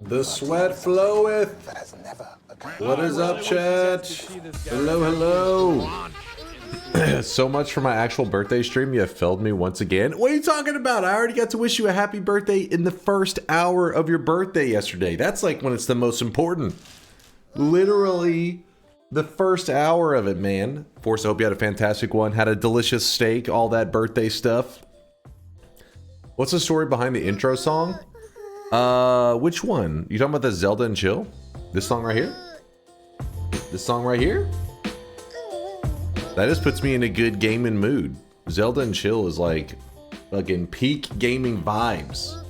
The sweat floweth. What is up, chat? Hello, hello. So much for my actual birthday stream. You have failed me once again. What are you talking about? I already got to wish you a happy birthday in the first hour of your birthday yesterday. That's like when it's the most important. Literally the first hour of it, man. Force, I hope you had a fantastic one. Had a delicious steak, all that birthday stuff. What's the story behind the intro song? Which one? You talking about the Zelda and Chill? This song right here? This song right here? That just puts me in a good gaming mood. Zelda and Chill is like fucking peak gaming vibes.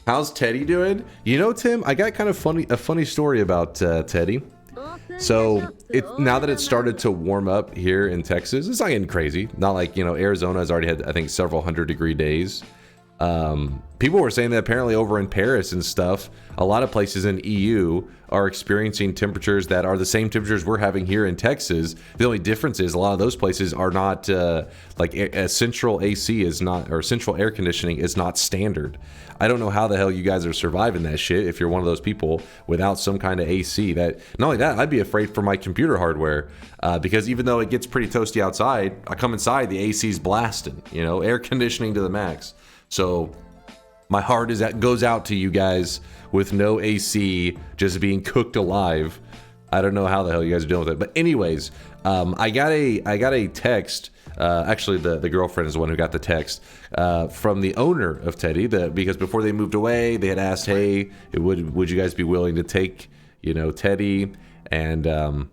How's Teddy doing? You know, Tim, I got kind of a funny story about Teddy. So now that it's started to warm up here in Texas, it's not getting crazy. Not like, you know, Arizona has already had, I think, several 100-degree days. People were saying that apparently over in Paris and stuff, a lot of places in EU are experiencing temperatures that are the same temperatures we're having here in Texas. The only difference is a lot of those places are not like a central AC is not, or central air conditioning is not standard. I don't know how the hell you guys are surviving that shit if you're one of those people without some kind of AC. That not only that, I'd be afraid for my computer hardware because even though it gets pretty toasty outside, I come inside, the AC's blasting, you know, air conditioning to the max. So my heart goes out to you guys with no AC, just being cooked alive. I don't know how the hell you guys are dealing with it. But anyways, I got a text. Actually, the girlfriend is the one who got the text from the owner of Teddy. Because before they moved away, they had asked, "Hey, would you guys be willing to take, you know, Teddy?" And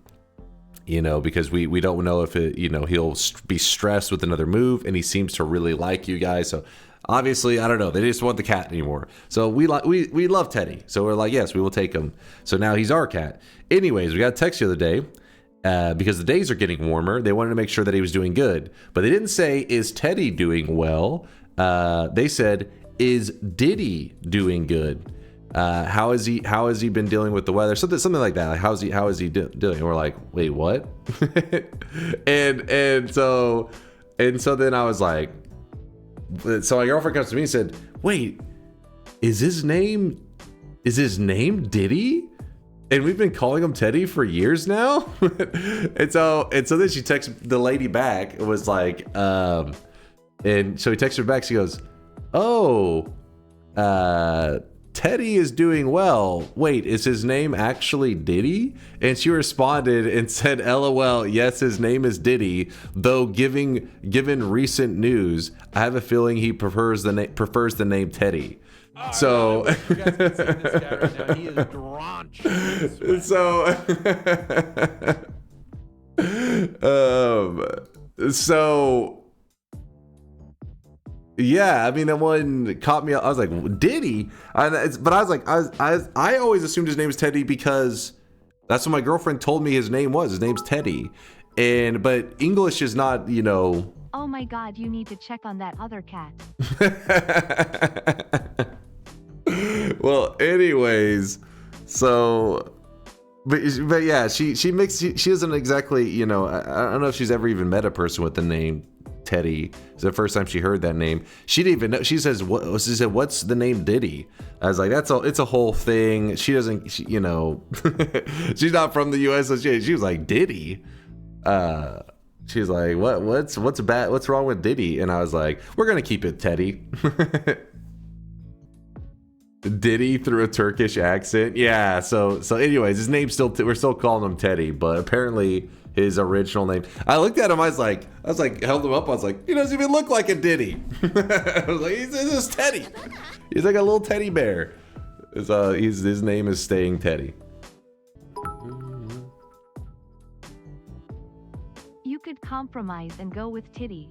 you know, because we don't know if it, you know, he'll be stressed with another move, and he seems to really like you guys. So obviously, I don't know. They just want the cat anymore. So we love Teddy. So we're like, yes, we will take him. So now he's our cat. Anyways, we got a text the other day because the days are getting warmer. They wanted to make sure that he was doing good, but they didn't say, "Is Teddy doing well?" They said, "Is Diddy doing good? How has he been dealing with the weather?" Something like that. Like, how is he doing? And we're like, wait, what? and so then I was like, so my girlfriend comes to me and said, "Wait, is his name Diddy? And we've been calling him Teddy for years now." and so then she texts the lady back. It was like, and so he texts her back. She goes, "Oh, Teddy is doing well. Wait, is his name actually Diddy?" And she responded and said, "LOL, yes, his name is Diddy, though given recent news, I have a feeling he prefers the name Teddy." Oh, so you guys can see this guy right now. He is drenched in sweat. so yeah, I mean, that one caught me. I was like, Diddy? But I was like, I always assumed his name was Teddy because that's what my girlfriend told me his name was. His name's Teddy. But English is not, you know. Oh my god, you need to check on that other cat. Well, anyways, so, but yeah, she doesn't exactly, you know, I don't know if she's ever even met a person with the name Teddy. It's the first time she heard that name. She didn't even know. She said, "What's the name Diddy?" I was like, it's a whole thing. She doesn't, you know, she's not from the US, so she was like, "Diddy?" She's like, what's bad? What's wrong with Diddy? And I was like, we're gonna keep it Teddy. Diddy through a Turkish accent. Yeah. So anyways, his name's we're still calling him Teddy, but apparently his original name. I looked at him. I was like, held him up. I was like, he doesn't even look like a Diddy. I was like, this is Teddy. He's like a little teddy bear. His name is staying Teddy. You could compromise and go with Titty.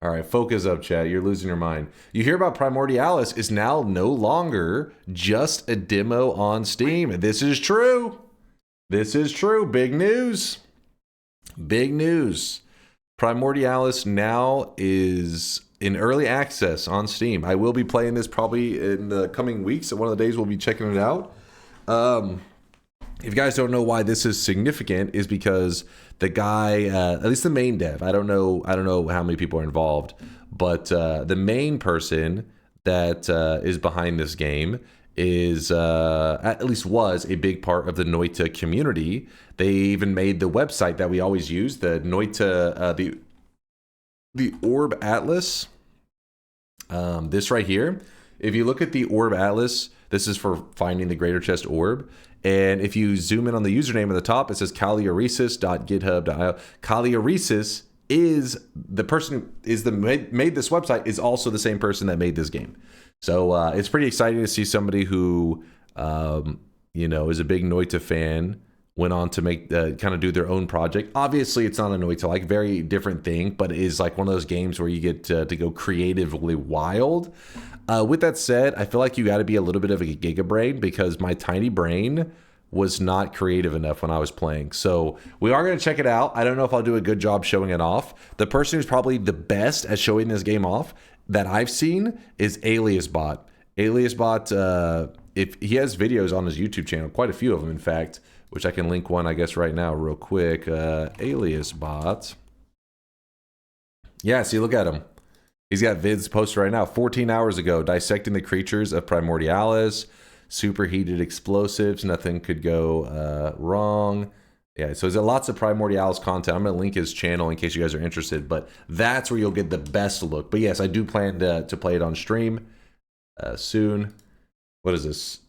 All right, focus up, chat. You're losing your mind. You hear about Primordialis is now no longer just a demo on Steam. This is true. This is true. Big news. Big news. Primordialis now is in early access on Steam. I will be playing this probably in the coming weeks. One of the days we'll be checking it out. If you guys don't know why this is significant, is because the guy, at least the main dev, I don't know how many people are involved, but the main person that is behind this game is at least was a big part of the Noita community. They even made the website that we always use, the Noita, the Orb Atlas. This right here. If you look at the Orb Atlas, this is for finding the Greater Chest Orb. And if you zoom in on the username at the top, it says kalioresis.github.io. Kalioresis is the person who made this website, is also the same person that made this game. So it's pretty exciting to see somebody who, is a big Noita fan, went on to make kind of do their own project. Obviously, it's not a Noita, like very different thing, but it is like one of those games where you get to go creatively wild. With that said, I feel like you got to be a little bit of a giga brain, because my tiny brain was not creative enough when I was playing. So we are going to check it out. I don't know if I'll do a good job showing it off. The person who's probably the best at showing this game off that I've seen is AliasBot. AliasBot, if he has videos on his YouTube channel, quite a few of them, in fact, which I can link one, I guess, right now, real quick. AliasBot. Yeah, see, look at him. He's got vids posted right now. 14 hours ago, dissecting the creatures of Primordialis, superheated explosives, nothing could go wrong. Yeah, so there's lots of Primordialis content. I'm going to link his channel in case you guys are interested, but that's where you'll get the best look. But yes, I do plan to play it on stream soon. What is this?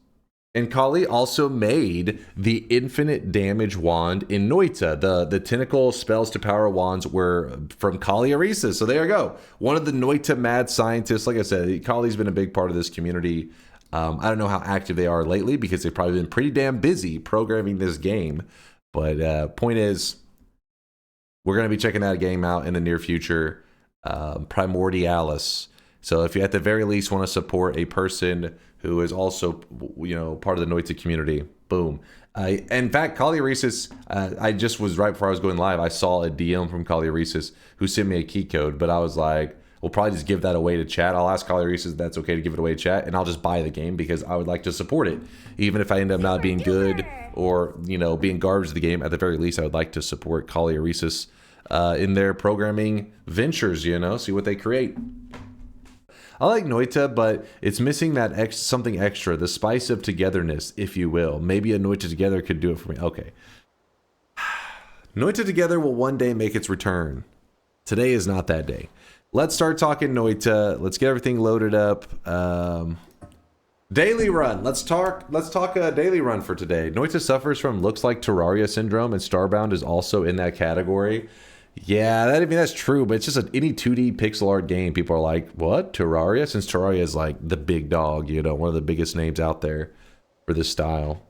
And Kali also made the infinite damage wand in Noita. The tentacle spells to power wands were from Kali Arisa. So there you go. One of the Noita mad scientists. Like I said, Kali's been a big part of this community. I don't know how active they are lately, because they've probably been pretty damn busy programming this game. But point is, we're going to be checking that game out in the near future. Primordialis. So if you at the very least want to support a person who is also, part of the Noita community, boom. In fact, Kalioresis, I just was right before I was going live, I saw a DM from Kalioresis who sent me a key code, but I was like, we'll probably just give that away to chat. I'll ask Kalioresis if that's okay to give it away to chat, and I'll just buy the game because I would like to support it. Even if I end up not being good or, being garbage to the game, at the very least, I would like to support Kalioresis in their programming ventures, see what they create. I like Noita, but it's missing that something extra, the spice of togetherness, if you will. Maybe a Noita Together could do it for me. Okay. Noita Together will one day make its return. Today is not that day. Let's start talking Noita. Let's get everything loaded up. Daily run. Let's talk a daily run for today. Noita suffers from looks like Terraria syndrome, and Starbound is also in that category. Yeah, that's true, but it's just any 2D pixel art game. People are like, what? Terraria? Since Terraria is like the big dog, one of the biggest names out there for this style.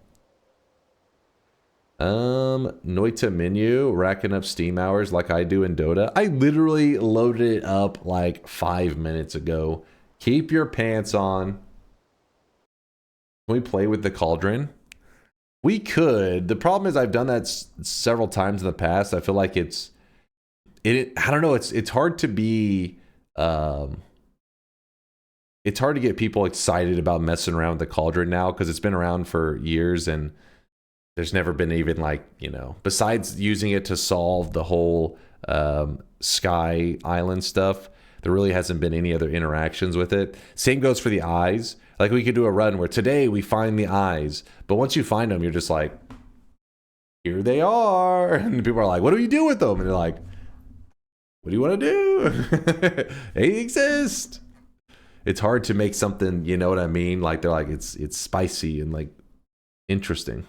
Noita menu, racking up Steam hours like I do in Dota. I literally loaded it up like 5 minutes ago. Keep your pants on. Can we play with the cauldron? We could. The problem is I've done that several times in the past. I feel like I don't know. It's hard to be. It's hard to get people excited about messing around with the cauldron now, because it's been around for years and there's never been even besides using it to solve the whole Sky Island stuff, there really hasn't been any other interactions with it. Same goes for the eyes. Like, we could do a run where today we find the eyes, but once you find them, you're just like, here they are, and people are like, what do you do with them? And you're like, what do you want to do? They exist. It's hard to make something, you know what I mean? Like, they're like, it's spicy and like interesting.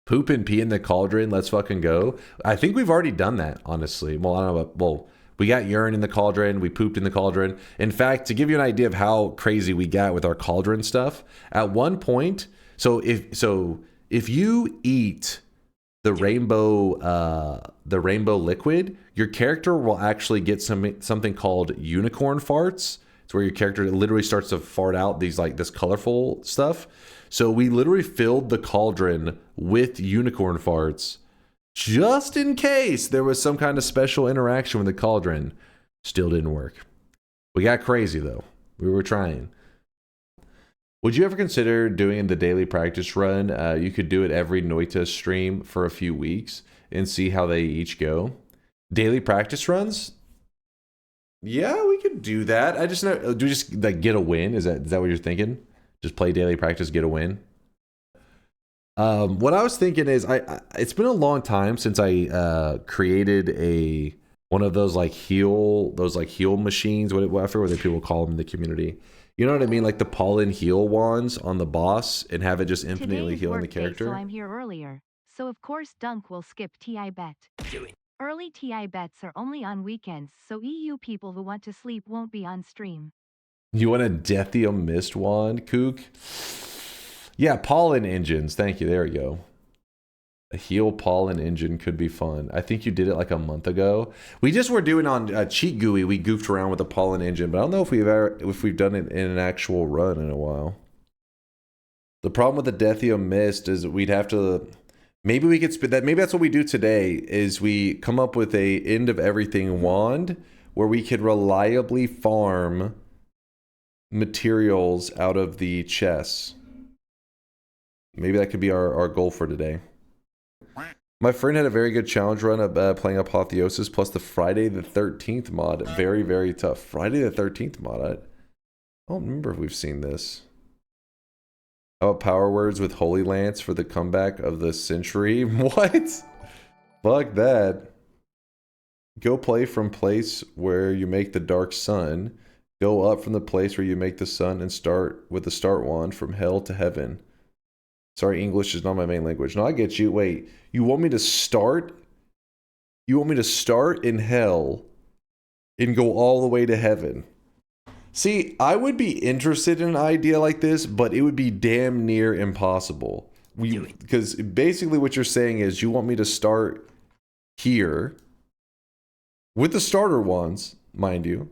Poop and pee in the cauldron. Let's fucking go. I think we've already done that, honestly. Well, I don't know. Well, we got urine in the cauldron. We pooped in the cauldron. In fact, to give you an idea of how crazy we got with our cauldron stuff, at one point, so if you eat the rainbow liquid, your character will actually get something called unicorn farts. It's where your character literally starts to fart out this colorful stuff. So we literally filled the cauldron with unicorn farts just in case there was some kind of special interaction with the cauldron. Still didn't work. We got crazy though. We were trying. Would you ever consider doing the daily practice run? You could do it every Noita stream for a few weeks and see how they each go. Daily practice runs? Yeah, we could do that. I just know. Do we just like get a win? Is that what you're thinking? Just play daily practice, get a win. What I was thinking is, it's been a long time since I created a one of those heal machines. I forget what the people call them in the community. You know what I mean? Like the pollen heal wands on the boss, and have it just infinitely Today is healing the work day, character. so I'm here earlier. So of course Dunk will skip TI bet. Early TI bets are only on weekends, so EU people who want to sleep won't be on stream. You want a Deathium Mist wand, Kook? Yeah, pollen engines. Thank you. There we go. A heal pollen engine could be fun. I think you did it like a month ago. We just were doing on Cheat GUI. We goofed around with a pollen engine, but I don't know if we've done it in an actual run in a while. The problem with the Deathium Mist is we'd have to. Maybe we could spit that. Maybe that's what we do today. Is we come up with a end of everything wand where we could reliably farm materials out of the chests. Maybe that could be our goal for today. My friend had a very good challenge run of playing Apotheosis plus the Friday the 13th mod. Very, very tough. Friday the 13th mod. I don't remember if we've seen this. How about Power Words with Holy Lance for the comeback of the century? What? Fuck that. Go play from place where you make the dark sun. Go up from the place where you make the sun and start with the start wand from hell to heaven. Sorry, English is not my main language. No, I get you. Wait, you want me to start? You want me to start in hell and go all the way to heaven? See, I would be interested in an idea like this, but it would be damn near impossible. Because basically what you're saying is you want me to start here with the starter wands, mind you,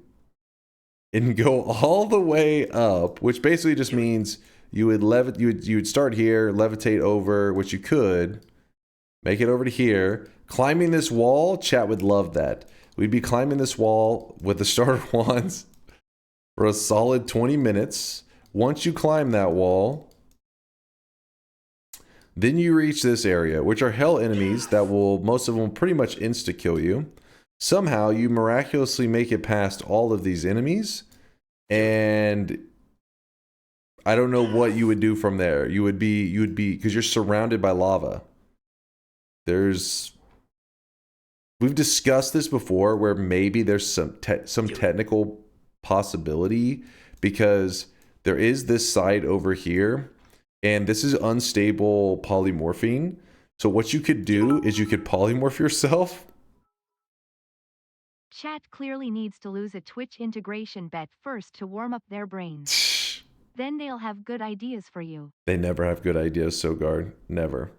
and go all the way up, which basically just means you would start here, levitate over, which you could, make it over to here, climbing this wall. Chat would love that. We'd be climbing this wall with the starter wands for a solid 20 minutes. Once you climb that wall, then you reach this area, which are hell enemies that will, most of them will pretty much insta-kill you. Somehow you miraculously make it past all of these enemies, and I don't know what you would do from there. You would be, because you're surrounded by lava. We've discussed this before, where maybe there's some technical possibility, because there is this side over here, and this is unstable polymorphine. So what you could do is you could polymorph yourself. Chat clearly needs to lose a Twitch integration bet first to warm up their brains. Then they'll have good ideas for you. They never have good ideas, Sogard. Never.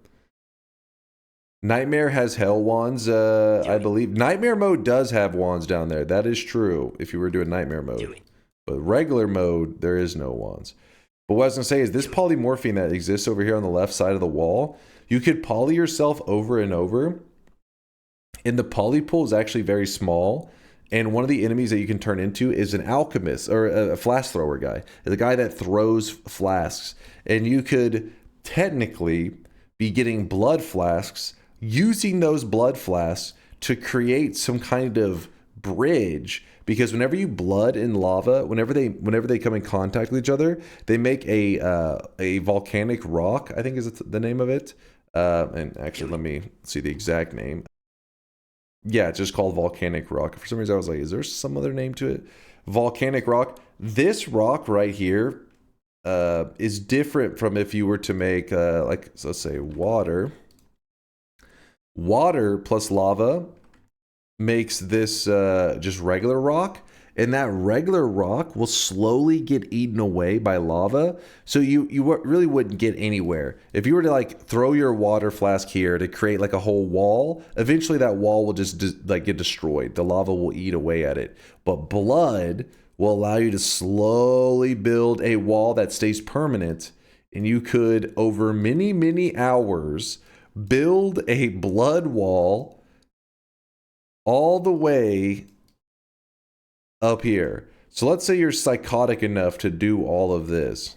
Nightmare has hell wands, I believe. Nightmare mode does have wands down there. That is true if you were doing nightmare mode. But regular mode, there is no wands. But what I was going to say is this polymorphine that exists over here on the left side of the wall, you could poly yourself over and over. And the poly pool is actually very small. And one of the enemies that you can turn into is an alchemist, or a flask thrower guy. The guy that throws flasks. And you could technically be getting blood flasks, using those blood flasks to create some kind of bridge. Because whenever you blood and lava, whenever they come in contact with each other, they make a volcanic rock, I think is the name of it. And actually, let me see the exact name. Yeah, it's just called volcanic rock. For some reason, I was like, is there some other name to it? Volcanic rock. This rock right here is different from if you were to make, like, so let's say water. Water plus lava makes this just regular rock. And that regular rock will slowly get eaten away by lava. So you really wouldn't get anywhere. If you were to like throw your water flask here to create like a whole wall, eventually that wall will just like get destroyed. The lava will eat away at it. But blood will allow you to slowly build a wall that stays permanent. And you could, over many, many hours, build a blood wall all the way up here. So let's say you're psychotic enough to do all of this.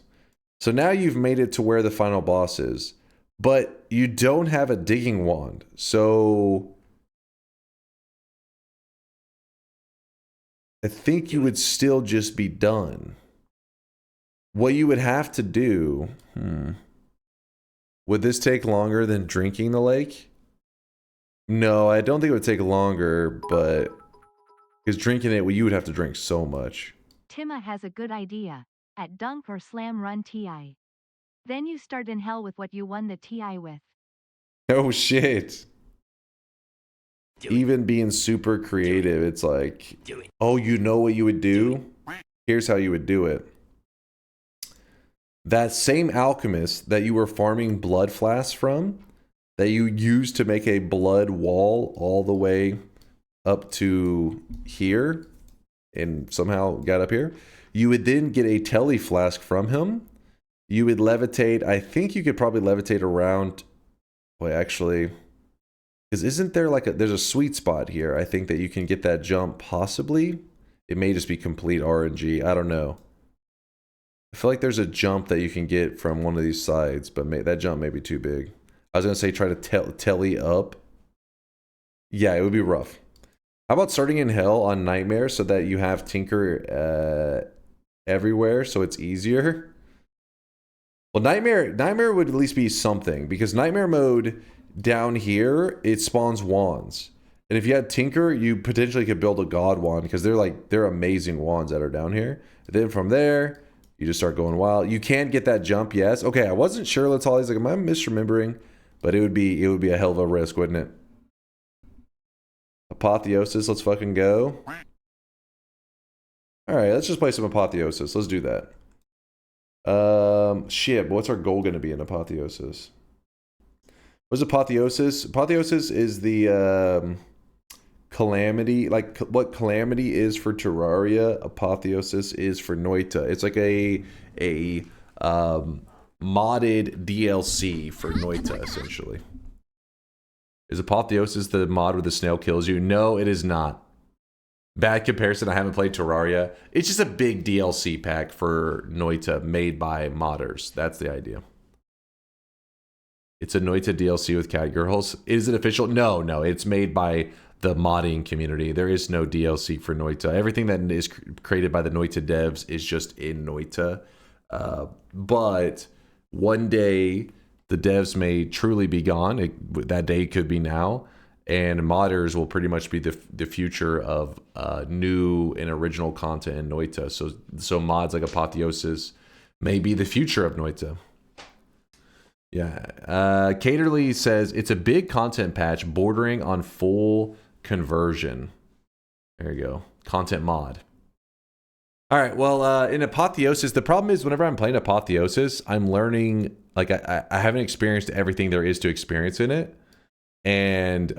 So now you've made it to where the final boss is, but you don't have a digging wand. So I think you would still just be done. What you would have to do... Would this take longer than drinking the lake? No, I don't think it would take longer, but... Because drinking it, well, you would have to drink so much. Tima has a good idea. At DunkOrSlam run TI. Then you start in hell with what you won the TI with. Oh, shit. Even being super creative, it's like... Oh, you know what you would do? Here's how you would do it. That same alchemist that you were farming blood flasks from, that you used to make a blood wall all the way up to here, and somehow got up here, you would then get a telly flask from him. You would levitate, I think you could probably levitate around, well, actually, because isn't there like there's a sweet spot here, I think, that you can get that jump, possibly. It may just be complete RNG, I don't know. I feel like there's a jump that you can get from one of these sides, but that jump may be too big. I was going to say try to telly up. Yeah, it would be rough. How about starting in hell on Nightmare so that you have Tinker everywhere so it's easier? Well, Nightmare would at least be something, because Nightmare mode down here, it spawns wands. And if you had Tinker, you potentially could build a god wand, because they're amazing wands that are down here. And then from there... You just start going wild. You can get that jump, yes. Okay, I wasn't sure. Let's all. He's like, am I misremembering? But it would be a hell of a risk, wouldn't it? Apotheosis, let's fucking go. All right, let's just play some Apotheosis. Let's do that. Shit. What's our goal going to be in Apotheosis? What's Apotheosis? Apotheosis is the Calamity, like what Calamity is for Terraria, Apotheosis is for Noita. It's like a modded DLC for Noita, essentially. Is Apotheosis the mod where the snail kills you? No, it is not. Bad comparison, I haven't played Terraria. It's just a big DLC pack for Noita made by modders. That's the idea. It's a Noita DLC with cat girls. Is it official? No, it's made by the modding community. There is no DLC for Noita. Everything that is created by the Noita devs is just in Noita. But one day, the devs may truly be gone. That day could be now. And modders will pretty much be the future of new and original content in Noita. So mods like Apotheosis may be the future of Noita. Yeah. Caterly says, it's a big content patch bordering on full conversion. There you go. Content mod. All right. Well, in Apotheosis, the problem is whenever I'm playing Apotheosis, I'm learning, like, I haven't experienced everything there is to experience in it. And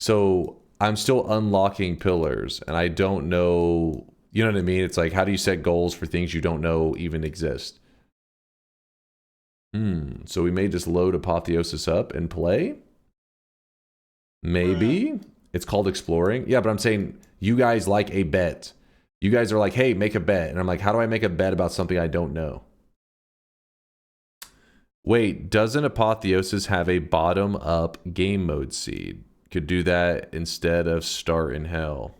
so I'm still unlocking pillars, and I don't know, you know what I mean? It's like, how do you set goals for things you don't know even exist? So we may just load Apotheosis up and play? Maybe. It's called exploring. Yeah, but I'm saying you guys like a bet. You guys are like, hey, make a bet. And I'm like, how do I make a bet about something I don't know? Wait, doesn't Apotheosis have a bottom-up game mode seed? Could do that instead of start in hell.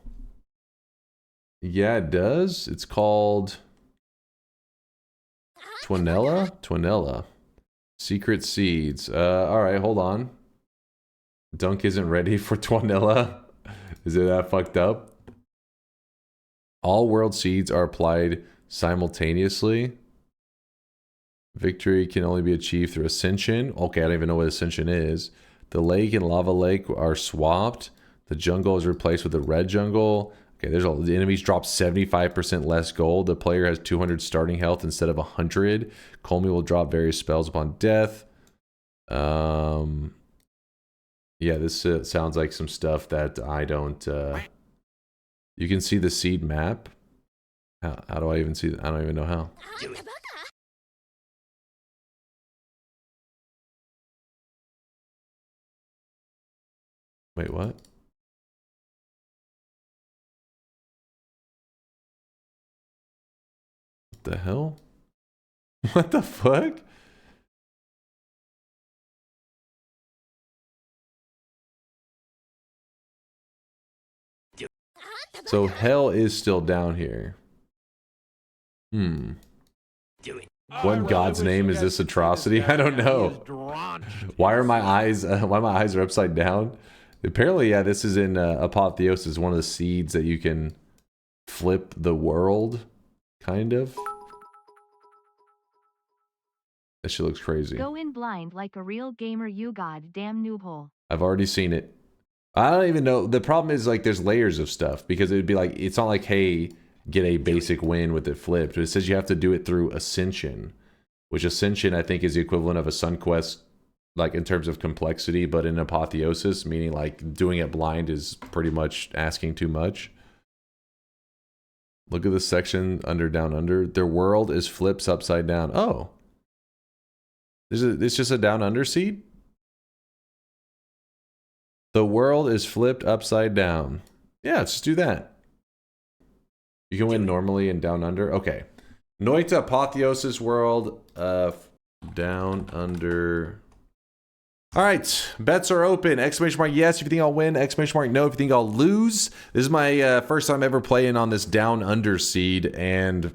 Yeah, it does. It's called Twinella? Secret seeds. All right, hold on. Dunk isn't ready for Twinella. Is it that fucked up? All world seeds are applied simultaneously. Victory can only be achieved through Ascension. Okay, I don't even know what Ascension is. The lake and lava lake are swapped. The jungle is replaced with the red jungle. Okay, the enemies drop 75% less gold. The player has 200 starting health instead of 100. Kolmi will drop various spells upon death. Yeah, this sounds like some stuff that I don't... You can see the seed map. How do I even see... I don't even know how. Wait, what? What the hell? What the fuck? So hell is still down here. What in God's name is this atrocity? I don't know. Why are my eyes are upside down? Apparently, yeah, this is in Apotheosis, one of the seeds that you can flip the world, kind of. That shit looks crazy. Go in blind like a real gamer, you goddamn noob. I've already seen it. I don't even know. The problem is, like, there's layers of stuff, because it would be like, it's not like, hey, get a basic win with it flipped. It says you have to do it through Ascension, which Ascension, I think, is the equivalent of a Sun Quest, like, in terms of complexity, but in Apotheosis, meaning, like, doing it blind is pretty much asking too much. Look at this section under Down Under. Their world is flips upside down. Oh. It's just a Down Under seed? The world is flipped upside down. Yeah, let's just do that. You can win normally and Down Under. Okay. Noita Apotheosis world. Down Under. All right. Bets are open. Exclamation mark yes if you think I'll win. Exclamation mark no if you think I'll lose. This is my first time ever playing on this Down Under seed, and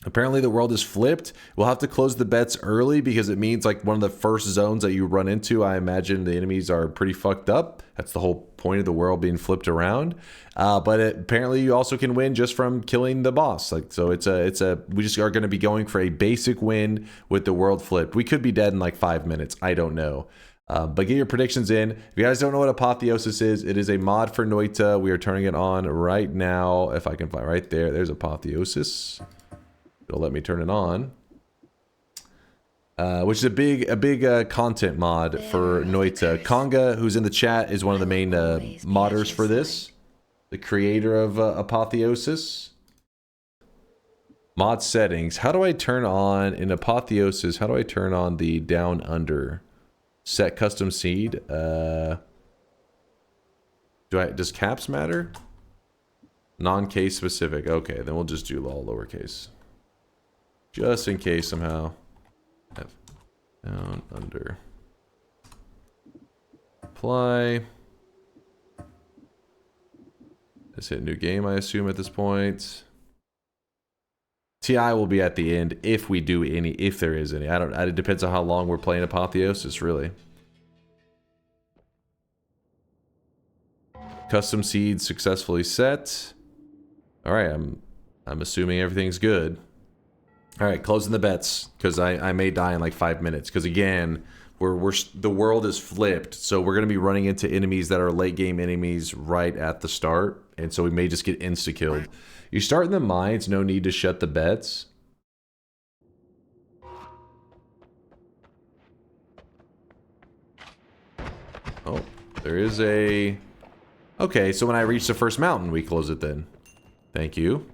apparently the world is flipped. We'll have to close the bets early because it means, like, one of the first zones that you run into, I imagine the enemies are pretty fucked up. That's the whole point of the world being flipped around. But apparently you also can win just from killing the boss. Like, so we just are going to be going for a basic win with the world flipped. We could be dead in like 5 minutes. I don't know. But get your predictions in. If you guys don't know what Apotheosis is, it is a mod for Noita. We are turning it on right now. If I can find right there, there's Apotheosis. It'll let me turn it on. Which is a big content mod for Noita. Konga, who's in the chat, is one of the main modders for this. The creator of Apotheosis. Mod settings. How do I turn on, in Apotheosis, how do I turn on the Down Under? Set custom seed. Does caps matter? Non-case specific. Okay, then we'll just do all lowercase. Just in case somehow. Down Under. Apply. Let's hit new game, I assume, at this point. TI will be at the end if we do any, if there is any. It depends on how long we're playing Apotheosis, really. Custom seed successfully set. All right, I'm assuming everything's good. All right, closing the bets, because I may die in like 5 minutes. Because again, the world is flipped, so we're gonna be running into enemies that are late game enemies right at the start, and so we may just get insta killed. You start in the mines, no need to shut the bets. Oh, there is a. Okay, so when I reach the first mountain, we close it then. Thank you.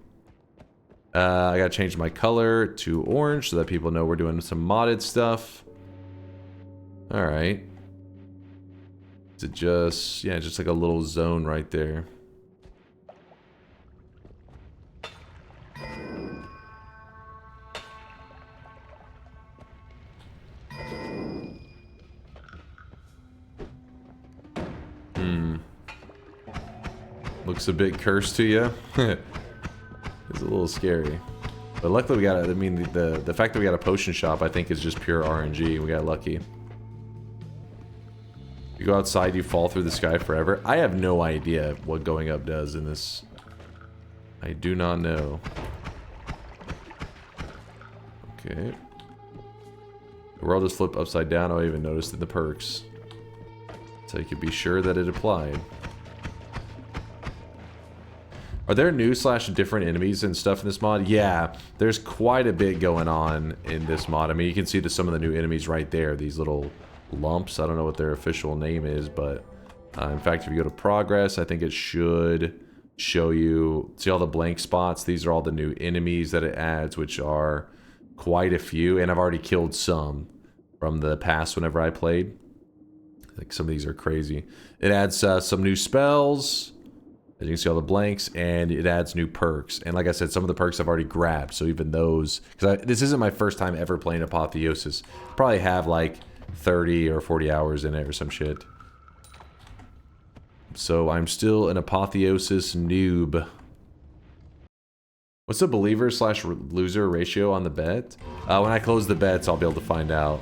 I gotta change my color to orange so that people know we're doing some modded stuff. Alright. Is it just... yeah, just like a little zone right there. Looks a bit cursed to you. It's a little scary. But luckily we got I mean, the fact that we got a potion shop, I think, is just pure RNG. We got lucky. You go outside, you fall through the sky forever. I have no idea what going up does in this. I do not know. Okay. The world is flipped upside down. I even noticed in the perks. So you could be sure that it applied. Are there new / different enemies and stuff in this mod? Yeah, there's quite a bit going on in this mod. I mean, you can see some of the new enemies right there. These little lumps. I don't know what their official name is, but in fact, if you go to progress, I think it should show you. See all the blank spots? These are all the new enemies that it adds, which are quite a few. And I've already killed some from the past whenever I played. Like, some of these are crazy. It adds some new spells. As you can see all the blanks, and it adds new perks. And like I said, some of the perks I've already grabbed, so even those... because this isn't my first time ever playing Apotheosis. Probably have like 30 or 40 hours in it or some shit. So I'm still an Apotheosis noob. What's the believer / loser ratio on the bet? When I close the bets, I'll be able to find out.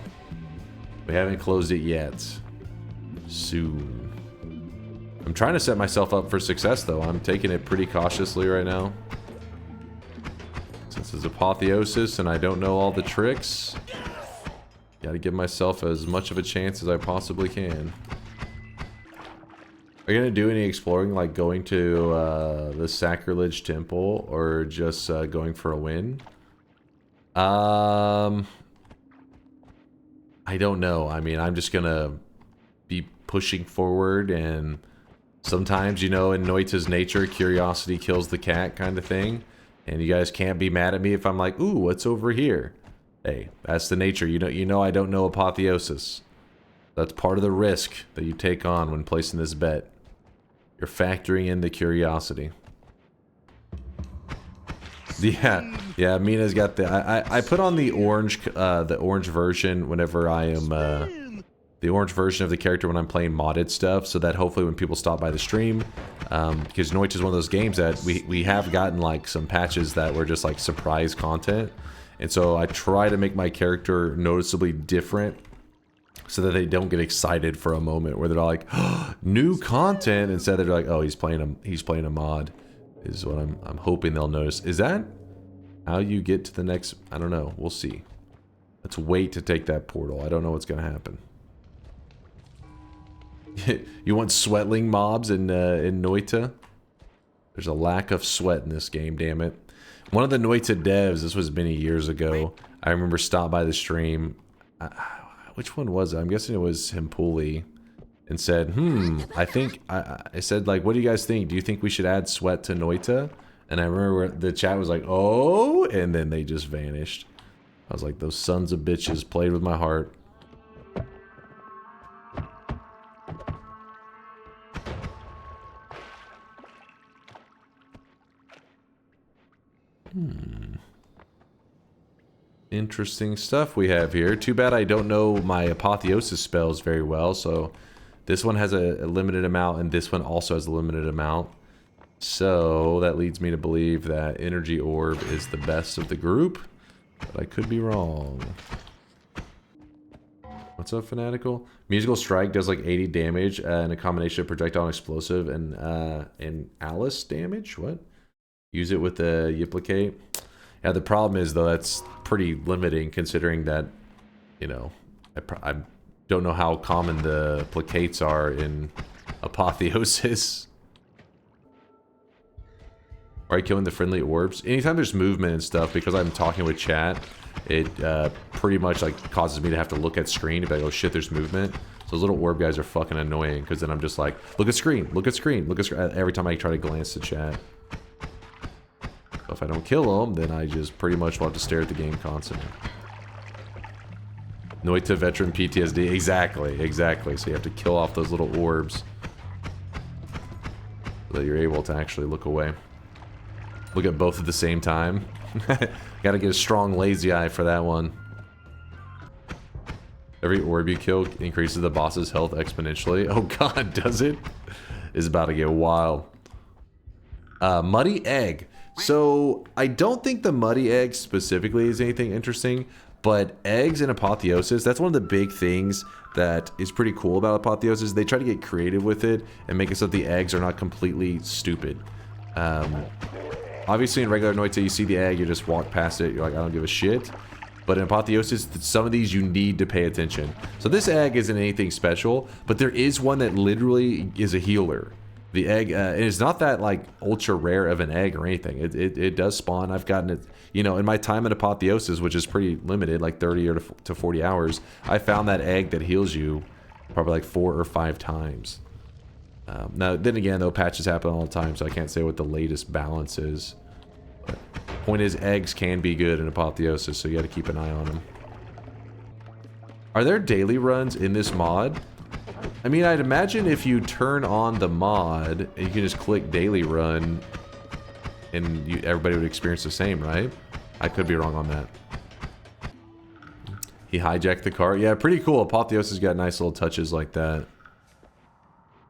We haven't closed it yet. Soon. I'm trying to set myself up for success, though. I'm taking it pretty cautiously right now. Since it's Apotheosis and I don't know all the tricks, gotta give myself as much of a chance as I possibly can. Are you gonna do any exploring, like going to the Sacrilege Temple, or just going for a win? I don't know. I mean, I'm just gonna be pushing forward, and sometimes, you know, in Noita's nature, curiosity kills the cat kind of thing. And you guys can't be mad at me if I'm like, ooh, what's over here? Hey, that's the nature. You know I don't know Apotheosis. That's part of the risk that you take on when placing this bet. You're factoring in the curiosity. Yeah, Mina's got the... I put on the orange version whenever I am... the orange version of the character when I'm playing modded stuff, so that hopefully when people stop by the stream, because Noita is one of those games that we have gotten like some patches that were just like surprise content, and so I try to make my character noticeably different so that they don't get excited for a moment where they're like, oh, new content, instead they're like, oh, he's playing a mod, is what I'm hoping they'll notice. Is that how you get to the next? I don't know. We'll see. Let's wait to take that portal. I don't know what's gonna happen. You want sweatling mobs in Noita? There's a lack of sweat in this game, damn it. One of the Noita devs, this was many years ago, I remember stopped by the stream. Which one was it? I'm guessing it was Himpuli. And said, I think, I said, like, what do you guys think? Do you think we should add sweat to Noita? And I remember the chat was like, oh, and then they just vanished. I was like, those sons of bitches played with my heart. Interesting stuff we have here. Too bad I don't know my Apotheosis spells very well, so this one has a limited amount and this one also has a limited amount. So that leads me to believe that Energy Orb is the best of the group, but I could be wrong. What's up, Fanatical? Musical Strike does like 80 damage and a combination of projectile and explosive and Alice damage? What? Use it with the Yiplicate. Yeah, the problem is, though, that's pretty limiting considering that, you know, I don't know how common the placates are in Apotheosis. Are you killing the friendly orbs? Anytime there's movement and stuff, because I'm talking with chat, it pretty much like causes me to have to look at screen and be like, oh shit, there's movement. So those little orb guys are fucking annoying, because then I'm just like, look at screen, look at screen, look at screen, every time I try to glance to chat. So if I don't kill them, then I just pretty much will have to stare at the game constantly. Noita veteran PTSD. Exactly. So you have to kill off those little orbs so that you're able to actually look away. Look at both at the same time. Gotta get a strong lazy eye for that one. Every orb you kill increases the boss's health exponentially. Oh god, does it? It's about to get wild. Muddy Egg. So, I don't think the Muddy Egg specifically is anything interesting, but eggs in Apotheosis, that's one of the big things that is pretty cool about Apotheosis. They try to get creative with it and make it so that the eggs are not completely stupid. Obviously in regular Noita, you see the egg, you just walk past it, you're like, I don't give a shit. But in Apotheosis, some of these you need to pay attention. So this egg isn't anything special, but there is one that literally is a healer. The egg, and it's not that like ultra rare of an egg or anything. It does spawn. I've gotten it, you know, in my time at Apotheosis, which is pretty limited, like 30 or to 40 hours, I found that egg that heals you probably like 4 or 5 times. Now, then again, though, patches happen all the time, so I can't say what the latest balance is. But point is, eggs can be good in Apotheosis, so you got to keep an eye on them. Are there daily runs in this mod? I mean, I'd imagine if you turn on the mod, you can just click daily run, and everybody would experience the same, right? I could be wrong on that. He hijacked the car. Yeah, pretty cool. Apotheosis got nice little touches like that.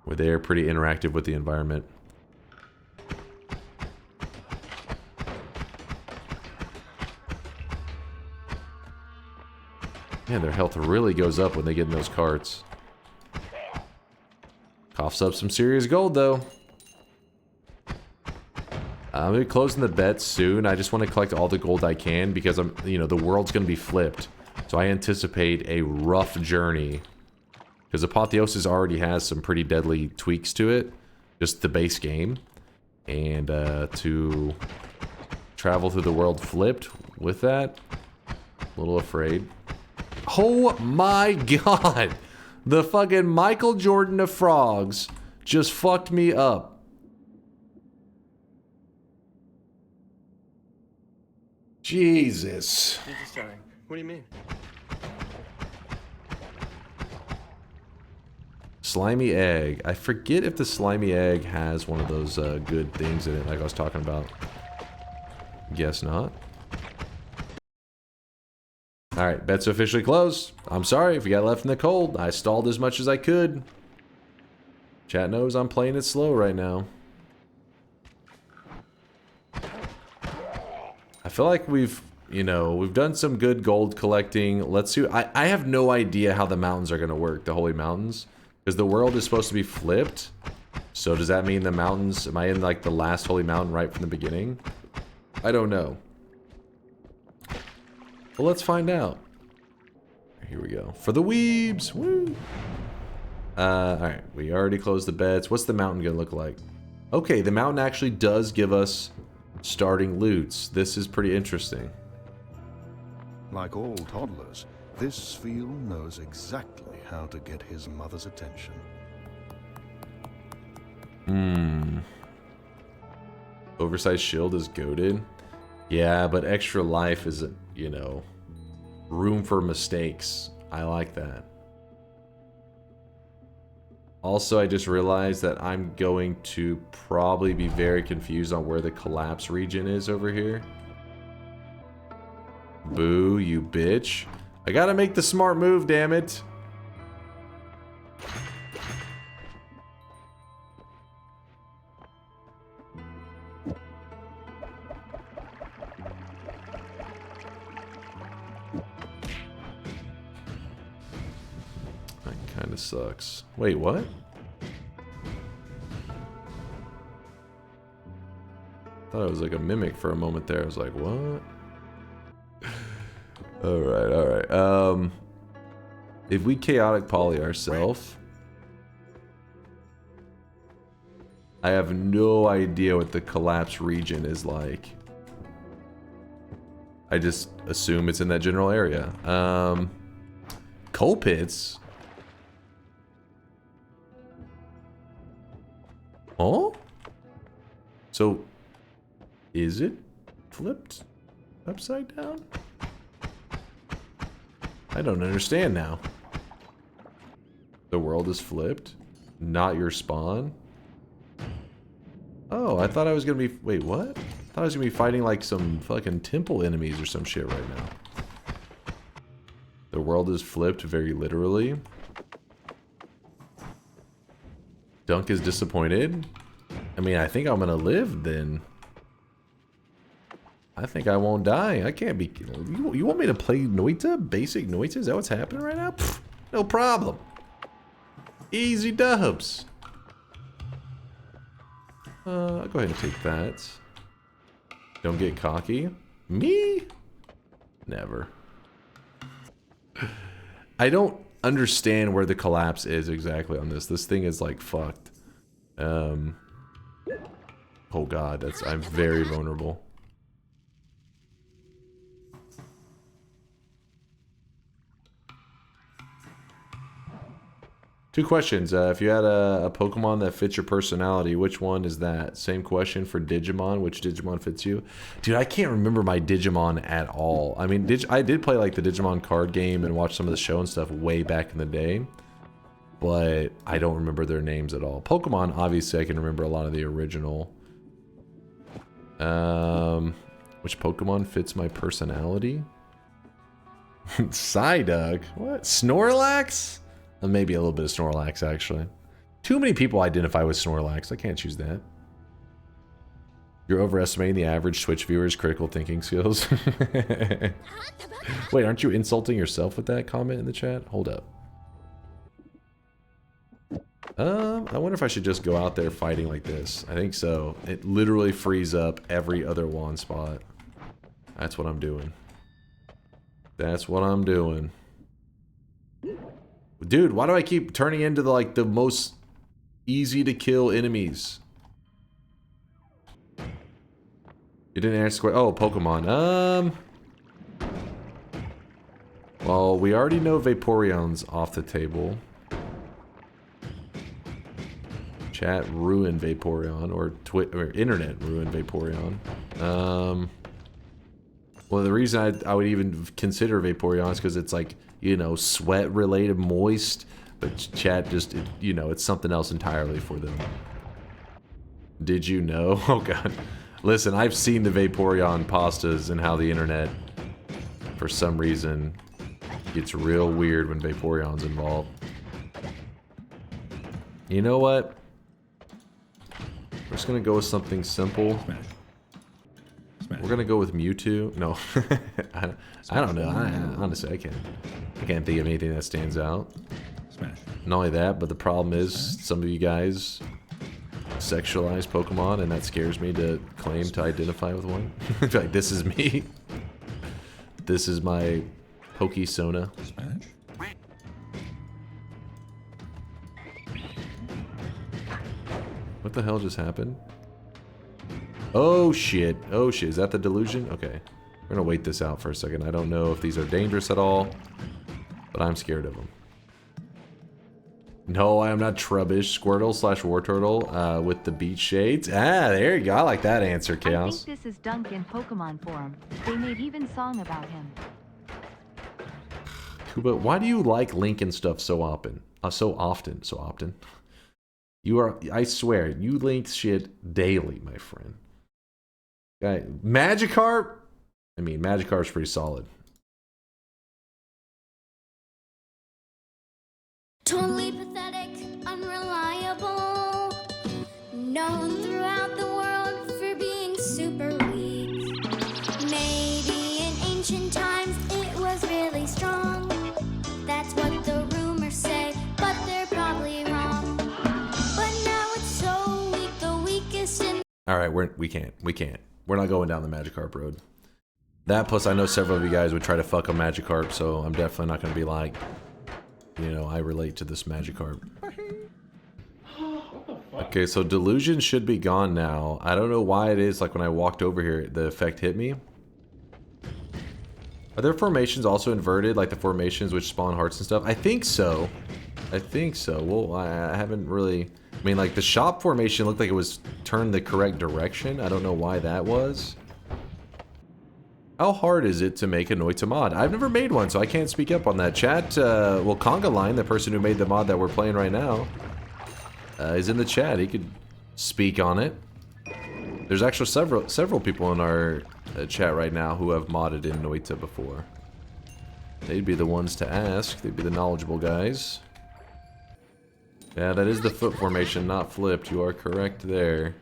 where they're pretty interactive with the environment. Man, their health really goes up when they get in those carts. Coughs up some serious gold, though. I'm gonna be closing the bet soon. I just want to collect all the gold I can because the world's gonna be flipped. So I anticipate a rough journey. Because Apotheosis already has some pretty deadly tweaks to it. Just the base game. And to travel through the world flipped with that, a little afraid. Oh my god! The fucking Michael Jordan of frogs just fucked me up. Jesus. What do you mean? Slimy egg. I forget if the slimy egg has one of those good things in it like I was talking about. Guess not. Alright, bet's officially closed. I'm sorry if you got left in the cold. I stalled as much as I could. Chat knows I'm playing it slow right now. I feel like we've done some good gold collecting. Let's see. I have no idea how the mountains are going to work, the Holy Mountains. Because the world is supposed to be flipped. So does that mean the mountains... Am I in, like, the last Holy Mountain right from the beginning? I don't know. Well, let's find out. Here we go. For the weebs! Woo! Alright. We already closed the bets. What's the mountain going to look like? Okay, the mountain actually does give us starting loots. This is pretty interesting. Like all toddlers, this Sphere knows exactly how to get his mother's attention. Oversized shield is goated. Yeah, but extra life is, room for mistakes. I like that. Also, I just realized that I'm going to probably be very confused on where the collapse region is over here. Boo, you bitch. I gotta make the smart move, damn it. Kinda sucks. Wait, what? Thought it was like a mimic for a moment there. I was like, what? Alright. If we chaotic poly ourselves, I have no idea what the collapse region is like. I just assume it's in that general area. Coal pits? Oh? So, is it flipped upside down? I don't understand now. The world is flipped? Not your spawn? Oh, I thought I was gonna be... Wait, what? I thought I was gonna be fighting like some fucking temple enemies or some shit right now. The world is flipped very literally. Dunk is disappointed. I mean, I think I'm gonna live then. I think I won't die. I can't be... You want me to play Noita? Basic Noita? Is that what's happening right now? Pfft, no problem. Easy dubs. I'll go ahead and take that. Don't get cocky. Me? Never. I don't understand where the collapse is exactly on this. This thing is like fucked. Oh god, I'm very vulnerable. Two questions. If you had a Pokemon that fits your personality, which one is that? Same question for Digimon. Which Digimon fits you? Dude, I can't remember my Digimon at all. I mean, I did play like the Digimon card game and watch some of the show and stuff way back in the day. But I don't remember their names at all. Pokemon, obviously, I can remember a lot of the original. Which Pokemon fits my personality? Psyduck? What? Snorlax? Maybe a little bit of Snorlax, actually. Too many people identify with Snorlax. I can't choose that. You're overestimating the average Twitch viewer's critical thinking skills. Wait, aren't you insulting yourself with that comment in the chat? Hold up. I wonder if I should just go out there fighting like this. I think so. It literally frees up every other wand spot. That's what I'm doing. That's what I'm doing. Dude, why do I keep turning into the most easy to kill enemies? You didn't answer. Oh, Pokemon. Well, we already know Vaporeon's off the table. Chat ruined Vaporeon, or internet ruined Vaporeon. Well, the reason I would even consider Vaporeon is because it's like, you know, sweat related, moist, but chat just, you know, it's something else entirely for them. Did you know? Oh god. Listen, I've seen the Vaporeon pastas and how the internet, for some reason, gets real weird when Vaporeon's involved. You know what? We're just gonna go with something simple. We're gonna go with Mewtwo. No, I don't know. Honestly, I can't think of anything that stands out. Not only that, but the problem is some of you guys sexualize Pokemon, and that scares me to claim to identify with one. I feel like this is me. This is my Pokesona. What the hell just happened? Oh shit. Oh shit. Is that the delusion? Okay. We're gonna wait this out for a second. I don't know if these are dangerous at all, but I'm scared of them. No, I am not Trubbish. Squirtle / Wartortle with the beach shades. Ah, there you go. I like that answer, Chaos. I think this is Dunk in Pokemon form. They made even song about him. Kuba, why do you like Link and stuff so often? So often. You are, I swear, you Link shit daily, my friend. Guy, Magikarp? I mean, Magikarp's pretty solid. Totally pathetic, unreliable, known throughout the world for being super weak. Maybe in ancient times it was really strong. That's what the rumors say, but they're probably wrong. But now it's so weak, the weakest in... Alright, we can't. We're not going down the Magikarp road. That plus I know several of you guys would try to fuck a Magikarp, so I'm definitely not going to be like, you know, I relate to this Magikarp. Okay, so Delusion should be gone now. I don't know why it is, like when I walked over here, the effect hit me. Are there formations also inverted, like the formations which spawn hearts and stuff? I think so. Well, I haven't really... I mean, like, the shop formation looked like it was turned the correct direction. I don't know why that was. How hard is it to make a Noita mod? I've never made one, so I can't speak up on that. Chat, well, Conga Line, the person who made the mod that we're playing right now, is in the chat. He could speak on it. There's actually several people in our chat right now who have modded in Noita before. They'd be the ones to ask. They'd be the knowledgeable guys. Yeah, that is the foot formation, not flipped. You are correct there.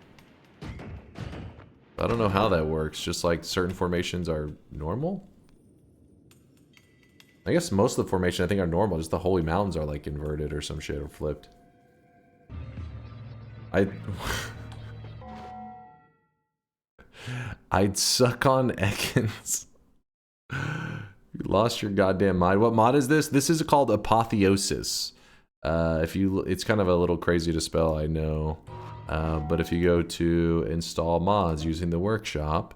I don't know how that works. Just like certain formations are normal? I guess most of the formation I think are normal. Just the Holy Mountains are like inverted or some shit or flipped. I'd suck on Ekans. You lost your goddamn mind. What mod is this? This is called Apotheosis. It's kind of a little crazy to spell, I know. But if you go to install mods using the workshop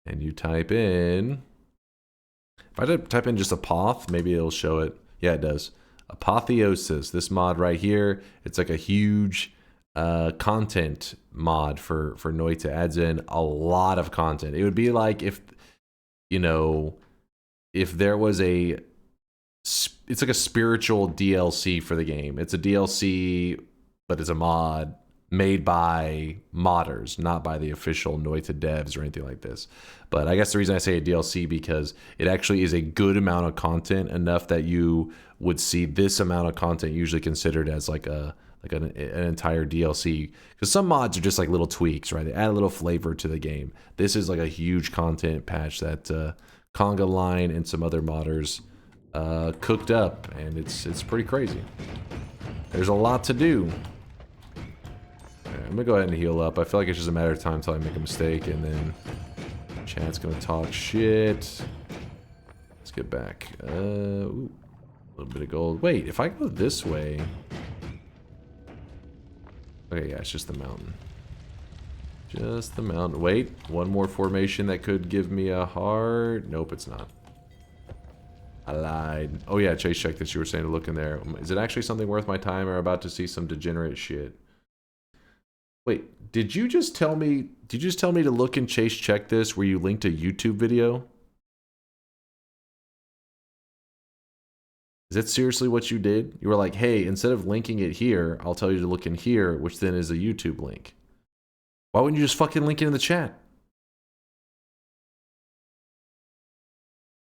and you type in, if I type in just Apoth, maybe it'll show it. Yeah, it does. Apotheosis, this mod right here, it's like a huge content mod for Noita. Adds in a lot of content. It would be like if, you know, if there was it's like a spiritual DLC for the game. It's a DLC, but it's a mod made by modders, not by the official Noita devs or anything like this. But I guess the reason I say a DLC because it actually is a good amount of content, enough that you would see this amount of content usually considered as like a like an entire DLC. Because some mods are just like little tweaks, right? They add a little flavor to the game. This is like a huge content patch that Conga Line and some other modders cooked up, and it's pretty crazy. There's a lot to do. Right, I'm gonna go ahead and heal up. I feel like it's just a matter of time until I make a mistake, and then chat's gonna talk shit. Let's get back. Ooh, a little bit of gold. Wait, if I go this way. Okay, yeah, it's just the mountain. Just the mountain. Wait, one more formation that could give me a heart. Nope, it's not. I lied. Oh yeah, Chase, check this. You were saying to look in there. Is it actually something worth my time, or about to see some degenerate shit? Wait, did you just tell me? Did you just tell me to look in Chase check this, where you linked a YouTube video? Is that seriously what you did? You were like, hey, instead of linking it here, I'll tell you to look in here, which then is a YouTube link. Why wouldn't you just fucking link it in the chat?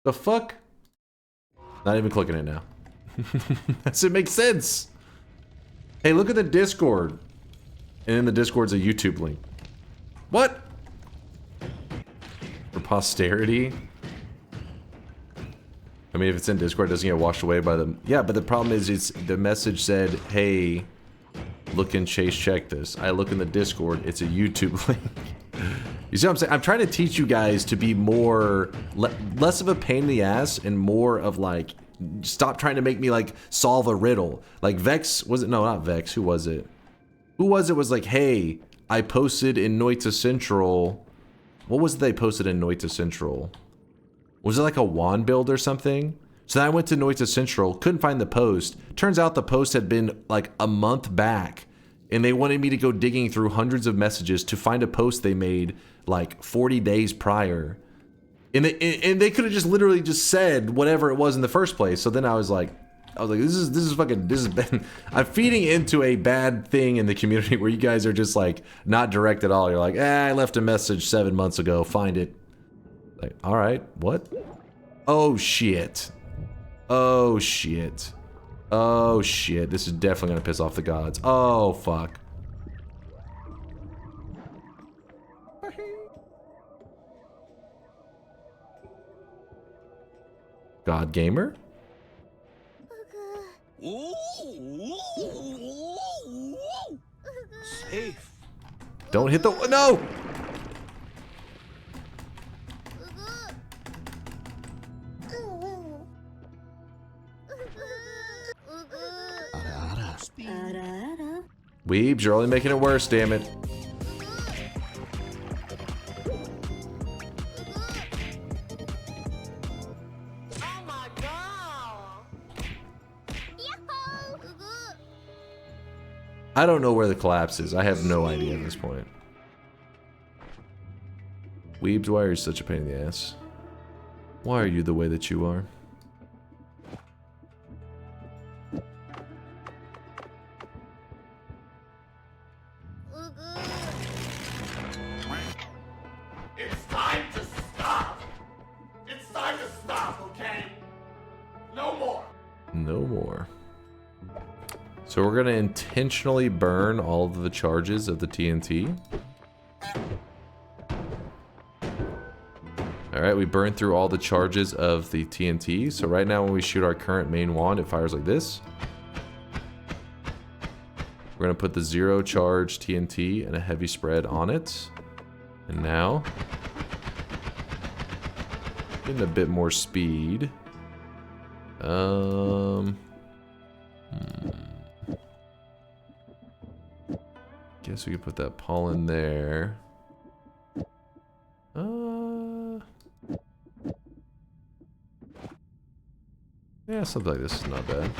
The fuck? Not even clicking it now. Does it make sense? Hey, look at the Discord. And in the Discord's a YouTube link. What? For posterity? I mean, if it's in Discord, it doesn't get washed away by the... Yeah, but the problem is, it's the message said, hey, look in Chase, check this. I look in the Discord, it's a YouTube link. You see what I'm saying? I'm trying to teach you guys to be more... less of a pain in the ass and more of like... Stop trying to make me like solve a riddle. Like Vex, was it? No, not Vex. Who was it? Who was it? Was like, hey, I posted in Noita Central. What was it they posted in Noita Central? Was it like a wand build or something? So then I went to Noita Central, couldn't find the post. Turns out the post had been like a month back, and they wanted me to go digging through hundreds of messages to find a post they made like 40 days prior. And they could have just literally just said whatever it was in the first place. So then I was like, this is fucking, this has been, I'm feeding into a bad thing in the community where you guys are just like not direct at all. You're like, I left a message 7 months ago, find it. Like, all right, what? Oh shit. Oh shit. Oh shit. This is definitely gonna piss off the gods. Oh fuck. God Gamer? Safe. Don't hit the... No! Weebs, you're only making it worse, damn it. I don't know where the collapse is. I have no idea at this point. Weebs, why are you such a pain in the ass? Why are you the way that you are? It's time to stop! It's time to stop, okay? No more! No more. So we're gonna intentionally burn all of the charges of the TNT. Alright, we burned through all the charges of the TNT. So right now when we shoot our current main wand, it fires like this. We're gonna put the 0 charge TNT and a heavy spread on it. And now, getting a bit more speed. Guess we could put that pollen there. Yeah, something like this is not bad.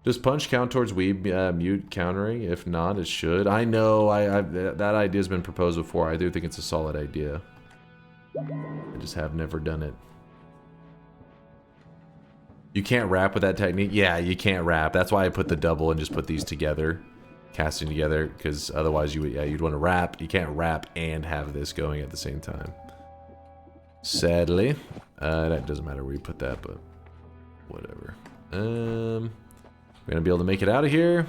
Does punch count towards weeb mute countering? If not, it should. I know, that idea's been proposed before. I do think it's a solid idea. I just have never done it. You can't wrap with that technique? Yeah, you can't wrap. That's why I put the double and just put these together. Casting together, because otherwise you would, yeah, you'd want to wrap. You can't wrap and have this going at the same time. Sadly. That doesn't matter where you put that, but whatever. We're gonna be able to make it out of here.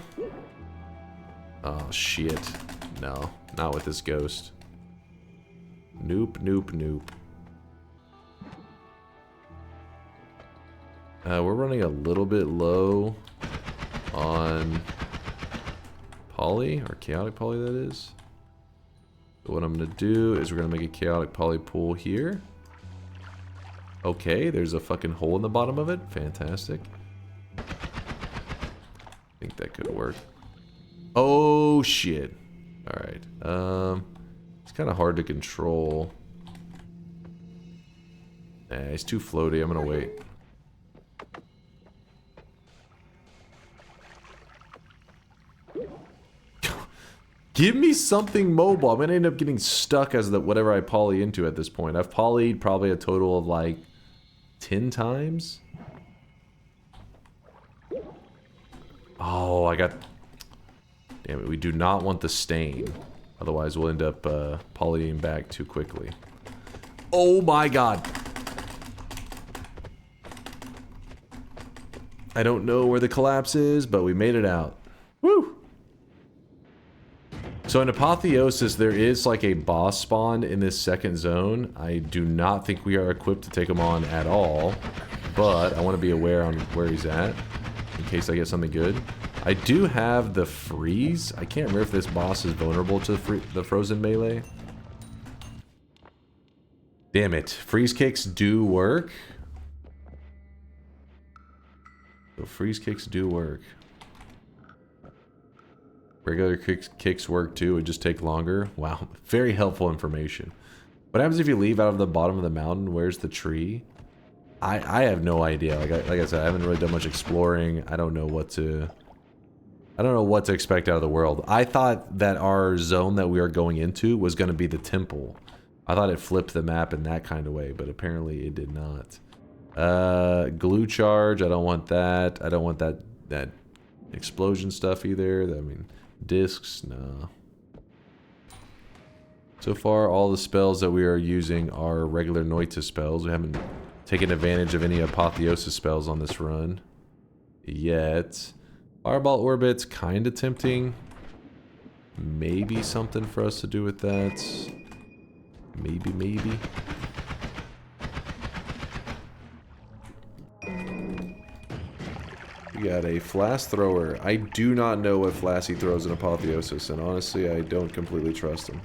Oh, shit. No, not with this ghost. Nope, nope, nope. We're running a little bit low on poly, or chaotic poly that is. So what I'm gonna do is we're gonna make a chaotic poly pool here. Okay, there's a fucking hole in the bottom of it. Fantastic. I think that could work. Oh shit. Alright. It's kinda hard to control. Nah, it's too floaty, I'm gonna wait. Give me something mobile. I'm gonna end up getting stuck as the whatever I poly into at this point. I've polyed probably a total of like 10 times. Oh, I got... Damn it, we do not want the stain. Otherwise we'll end up polying back too quickly. Oh my god. I don't know where the collapse is, but we made it out. Woo! So in Apotheosis, there is like a boss spawn in this second zone. I do not think we are equipped to take him on at all, but I want to be aware on where he's at in case I get something good. I do have the freeze. I can't remember if this boss is vulnerable to the frozen melee. Damn it. Freeze kicks do work. So freeze kicks do work. Regular kicks work too, it just take longer. Wow, very helpful information. What happens if you leave out of the bottom of the mountain? Where's the tree? I have no idea. Like I said, I haven't really done much exploring. I don't know what to expect out of the world. I thought that our zone that we are going into was going to be the temple. I thought it flipped the map in that kind of way, but apparently it did not. Glue charge, I don't want that. I don't want that explosion stuff either. I mean, discs, no. So far, all the spells that we are using are regular Noita spells. We haven't taken advantage of any Apotheosis spells on this run yet. Fireball Orbit's kind of tempting. Maybe something for us to do with that. Maybe. We got a flask thrower. I do not know what flask he throws in Apotheosis, and honestly, I don't completely trust him.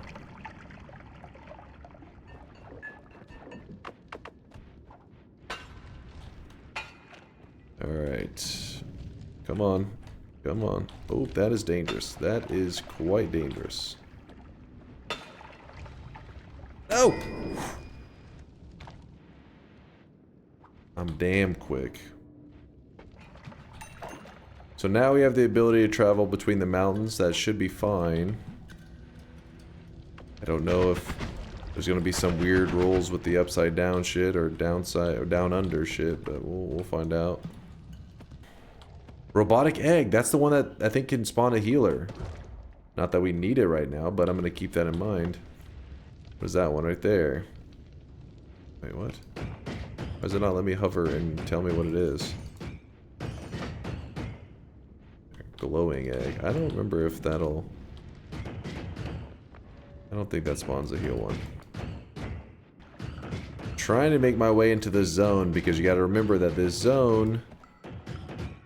Alright. Come on. Come on. Oh, that is dangerous. That is quite dangerous. Oh! I'm damn quick. So now we have the ability to travel between the mountains. That should be fine. I don't know if there's gonna be some weird rules with the upside down shit or downside or down under shit, but we'll find out. Robotic egg. That's the one that I think can spawn a healer. Not that we need it right now, but I'm gonna keep that in mind. What is that one right there? Wait, what? Why does it not let me hover and tell me what it is? Glowing egg. I don't remember if that'll... I don't think that spawns a heal one. Trying to make my way into this zone because you gotta remember that this zone,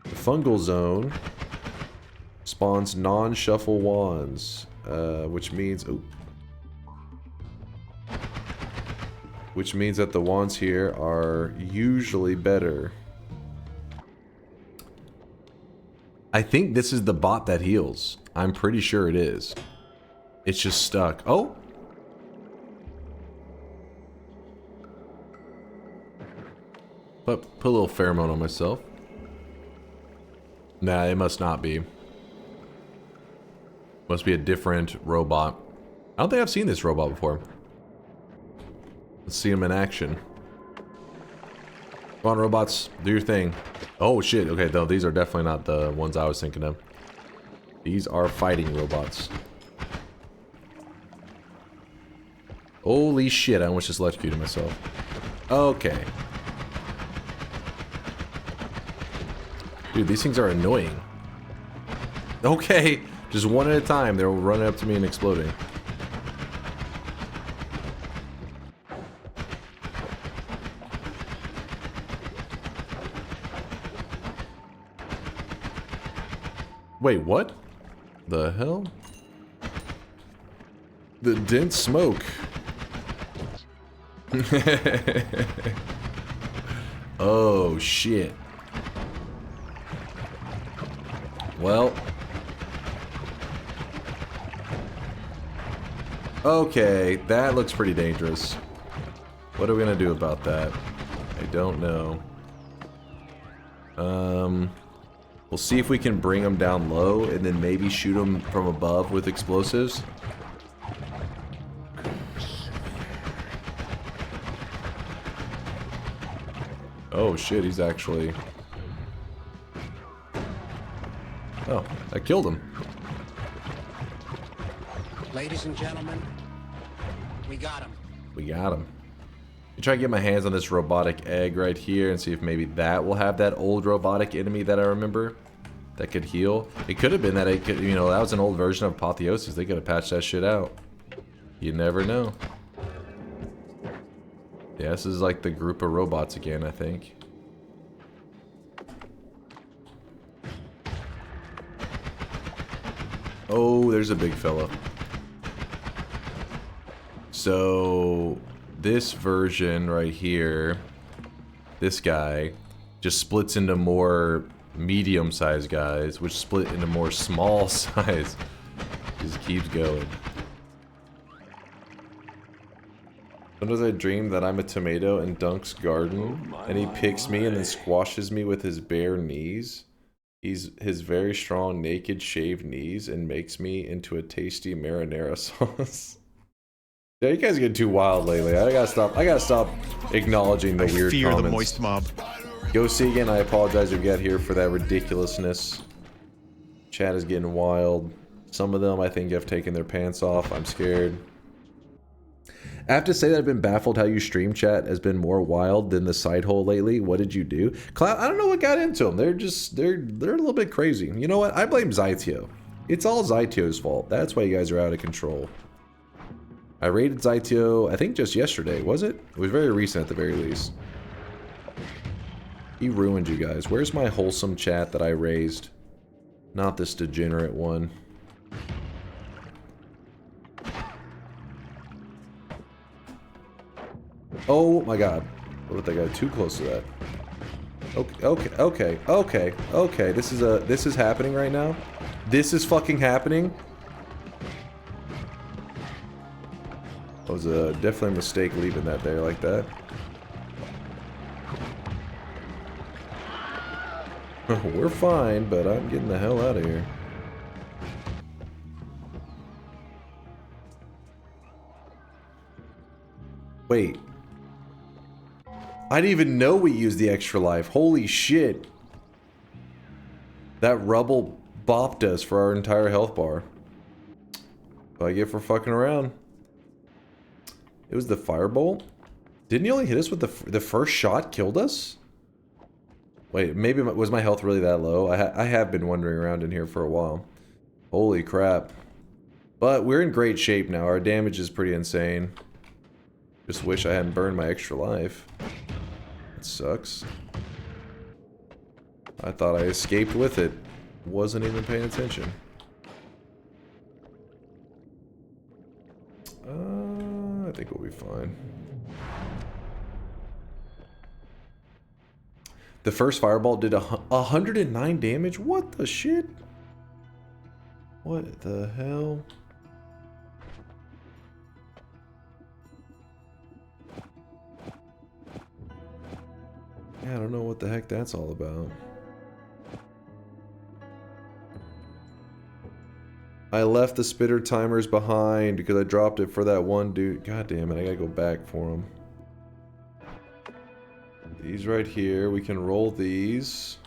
the fungal zone, spawns non-shuffle wands, which means... Oh, which means that the wands here are usually better. I think this is the bot that heals. I'm pretty sure it is. It's just stuck. Oh! Put a little pheromone on myself. Nah, it must not be. Must be a different robot. I don't think I've seen this robot before. Let's see him in action. Come on, robots. Do your thing. Oh, shit. Okay, though, these are definitely not the ones I was thinking of. These are fighting robots. Holy shit, I almost just electrocuted myself. Okay. Dude, these things are annoying. Okay, just one at a time. They're running up to me and exploding. Wait, what? The hell? The dense smoke. Oh, shit. Well. Okay, that looks pretty dangerous. What are we gonna do about that? I don't know. We'll see if we can bring them down low and then maybe shoot them from above with explosives. Oh shit, he's actually... Oh, I killed him. Ladies and gentlemen, we got him. We got him. I try to get my hands on this robotic egg right here and see if maybe that will have that old robotic enemy that I remember that could heal. It could have been that it could, you know, that was an old version of Apotheosis. They could have patched that shit out. You never know. Yeah, this is like the group of robots again, I think. Oh, there's a big fella. So, this version right here, this guy, just splits into more medium-sized guys, which split into more small size. Just keeps going. Sometimes I dream that I'm a tomato in Dunk's garden, and he picks me and then squashes me with his bare knees. His very strong, naked, shaved knees, and makes me into a tasty marinara sauce. Yeah, you guys get too wild lately. I gotta stop acknowledging the weird fear comments. the moist mob. Go Segan, I apologize if you got here for that ridiculousness. Chat is getting wild. Some of them I think have taken their pants off. I'm scared. I have to say that I've been baffled how you stream chat has been more wild than the side hole lately. What did you do? Cloud, I don't know what got into them. They're a little bit crazy. You know what? I blame Zytio. It's all Zytio's fault. That's why you guys are out of control. I raided Zytio, I think just yesterday, was it? It was very recent at the very least. He ruined you guys. Where's my wholesome chat that I raised? Not this degenerate one. Oh my god. What if I got too close to that? Okay. This is happening right now. This is fucking happening. That was definitely a mistake leaving that there like that. We're fine, but I'm getting the hell out of here. Wait. I didn't even know we used the extra life. Holy shit. That rubble bopped us for our entire health bar. What I get for fucking around. It was the firebolt? Didn't he only hit us with the first shot killed us? Wait, maybe was my health really that low? I have been wandering around in here for a while. Holy crap. But we're in great shape now. Our damage is pretty insane. Just wish I hadn't burned my extra life. It sucks. I thought I escaped with it. Wasn't even paying attention. I think we'll be fine. The first fireball did 109 damage? What the shit? What the hell? Yeah, I don't know what the heck that's all about. I left the spitter timers behind because I dropped it for that one dude. God damn it, I gotta go back for him. These right here, we can roll these.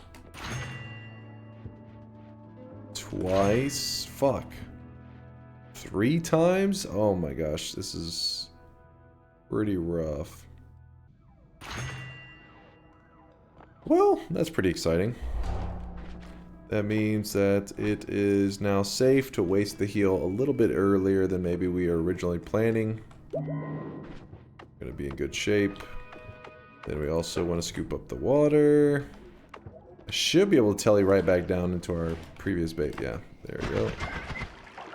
Twice? Fuck. 3 times? Oh my gosh, this is pretty rough. Well, that's pretty exciting. That means that it is now safe to waste the heal a little bit earlier than maybe we were originally planning. Gonna be in good shape. Then we also want to scoop up the water. I should be able to tele right back down into our previous bait. Yeah, there we go.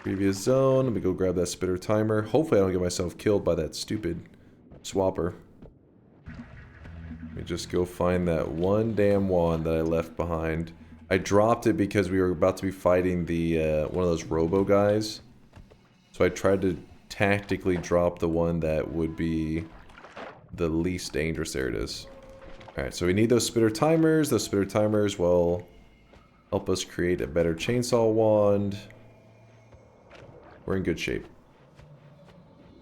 Previous zone. Let me go grab that spitter timer. Hopefully I don't get myself killed by that stupid swapper. Let me just go find that one damn wand that I left behind. I dropped it because we were about to be fighting the one of those robo guys. So I tried to tactically drop the one that would be the least dangerous. There it is. Alright, so we need those spitter timers. Those spitter timers will help us create a better chainsaw wand. We're in good shape.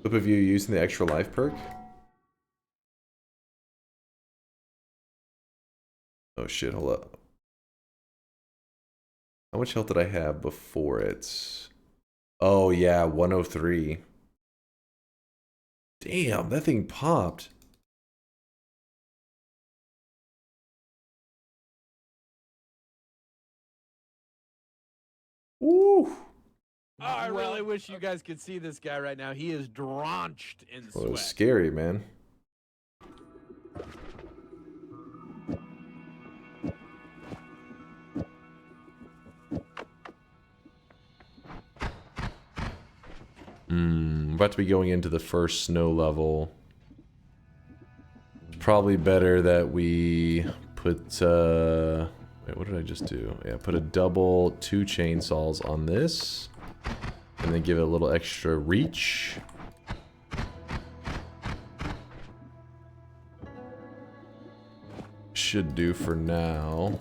Flip of you using the extra life perk. Oh shit, hold up. How much health did I have before it? Oh yeah, 103. Damn, that thing popped. Woo! Oh, I really wish you guys could see this guy right now. He is drenched in Well, it sweat. was scary, man. About to be going into the first snow level. It's probably better that we put, wait, what did I just do? Yeah, put a double 2 chainsaws on this. And then give it a little extra reach. Should do for now.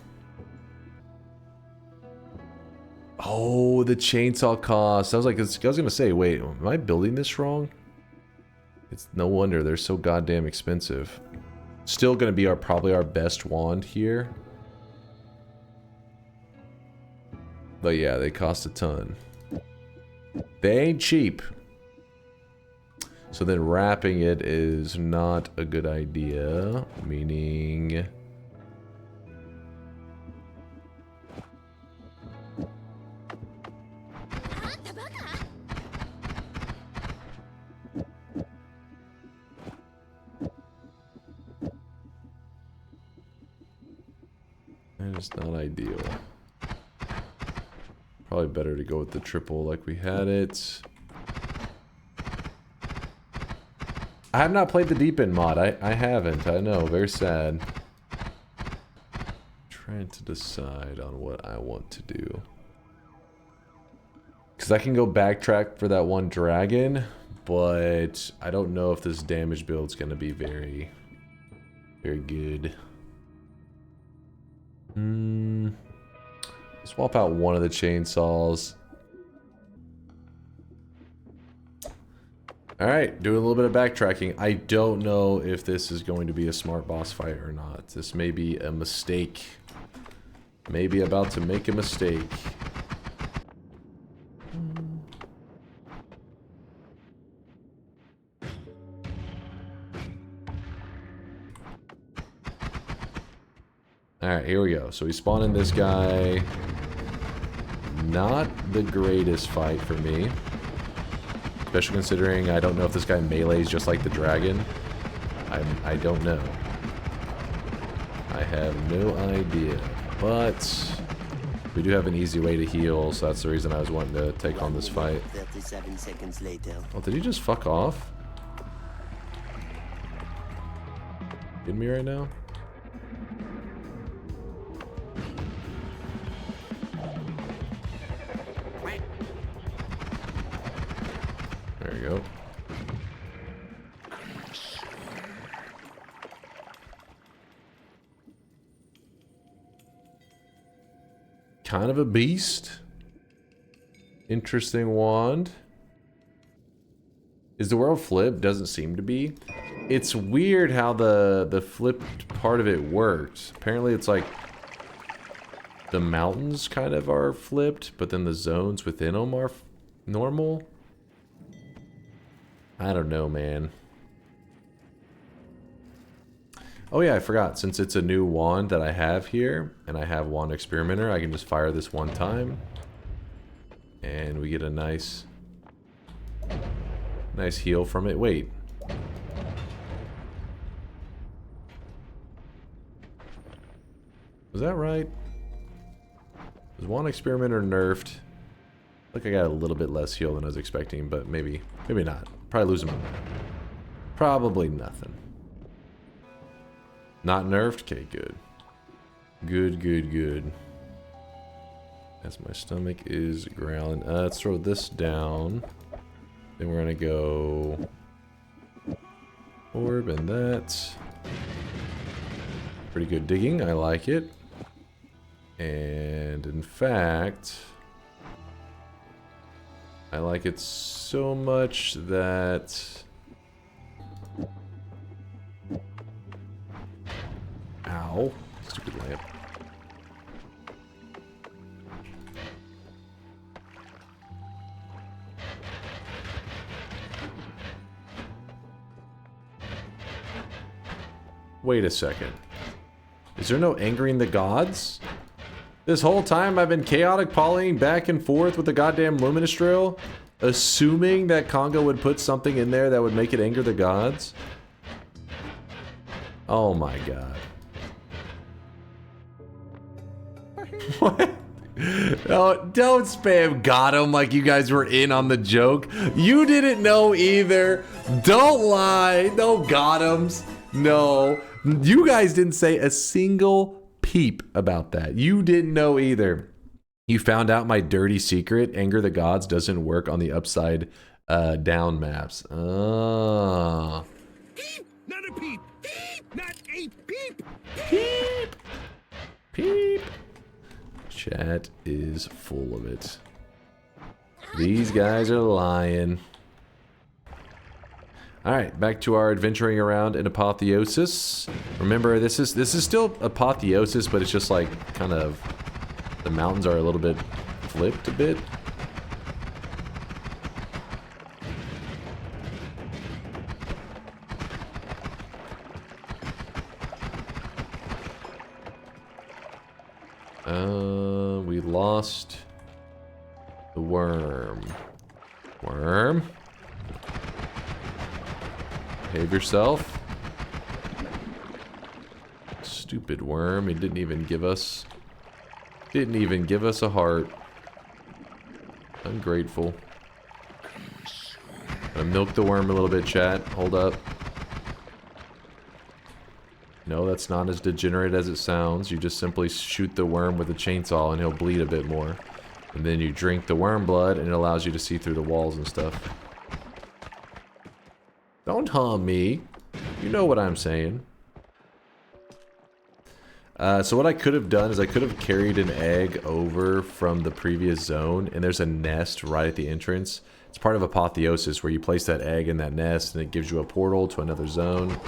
Oh, the chainsaw cost. I was gonna say, wait, am I building this wrong? It's no wonder they're so goddamn expensive. Still gonna be probably our best wand here. But yeah, they cost a ton. They ain't cheap. So then wrapping it is not a good idea, meaning... That is not ideal. Probably better to go with the triple like we had it. I have not played the deep end mod. I haven't. I know. Very sad. Trying to decide on what I want to do. Because I can go backtrack for that one dragon, but I don't know if this damage build's going to be very, very good. Swap out one of the chainsaws. Alright, doing a little bit of backtracking. I don't know if this is going to be a smart boss fight or not. This may be a mistake. Maybe about to make a mistake. Alright, here we go. So we spawn in this guy. Not the greatest fight for me. Especially considering I don't know if this guy melees just like the dragon. I don't know. I have no idea. But we do have an easy way to heal, so that's the reason I was wanting to take on this fight. 37 seconds later. Oh, did he just fuck off? Kidding me right now? There you go. Kind of a beast. Interesting wand. Is the world flipped? Doesn't seem to be. It's weird how the flipped part of it works. Apparently it's like the mountains kind of are flipped, but then the zones within them are normal. I don't know, man. Oh yeah, I forgot. Since it's a new wand that I have here, and I have Wand Experimenter, I can just fire this one time. And we get a nice heal from it. Wait. Was that right? Was Wand Experimenter nerfed? Like I got a little bit less heal than I was expecting, but maybe not. Probably losing my mind. Probably nothing. Not nerfed? Okay, good. Good. As my stomach is growling. Let's throw this down. Then we're gonna go orb and that. Pretty good digging, I like it. And in fact, I like it so much that... Ow. Stupid lamp. Wait a second. Is there no angering the gods? This whole time I've been chaotic polying back and forth with the goddamn luminous drill, assuming that Congo would put something in there that would make it anger the gods. Oh my god. What? Oh, don't spam got him like you guys were in on the joke. You didn't know either. Don't lie. No got him's. No. You guys didn't say a single peep about that. You didn't know either. You found out my dirty secret. Anger the gods doesn't work on the upside down maps. Oh. Peep! Not a peep! Peep! Not a peep! Peep! Peep! Chat is full of it. These guys are lying. Alright, back to our adventuring around in Apotheosis. Remember, this is still Apotheosis, but it's just like kind of the mountains are a little bit flipped a bit. We lost the worm. Worm? Behave yourself. Stupid worm. He didn't even give us a heart. Ungrateful. Gonna milk the worm a little bit, chat. Hold up. No, that's not as degenerate as it sounds. You just simply shoot the worm with a chainsaw and he'll bleed a bit more. And then you drink the worm blood and it allows you to see through the walls and stuff. Don't harm me. You know what I'm saying. So what I could have done is I could have carried an egg over from the previous zone, and there's a nest right at the entrance. It's part of Apotheosis where you place that egg in that nest and it gives you a portal to another zone.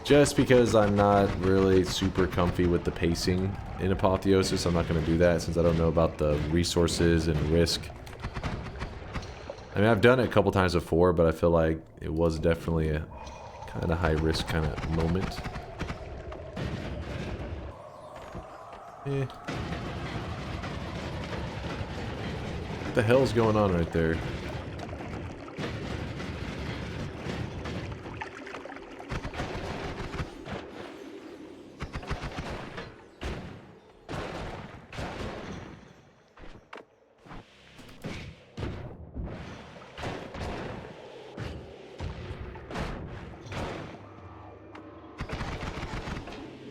Just because I'm not really super comfy with the pacing in Apotheosis, I'm not going to do that since I don't know about the resources and risk. I mean, I've done it a couple times before, but I feel like it was definitely a kind of high risk kind of moment. What the hell's going on right there?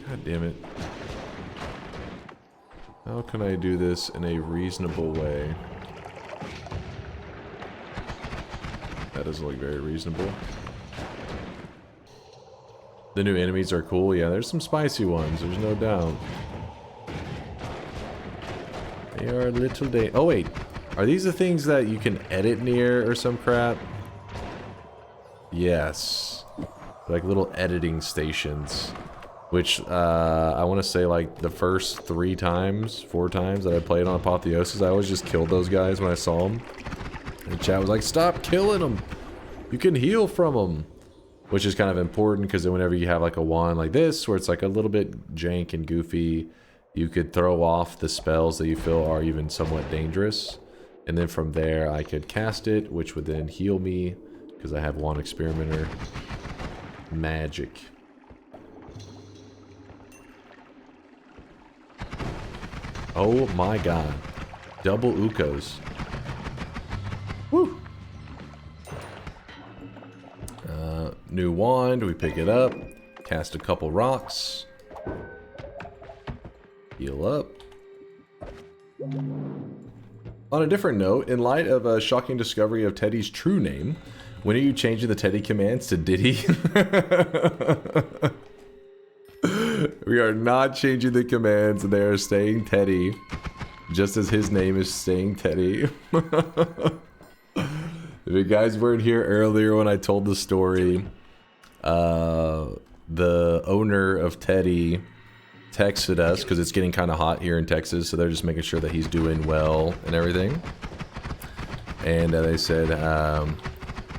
God damn it. How can I do this in a reasonable way? That doesn't look very reasonable. The new enemies are cool. Yeah, there's some spicy ones. There's no doubt. They are a little oh wait. Are these the things that you can edit near or some crap? Yes. Like little editing stations. Which, I want to say, like, the first 4 times that I played on Apotheosis, I always just killed those guys when I saw them. And chat was like, stop killing them! You can heal from them! which is kind of important because then whenever you have like a wand like this, where it's like a little bit jank and goofy, you could throw off the spells that you feel are even somewhat dangerous. And then from there, I could cast it, which would then heal me because I have Wand Experimenter. Magic. Oh my god. Double Ukos. Woo! New wand, we pick it up. Cast a couple rocks. Heal up. On a different note, in light of a shocking discovery of Teddy's true name, when are you changing the Teddy commands to Diddy? We are not changing the commands, they are staying Teddy. Just as his name is staying Teddy. If you guys weren't here earlier when I told the story, the owner of Teddy texted us because it's getting kind of hot here in Texas, so they're just making sure that he's doing well and everything. And they said,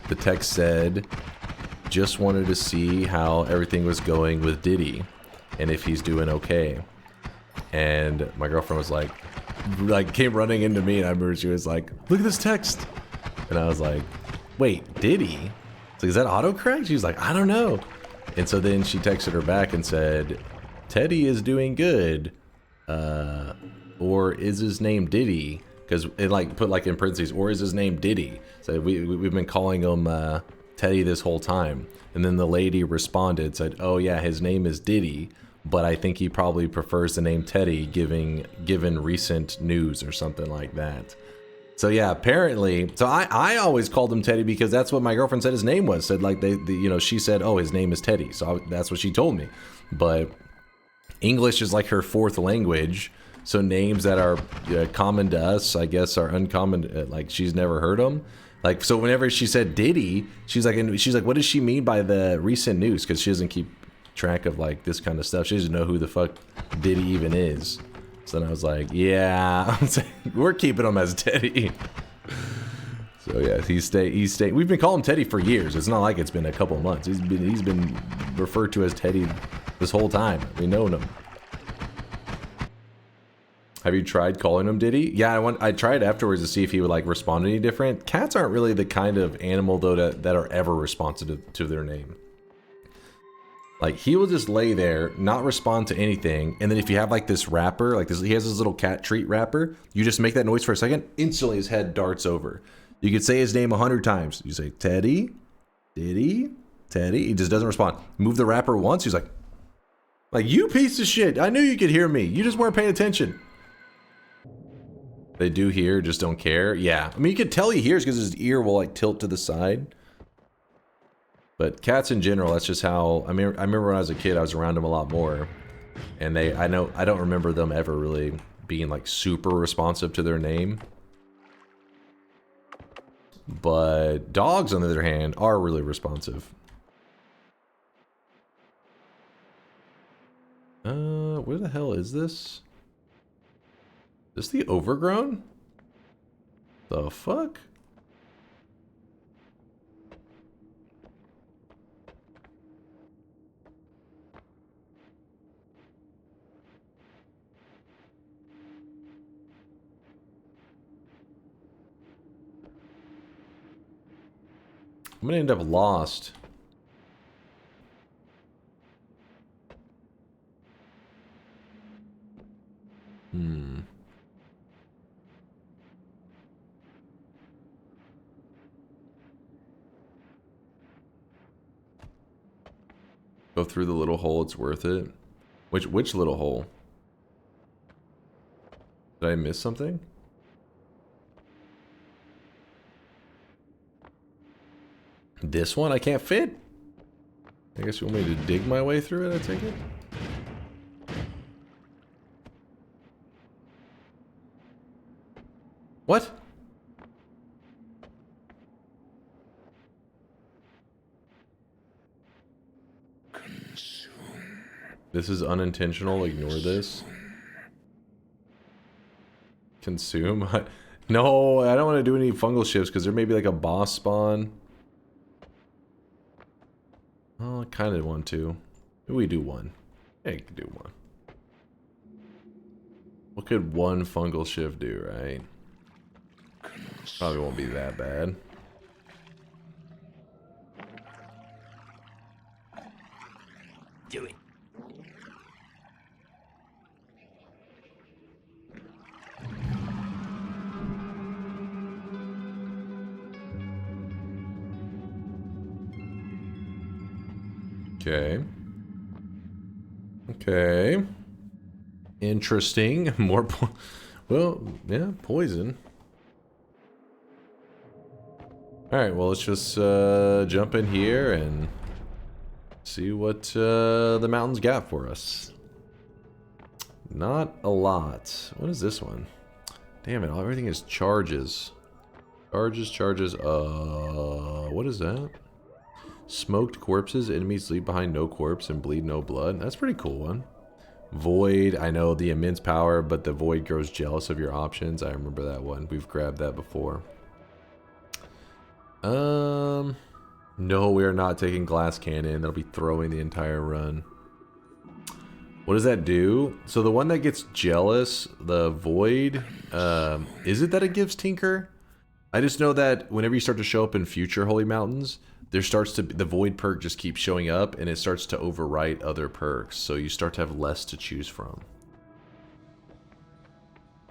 the text said, just wanted to see how everything was going with Diddy and if he's doing okay. And my girlfriend was like came running into me, and I remember she was like, look at this text. And I was like, wait, Diddy? It's like, is that autocorrect? She was like, I don't know. And so then she texted her back and said, Teddy is doing good. Or is his name Diddy? Because it like put like in parentheses, or is his name Diddy? So we've been calling him Teddy this whole time. And then the lady responded, said, oh yeah, his name is Diddy, but I think he probably prefers the name Teddy given recent news or something like that. So yeah, apparently, so I always called him Teddy because that's what my girlfriend said his name was. Said like you know, she said, oh, his name is Teddy. So that's what she told me. But English is like her fourth language. So names that are common to us, I guess, are uncommon. Like she's never heard them. Like, so whenever she said Diddy, she's like, what does she mean by the recent news? Because she doesn't keep track of like this kind of stuff. She doesn't know who the fuck Diddy even is. So then I was like, yeah, we're keeping him as Teddy. So yeah, he's staying. We've been calling him Teddy for years. It's not like it's been a couple of months. He's been referred to as Teddy this whole time. We known him. Have you tried calling him Diddy? Yeah, I tried afterwards to see if he would like respond any different. Cats aren't really the kind of animal though that are ever responsive to their name. Like he will just lay there, not respond to anything, and then if you have like this wrapper, like this, he has this little cat treat wrapper. You just make that noise for a second, instantly his head darts over. You could say his name 100 times. You say Teddy, Diddy, Teddy. He just doesn't respond. Move the wrapper once, he's like you piece of shit. I knew you could hear me. You just weren't paying attention. They do hear, just don't care. Yeah, I mean you could tell he hears because his ear will like tilt to the side. But cats in general, that's just how, I mean, I remember when I was a kid, I was around them a lot more. And I don't remember them ever really being like super responsive to their name. But dogs, on the other hand, are really responsive. Where the hell is this? Is this the Overgrown? The fuck? I'm gonna end up lost. Go through the little hole, it's worth it. Which little hole? Did I miss something? This one I can't fit? I guess you want me to dig my way through it, I take it? What? This is unintentional, ignore this. Consume? No, I don't want to do any fungal shifts because there may be like a boss spawn. Oh, I kind of want to. Maybe we do one. Yeah, you can do one. What could one fungal shift do, right? Probably won't be that bad. Do it. Okay. Okay. Interesting. More well, yeah, poison. Alright, well, let's just jump in here and see what the mountains got for us. Not a lot. What is this one? Damn it, everything is charges. Charges. What is that? Smoked corpses. Enemies leave behind no corpse and bleed no blood. That's a pretty cool one. Void. I know the immense power, but the void grows jealous of your options. I remember that one. We've grabbed that before. No, we are not taking glass cannon. That'll be throwing the entire run. What does that do? So the one that gets jealous, the void, is it that it gives Tinker? I just know that whenever you start to show up in future Holy Mountains, there starts to be, the void perk just keeps showing up and it starts to overwrite other perks. So you start to have less to choose from.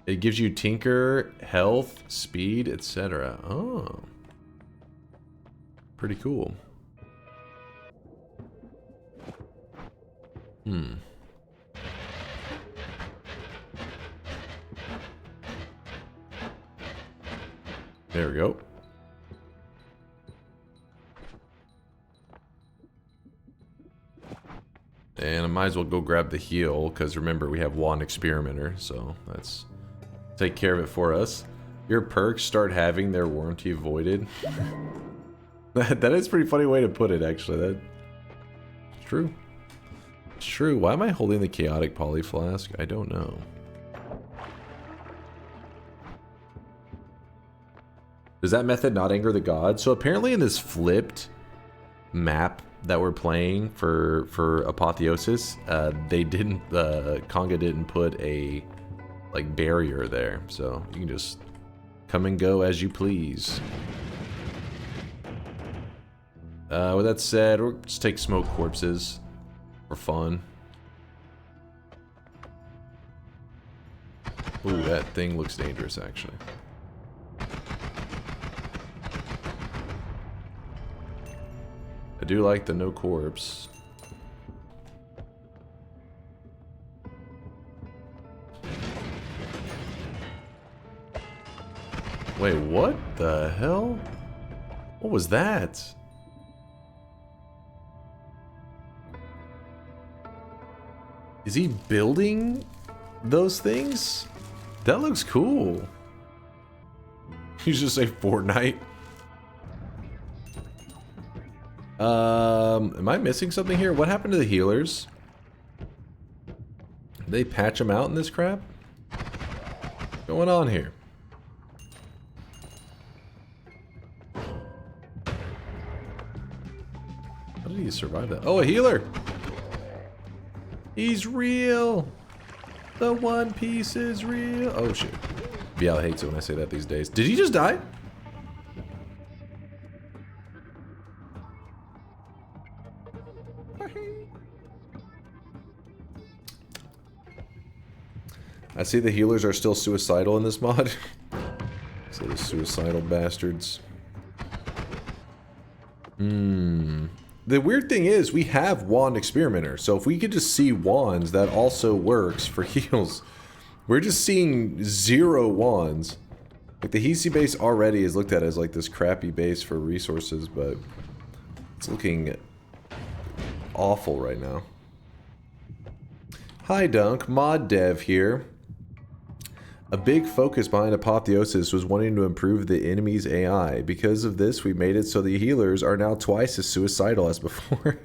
It gives you Tinker, health, speed, etc. Oh. Pretty cool. There we go. And I might as well go grab the heal, because remember, we have Wand Experimenter, so let's take care of it for us. Your perks start having their warranty voided. That is a pretty funny way to put it, actually. That's true. It's true. Why am I holding the Chaotic Polyflask? I don't know. Does that method not anger the gods? So apparently in this flipped map that we're playing for Apotheosis, they didn't, Conga didn't put a like barrier there, so you can just come and go as you please. With that said, we'll just take smoke corpses for fun. Ooh, that thing looks dangerous, actually. I do like the no corpse. Wait, what the hell? What was that? Is he building those things? That looks cool. You just say Fortnite. Am I missing something here? What happened to the healers? Did they patch them out in this crap? What's going on here? How did he survive that? Oh, a healer! He's real! The One Piece is real! Oh shit. Vial hates it when I say that these days. Did he just die? I see the healers are still suicidal in this mod. So the suicidal bastards. The weird thing is, we have Wand Experimenter, so if we could just see wands, that also works for heals. We're just seeing 0 wands. Like, the hiisi base already is looked at as like this crappy base for resources, but it's looking awful right now. Hi Dunk, mod dev here. A big focus behind Apotheosis was wanting to improve the enemy's AI. Because of this, we made it so the healers are now twice as suicidal as before.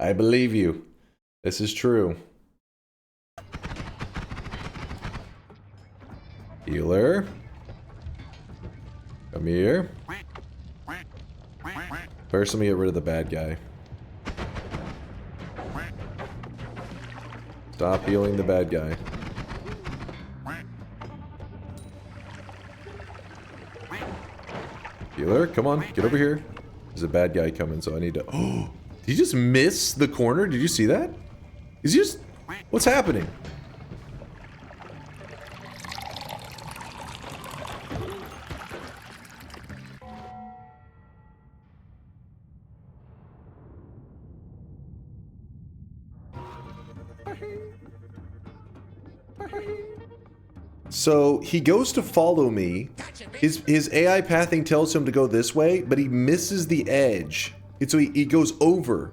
I believe you. This is true. Healer. Come here. First, let me get rid of the bad guy. Stop healing the bad guy. Healer, come on, get over here. There's a bad guy coming, so I need to... Oh, did he just miss the corner? Did you see that? Is he just... What's happening? So he goes to follow me. His AI pathing tells him to go this way, but he misses the edge. And so he goes over.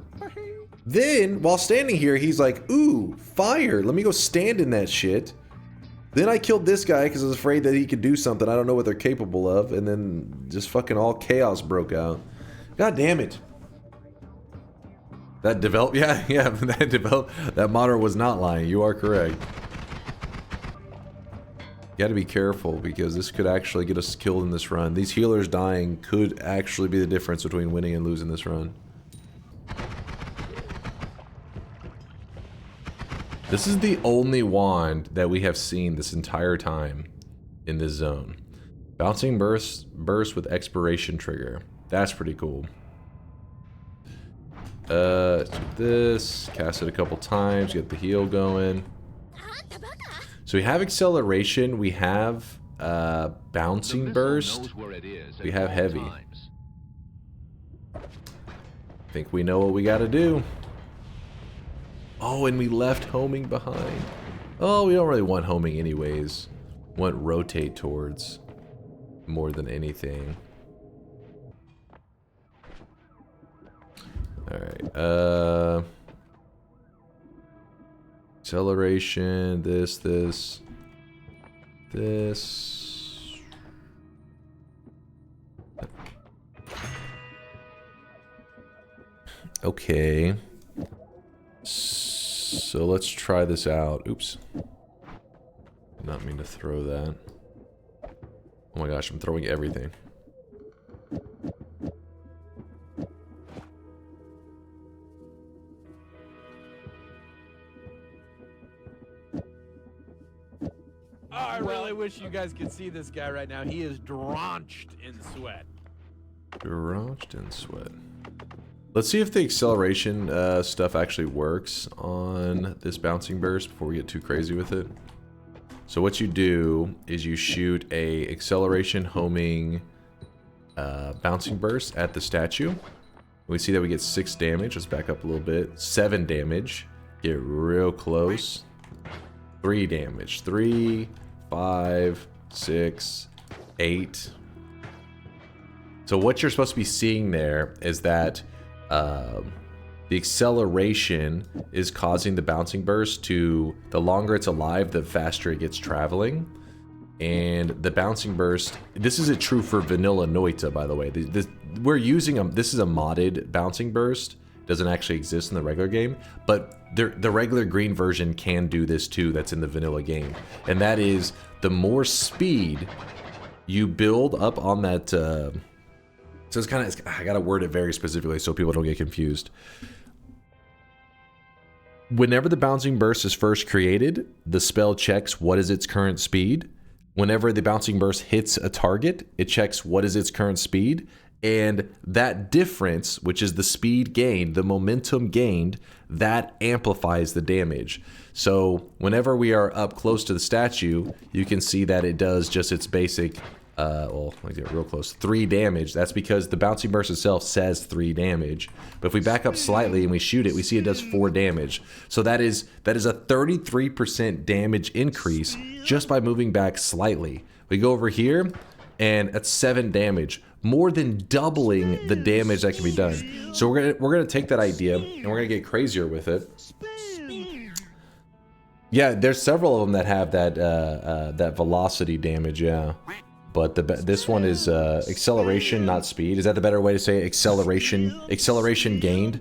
Then, while standing here, he's like, ooh, fire. Let me go stand in that shit. Then I killed this guy because I was afraid that he could do something. I don't know what they're capable of. And then just fucking all chaos broke out. God damn it. That developed, yeah, that modder was not lying. You are correct. You gotta be careful because this could actually get us killed in this run. These healers dying could actually be the difference between winning and losing this run. This is the only wand that we have seen this entire time in this zone. Bouncing burst with expiration trigger. That's pretty cool. Let's do this. Cast it a couple times. Get the heal going. So we have acceleration, we have bouncing burst, we have heavy. I think we know what we gotta do. Oh, and we left homing behind. Oh, we don't really want homing anyways. We want rotate towards more than anything. Alright, acceleration, this. Okay. So let's try this out. Oops. Did not mean to throw that. Oh my gosh, I'm throwing everything. I really wish you guys could see this guy right now. He is drenched in sweat. Drenched in sweat. Let's see if the acceleration stuff actually works on this bouncing burst before we get too crazy with it. So what you do is you shoot a acceleration homing bouncing burst at the statue. We see that we get 6 damage. Let's back up a little bit. 7 damage. Get real close. 3 damage. 3, 5, 6, 8. So what you're supposed to be seeing there is that the acceleration is causing the bouncing burst to, the longer it's alive, the faster it gets traveling. And the bouncing burst, this isn't true for vanilla Noita, by the way. We're using this is a modded bouncing burst. Doesn't actually exist in the regular game, but the regular green version can do this too. That's in the vanilla game, and that is the more speed you build up on that. So it's kind of, I gotta word it very specifically so people don't get confused. Whenever the bouncing burst is first created, the spell checks what is its current speed. Whenever the bouncing burst hits a target, it checks what is its current speed. And that difference, which is the speed gained, the momentum gained, that amplifies the damage. So whenever we are up close to the statue, you can see that it does just its basic, well, let me get real close, 3 damage. That's because the bouncing burst itself says 3 damage. But if we back up slightly and we shoot it, we see it does 4 damage. So that is a 33% damage increase just by moving back slightly. We go over here, and that's 7 damage. More than doubling the damage that can be done. So we're gonna take that idea and we're gonna get crazier with it. Yeah, there's several of them that have that that velocity damage. Yeah, but this one is acceleration, not speed. Is that the better way to say it? Acceleration gained.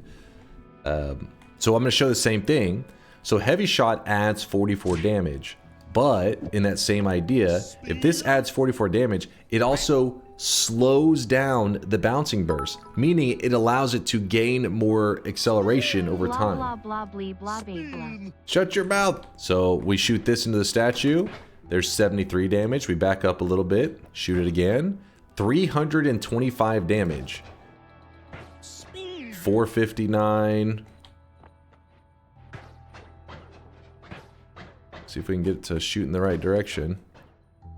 So I'm gonna show the same thing. So heavy shot adds 44 damage, but in that same idea, if this adds 44 damage, it also slows down the bouncing burst, meaning it allows it to gain more acceleration over time. Blah blah blah blah blah. Shut your mouth. So we shoot this into the statue. There's 73 damage. We back up a little bit. Shoot it again. 325 damage. 459. See if we can get it to shoot in the right direction.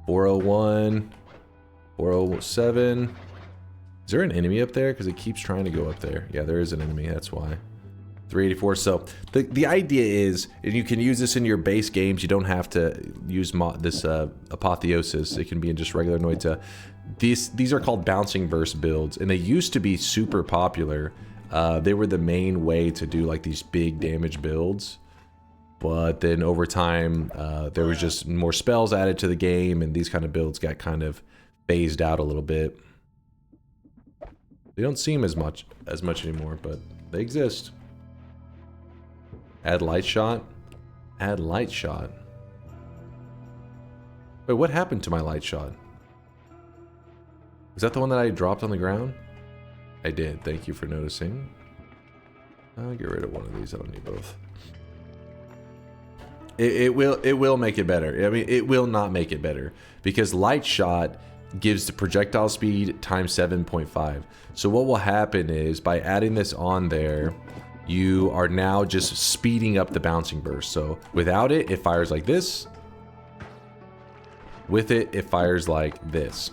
401. 407. Is there an enemy up there? Because it keeps trying to go up there. Yeah, there is an enemy. That's why. 384. So the idea is, and you can use this in your base games. You don't have to use this Apotheosis. It can be in just regular Noita. These are called bouncing burst builds, and they used to be super popular. They were the main way to do like these big damage builds. But then over time, there was just more spells added to the game, and these kind of builds got kind of phased out a little bit. They don't seem as much anymore, but they exist. Add light shot. Add light shot. Wait, what happened to my light shot? Is that the one that I dropped on the ground? I did. Thank you for noticing. I'll get rid of one of these. I don't need both. It will make it better. I mean, it will not make it better because light shot gives the projectile speed times 7.5. So what will happen is by adding this on there, you are now just speeding up the bouncing burst. So without it, it fires like this. With it, it fires like this.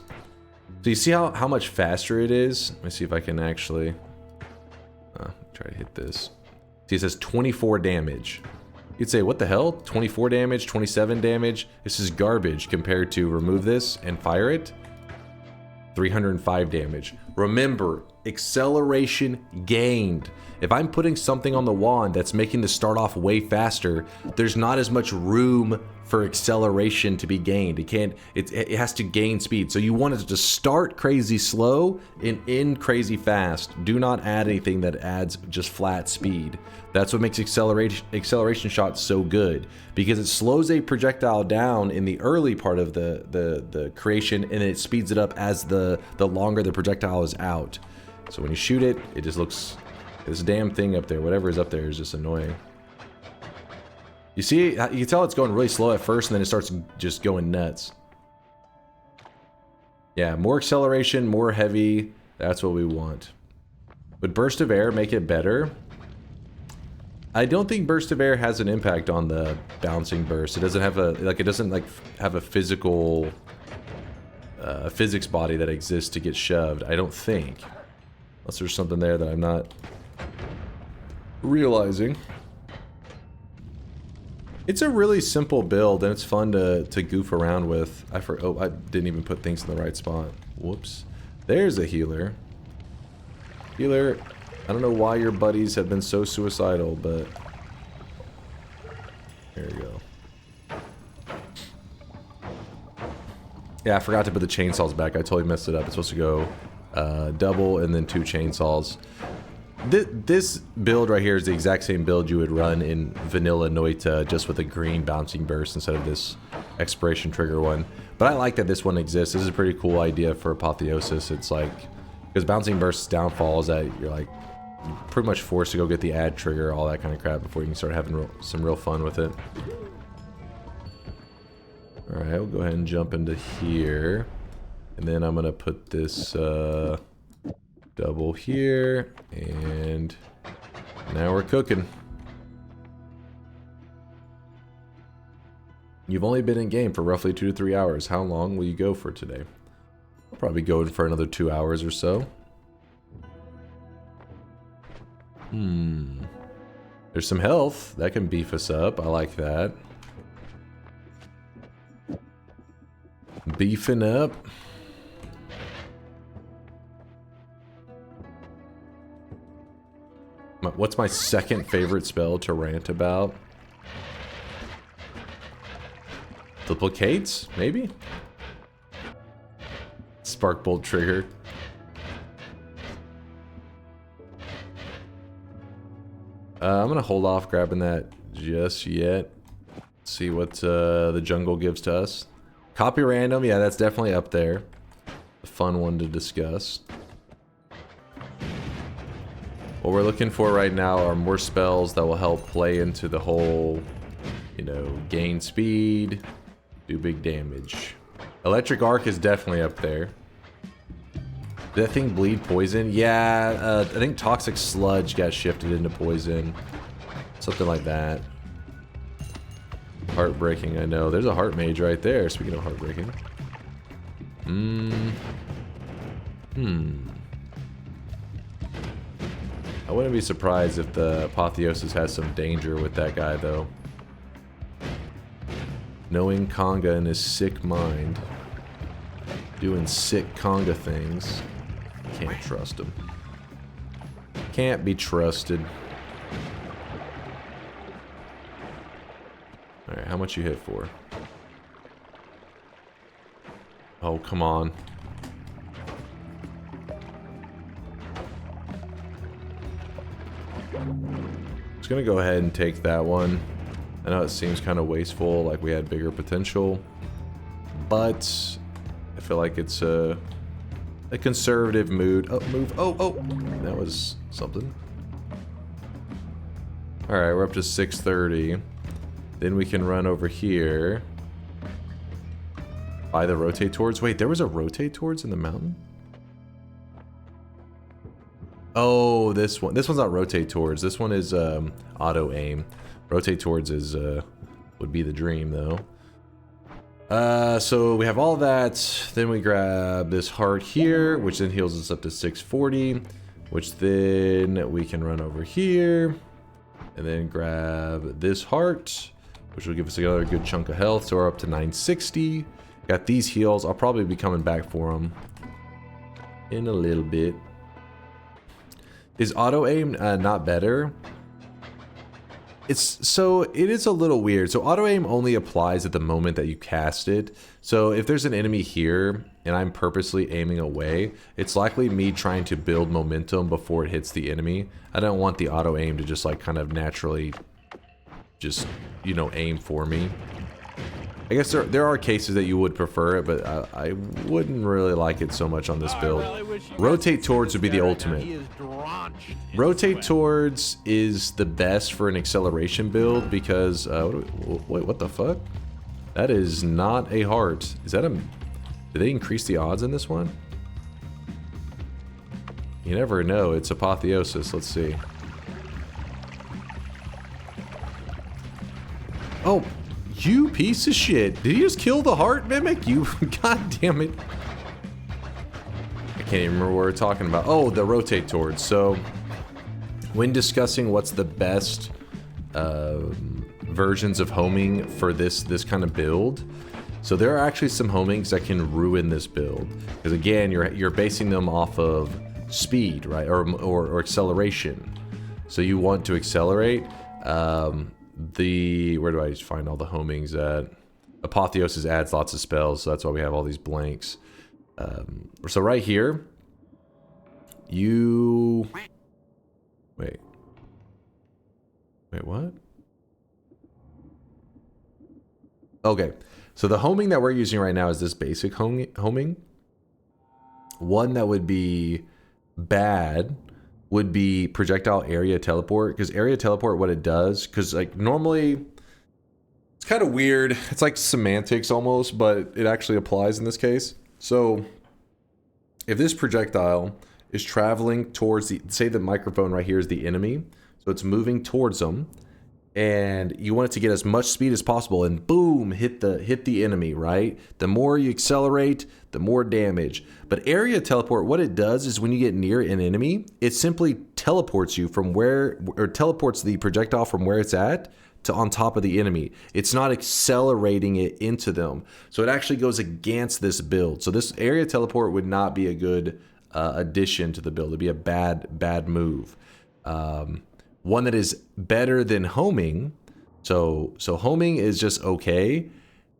So you see how much faster it is? Let me see if I can actually try to hit this. See, it says 24 damage. You'd say, what the hell? 24 damage, 27 damage? This is garbage compared to remove this and fire it. 305 damage. Remember, acceleration gained. If I'm putting something on the wand that's making this start off way faster, there's not as much room for acceleration to be gained. It has to gain speed. So you want it to start crazy slow and end crazy fast. Do not add anything that adds just flat speed. That's what makes acceleration shots so good, because it slows a projectile down in the early part of the creation, and it speeds it up as the longer the projectile is out. So when you shoot it, it just looks, this damn thing up there, whatever is up there is just annoying. You see, you can tell it's going really slow at first, and then it starts just going nuts. Yeah, more acceleration, more heavy. That's what we want. Would Burst of Air make it better? I don't think Burst of Air has an impact on the bouncing burst. It doesn't have a physical physics body that exists to get shoved. I don't think. Unless there's something there that I'm not realizing. It's a really simple build, and it's fun to goof around with. Oh, I didn't even put things in the right spot. Whoops. There's a healer. Healer, I don't know why your buddies have been so suicidal, but there you go. Yeah, I forgot to put the chainsaws back. I totally messed it up. It's supposed to go double and then 2 chainsaws. This build right here is the exact same build you would run in vanilla Noita, just with a green bouncing burst instead of this expiration trigger one. But I like that this one exists. This is a pretty cool idea for Apotheosis. It's like, because bouncing burst's downfall is that you're like pretty much forced to go get the add trigger, all that kind of crap, before you can start having some real fun with it. Alright, we'll go ahead and jump into here. And then I'm going to put this double here, and now we're cooking. You've only been in game for roughly 2 to 3 hours. How long will you go for today? I'll probably go in for another 2 hours or so. There's some health. That can beef us up. I like that. Beefing up. What's my second favorite spell to rant about? Duplicates? Maybe? Spark Bolt trigger. I'm gonna hold off grabbing that just yet. See what the jungle gives to us. Copy random, yeah, that's definitely up there. fun one to discuss. What we're looking for right now are more spells that will help play into the whole, you know, gain speed, do big damage. Electric Arc is definitely up there. Did that thing bleed poison? Yeah, I think Toxic Sludge got shifted into poison. Something like that. Heartbreaking, I know. There's a Heart Mage right there, speaking of heartbreaking. I wouldn't be surprised if the Apotheosis has some danger with that guy, though. Knowing Conga in his sick mind. Doing sick Conga things. Can't trust him. Can't be trusted. Alright, how much you hit for? Oh, come on. Just gonna go ahead and take that one. I know it seems kind of wasteful, like we had bigger potential, but I feel like it's a conservative move. Oh, that was something. All right, we're up to 630. Then we can run over here. By the rotate towards. Wait, there was a rotate towards in the mountain? Oh, this one. This one's not rotate towards. This one is auto aim. Rotate towards is would be the dream though. So we have all that. Then we grab this heart here, which then heals us up to 640, which then we can run over here and then grab this heart, which will give us another good chunk of health. So we're up to 960. Got these heals. I'll probably be coming back for them in a little bit. Is auto aim not better? It is a little weird. So auto aim only applies at the moment that you cast it. So if there's an enemy here and I'm purposely aiming away, it's likely me trying to build momentum before it hits the enemy. I don't want the auto aim to just like kind of naturally just, you know, aim for me. I guess there are cases that you would prefer it, but I wouldn't really like it so much on this build. Rotate towards would be the ultimate. Rotate towards is the best for an acceleration build because wait, what the fuck? That is not a heart. Is that a? Did they increase the odds in this one? You never know. It's Apotheosis. Let's see. Oh. You piece of shit. Did you just kill the heart mimic? You, god damn it. I can't even remember what we're talking about. Oh, the rotate towards. So, when discussing what's the best versions of homing for this kind of build, so there are actually some homings that can ruin this build. Because again, you're basing them off of speed, right? Or acceleration. So you want to accelerate. Where do I find all the homings at? Apotheosis adds lots of spells, so that's why we have all these blanks. So right here, you... Wait, what? Okay, so the homing that we're using right now is this basic homing. One that would be bad would be projectile area teleport, because area teleport, what it does, because like normally it's kind of weird, it's like semantics almost, but it actually applies in this case. So if this projectile is traveling towards the, say the microphone right here is the enemy, so it's moving towards them, and you want it to get as much speed as possible and boom, hit the enemy, right? The more you accelerate, the more damage. But area teleport, what it does is when you get near an enemy, it simply teleports you from where, or teleports the projectile from where it's at to on top of the enemy. It's not accelerating it into them. So it actually goes against this build. So this area teleport would not be a good addition to the build. It'd be a bad move. One that is better than homing. So homing is just okay.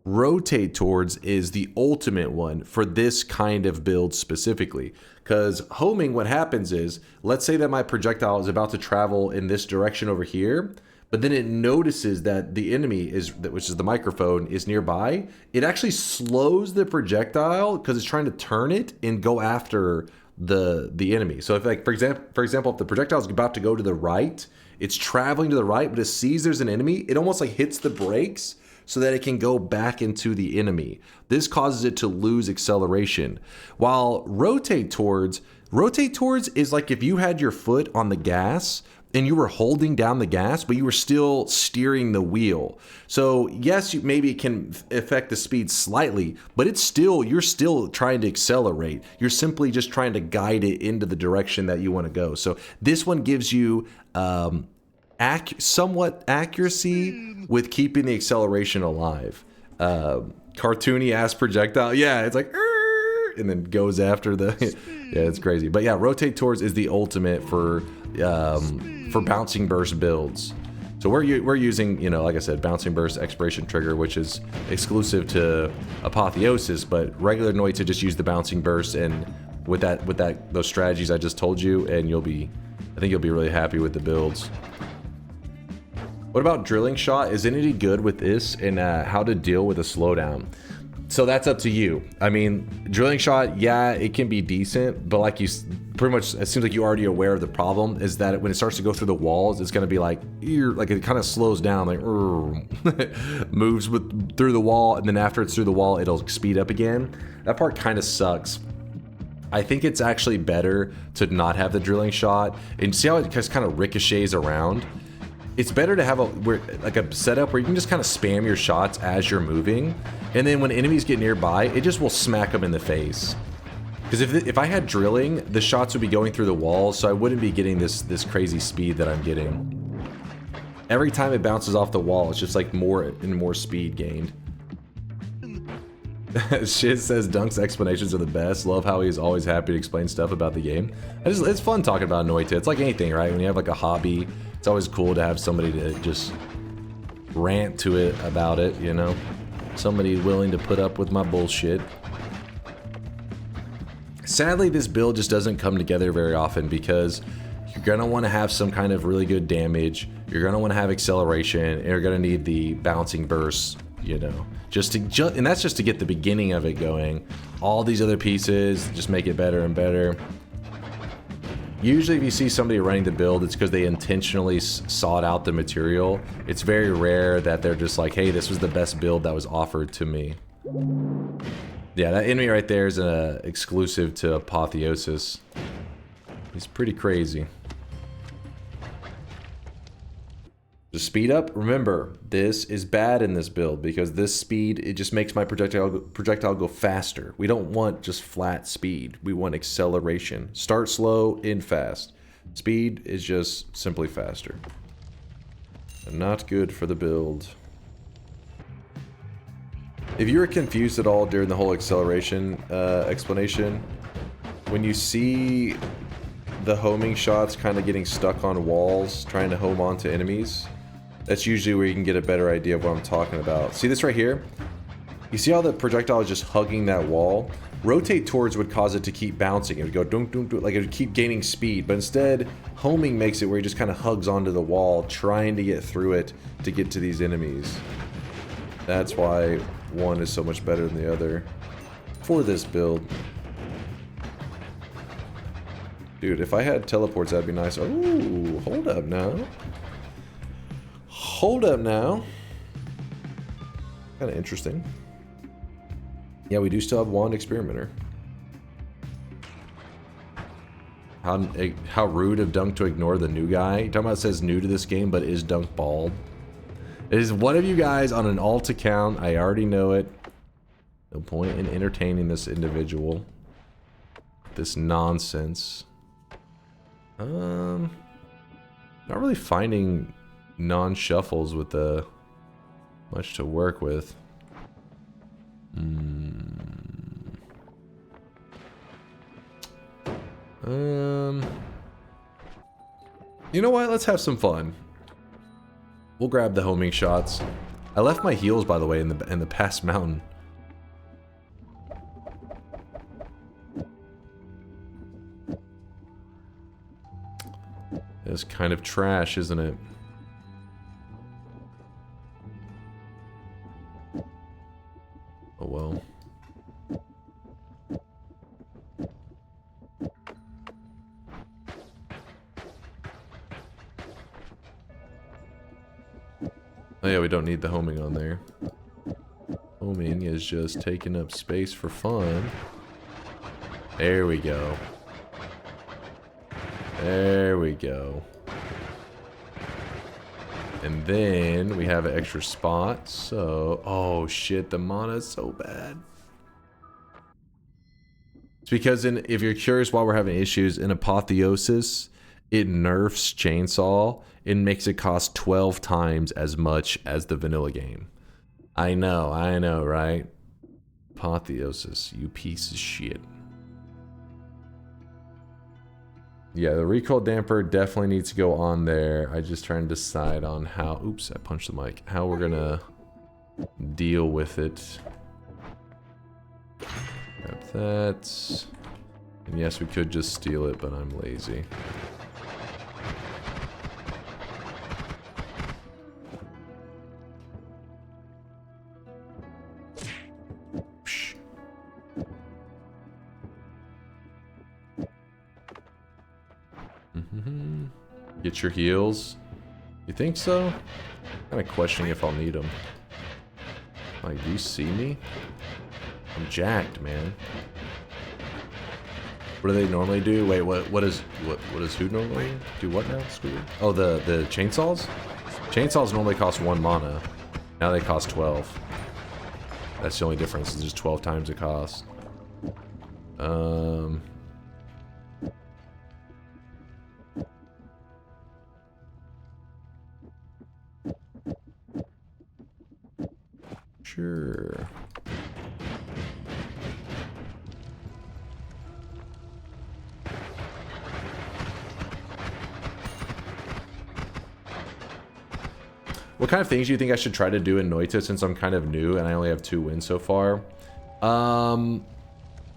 Rotate towards is the ultimate one for this kind of build specifically. Because homing, what happens is, let's say that my projectile is about to travel in this direction over here, but then it notices that the enemy is, which is the microphone, is nearby. It actually slows the projectile because it's trying to turn it and go after the enemy. So if, like, for example, if the projectile is about to go to the right, it's traveling to the right, but it sees there's an enemy, it almost like hits the brakes so that it can go back into the enemy. This causes it to lose acceleration. While rotate towards is like if you had your foot on the gas and you were holding down the gas, but you were still steering the wheel. So yes, maybe it can affect the speed slightly, but you're still trying to accelerate. You're simply just trying to guide it into the direction that you want to go. So this one gives you somewhat accuracy with keeping the acceleration alive. Cartoony ass projectile. Yeah, it's like, and then goes after the, yeah, it's crazy. But yeah, rotate towards is the ultimate for bouncing burst builds. So we're using, you know, like I said, bouncing burst expiration trigger, which is exclusive to Apotheosis, but regular Noita just use the bouncing burst, and with those strategies I just told you, and I think you'll be really happy with the builds. What about drilling shot? Is any good with this, and how to deal with a slowdown? So that's up to you. I mean, drilling shot, yeah, it can be decent, but like you pretty much, it seems like you're already aware of the problem, is that when it starts to go through the walls, it's going to be like it kind of slows down, like moves through the wall, and then after it's through the wall, it'll speed up again. That part kind of sucks. I think it's actually better to not have the drilling shot, and see how it just kind of ricochets around. It's better to have a setup where you can just kind of spam your shots as you're moving, and then when enemies get nearby, it just will smack them in the face. Because if I had drilling, the shots would be going through the walls, so I wouldn't be getting this crazy speed that I'm getting. Every time it bounces off the wall, it's just like more and more speed gained. Shit says Dunk's explanations are the best. Love how he's always happy to explain stuff about the game. It's fun talking about Noita. It's like anything, right? When you have like a hobby, it's always cool to have somebody to just rant to it about it, you know? Somebody willing to put up with my bullshit. Sadly, this build just doesn't come together very often because you're gonna want to have some kind of really good damage, you're gonna want to have acceleration, and you're gonna need the bouncing bursts, you know? And that's just to get the beginning of it going. All these other pieces just make it better and better. Usually if you see somebody running the build, it's because they intentionally sought out the material. It's very rare that they're just like, hey, this was the best build that was offered to me. Yeah, that enemy right there is an exclusive to Apotheosis. He's pretty crazy. The speed up, remember, this is bad in this build because this speed, it just makes my projectile go faster. We don't want just flat speed. We want acceleration. Start slow, end fast. Speed is just simply faster. And not good for the build. If you were confused at all during the whole acceleration explanation, when you see the homing shots kind of getting stuck on walls, trying to home onto enemies, that's usually where you can get a better idea of what I'm talking about. See this right here? You see how the projectile is just hugging that wall? Rotate towards would cause it to keep bouncing. It would go dunk, dunk, dunk, like it would keep gaining speed. But instead, homing makes it where he just kind of hugs onto the wall, trying to get through it to get to these enemies. That's why one is so much better than the other for this build. Dude, if I had teleports, that'd be nice. Oh, hold up now. Hold up now. Kind of interesting. Yeah, we do still have Wand Experimenter. How rude of Dunk to ignore the new guy. You're talking about it says new to this game, but is Dunk bald? Is one of you guys on an alt account? I already know it. No point in entertaining this individual. This nonsense. Not really finding non-shuffles with much to work with. You know what? Let's have some fun. We'll grab the homing shots. I left my heals, by the way, in the past mountain. It's kind of trash, isn't it? Oh yeah, we don't need the homing on there. Homing is just taking up space for fun. There we go. There we go. And then we have an extra spot, so... Oh shit, the mana is so bad. It's because if you're curious why we're having issues, in Apotheosis, it nerfs Chainsaw and makes it cost 12 times as much as the vanilla game. I know, right? Apotheosis, you piece of shit. Yeah, the recoil damper definitely needs to go on there. I just trying to decide on how... Oops, I punched the mic. How we're gonna deal with it. Grab that. And yes, we could just steal it, but I'm lazy. Get your heals. You think so? Kind of questioning if I'll need them. Like, do you see me? I'm jacked, man. What do they normally do? Wait, what does who normally do? What now? Scooter? Oh, the chainsaws? Chainsaws normally cost 1 mana. Now they cost 12. That's the only difference. It's just 12 times the cost. Sure. What kind of things do you think I should try to do in Noita since I'm kind of new and I only have 2 wins so far?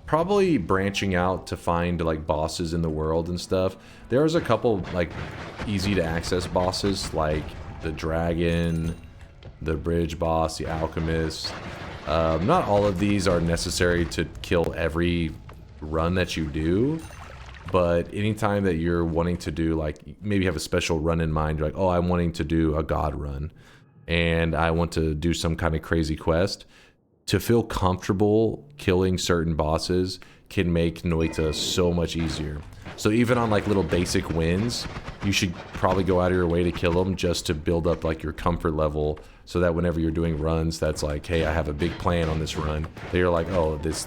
Probably branching out to find like bosses in the world and stuff. There's a couple like easy to access bosses like the dragon, the bridge boss, the alchemist. Not all of these are necessary to kill every run that you do, but anytime that you're wanting to do, like, maybe have a special run in mind, you're like, oh, I'm wanting to do a god run, and I want to do some kind of crazy quest, to feel comfortable killing certain bosses can make Noita so much easier. So even on like little basic wins, you should probably go out of your way to kill them just to build up like your comfort level, so that whenever you're doing runs that's like, hey, I have a big plan on this run, that you're like, oh, these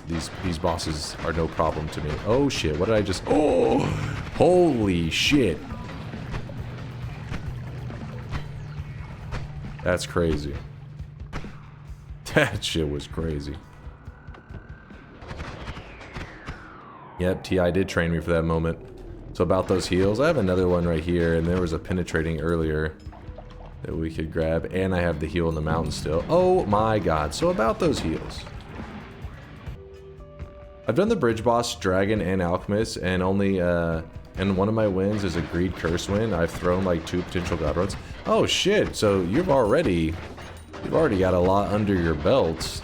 bosses are no problem to me. Oh shit, what did I just... Oh, holy shit. That's crazy. That shit was crazy. Yep, T.I. did train me for that moment. So about those heals, I have another one right here, and there was a penetrating earlier that we could grab, and I have the heal in the mountain still. Oh my god, so about those heals. I've done the bridge boss, dragon, and alchemist, and only, and one of my wins is a greed curse win. I've thrown like 2 potential god runs. Oh shit, so you've already got a lot under your belts.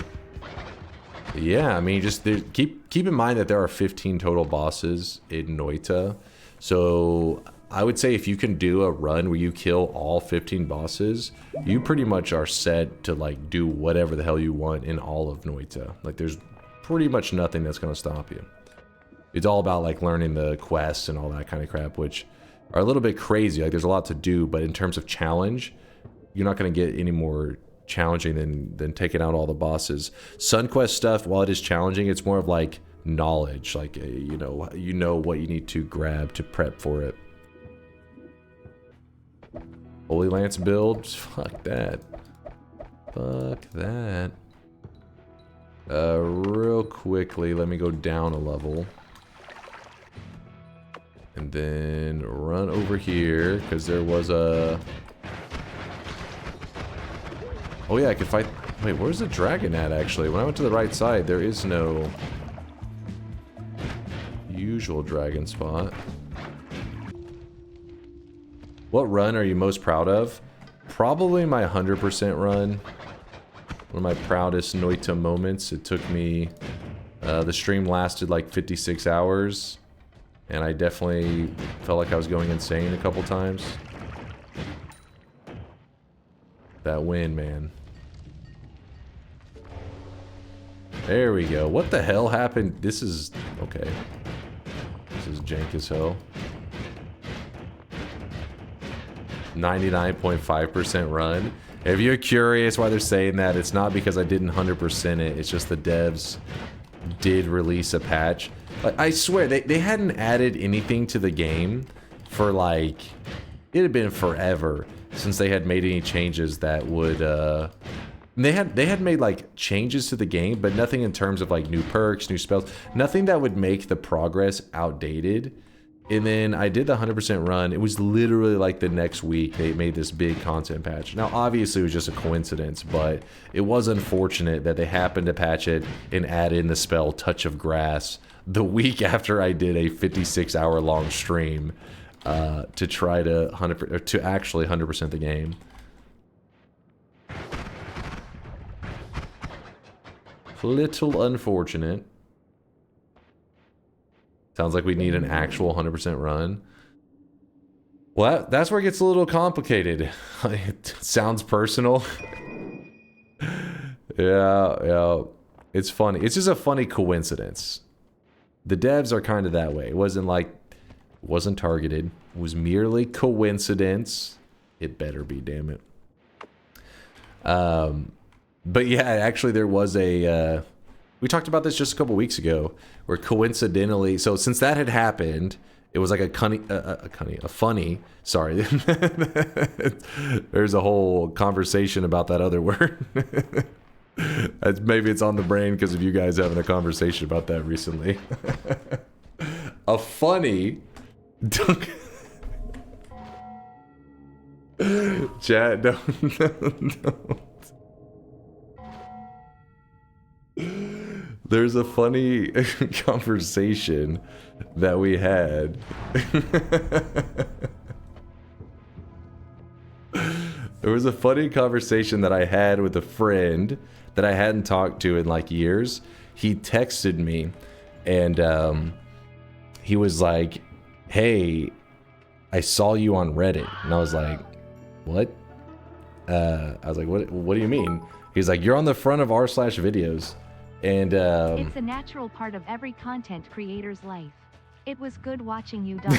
Yeah, I mean, just keep in mind that there are 15 total bosses in Noita. So I would say if you can do a run where you kill all 15 bosses, you pretty much are set to like do whatever the hell you want in all of Noita. Like there's pretty much nothing that's gonna stop you. It's all about like learning the quests and all that kind of crap, which are a little bit crazy. Like there's a lot to do, but in terms of challenge, you're not gonna get any more challenging than taking out all the bosses. Sunquest stuff, while it is challenging, it's more of like knowledge, like you know what you need to grab to prep for it. Holy Lance build, fuck that. Real quickly, let me go down a level and then run over here because there was a... Oh yeah, I could fight... Wait, where's the dragon at, actually? When I went to the right side, there is no usual dragon spot. What run are you most proud of? Probably my 100% run. One of my proudest Noita moments. It took me... the stream lasted like 56 hours. And I definitely felt like I was going insane a couple times. that win, man. There we go. What the hell happened? This is... okay. This is jank as hell. 99.5% run. If you're curious why they're saying that, it's not because I didn't 100% it. It's just the devs did release a patch. Like, I swear, they hadn't added anything to the game for like... it had been forever since they had made any changes that would... They had made like changes to the game, but nothing in terms of like new perks, new spells, nothing that would make the progress outdated. And then I did the 100% run. It was literally like the next week they made this big content patch. Now, obviously, it was just a coincidence, but it was unfortunate that they happened to patch it and add in the spell Touch of Grass the week after I did a 56-hour long stream to try to actually 100% the game. Little unfortunate. Sounds like we need an actual 100% run. Well, that's where it gets a little complicated. It sounds personal. Yeah. It's funny. It's just a funny coincidence. The devs are kind of that way. It wasn't like... it wasn't targeted. It was merely coincidence. It better be, damn it. But yeah, actually there was a... we talked about this just a couple weeks ago, where coincidentally... so since that had happened, it was like a funny... sorry. There's a whole conversation about that other word. Maybe it's on the brain because of you guys having a conversation about that recently. A funny... Chat, don't. There's a funny conversation that we had. There was a funny conversation that I had with a friend that I hadn't talked to in like years. He texted me and he was like, "Hey, I saw you on Reddit." And I was like, "What?" I was like, what do you mean?" He's like, "You're on the front of r/videos." And it's a natural part of every content creator's life. It was good watching you dunk.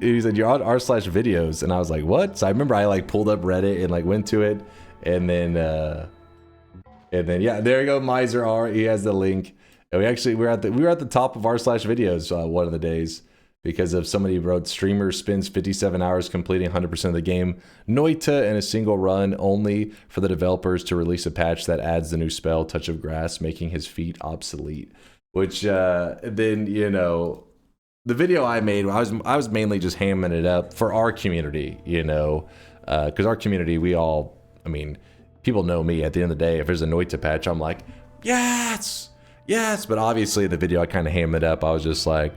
He said, "You're on r/videos," and I was like, "What?" So I remember I like pulled up Reddit and like went to it, and then yeah, there you go, Miser R. He has the link. And we were at the top of r/videos one of the days because of somebody wrote, "Streamer spends 57 hours completing 100% of the game Noita in a single run, only for the developers to release a patch that adds the new spell Touch of Grass, making his feet obsolete." Which then, you know, the video I made, I was mainly just hamming it up for our community, you know, because our community, we all, I mean, people know me. At the end of the day, if there's a Noita patch, I'm like, yes, yes. But obviously, the video I kind of hammed it up. I was just like,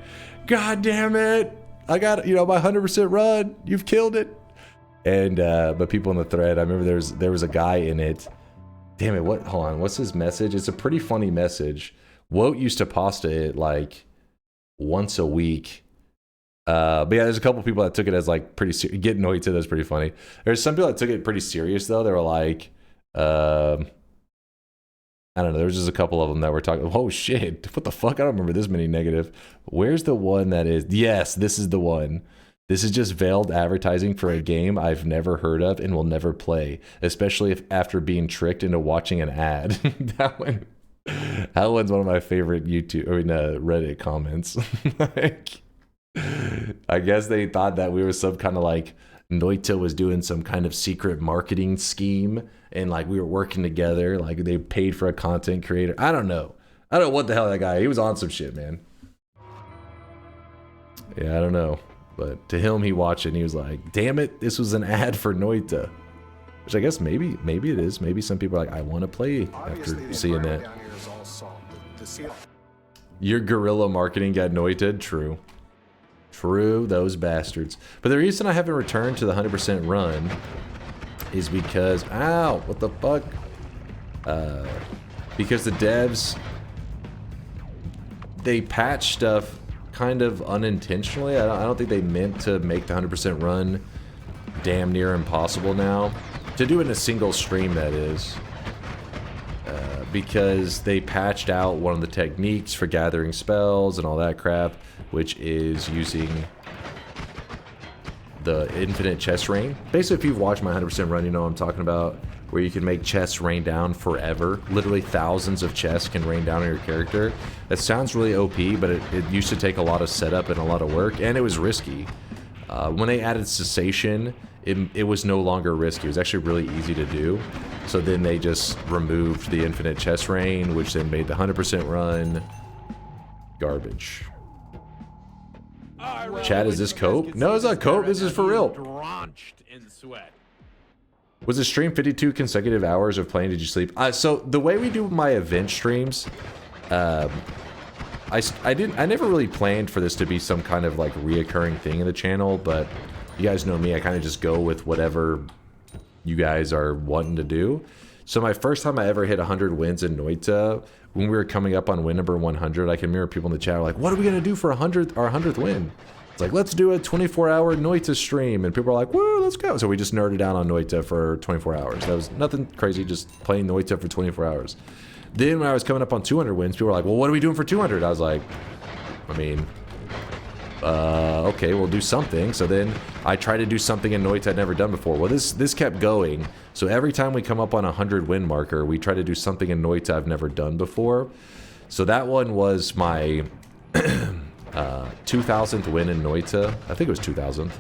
"God damn it, I got, you know, my 100% run. You've killed it." And but people in the thread, I remember there was a guy in it. Damn it, hold on, what's his message? It's a pretty funny message. Woat used to pasta it like once a week. But yeah, there's a couple people that took it as like pretty serious. Getting Noita, that's pretty funny. There's some people that took it pretty serious though. They were like, I don't know. There was just a couple of them that were talking. Oh shit! What the fuck? I don't remember this many negative. Where's the one that is? Yes, this is the one. This is just veiled advertising for a game I've never heard of and will never play, especially if after being tricked into watching an ad. That one's one of my favorite Reddit comments. Like, I guess they thought that we were some kind of like Noita was doing some kind of secret marketing scheme, and like we were working together, like they paid for a content creator. I don't know what the hell that guy, he was on some shit, man. Yeah, I don't know, but to him, he watched it and he was like, "Damn it, this was an ad for Noita," which I guess maybe it is. Maybe some people are like, "I want to play," after seeing that. Your guerrilla marketing got Noita. True, those bastards. But the reason I haven't returned to the 100% run is because, ow, what the fuck? Because the devs, they patch stuff kind of unintentionally. I don't think they meant to make the 100% run damn near impossible now. To do in a single stream, that is. Because they patched out one of the techniques for gathering spells and all that crap, which is using the infinite chest rain. Basically, if you've watched my 100% run, you know what I'm talking about, where you can make chests rain down forever. Literally thousands of chests can rain down on your character. That sounds really OP, but it used to take a lot of setup and a lot of work, and it was risky. When they added cessation, it was no longer risky. It was actually really easy to do. So then they just removed the infinite chest rain, which then made the 100% run garbage. Chat, is this cope? No, it's not cope. This is for real. Drenched in sweat. Was the stream 52 consecutive hours of playing? Did you sleep? So the way we do my event streams, I never really planned for this to be some kind of like reoccurring thing in the channel, but you guys know me, I kind of just go with whatever you guys are wanting to do. So my first time I ever hit 100 wins in Noita, when we were coming up on win number 100, I can mirror people in the chat like, what are we gonna do for our 100th win? It's like, let's do a 24-hour Noita stream, and people are like, woo, let's go. So we just nerded out on Noita for 24 hours. That was nothing crazy, just playing Noita for 24 hours. Then when I was coming up on 200 wins, people were like, well, what are we doing for 200? I was like, I mean, okay, we'll do something. So then I tried to do something in Noita I'd never done before. Well, this kept going. So every time we come up on a 100 win marker, we try to do something in Noita I've never done before. So that one was my 2000th win in Noita. I think it was 2000th.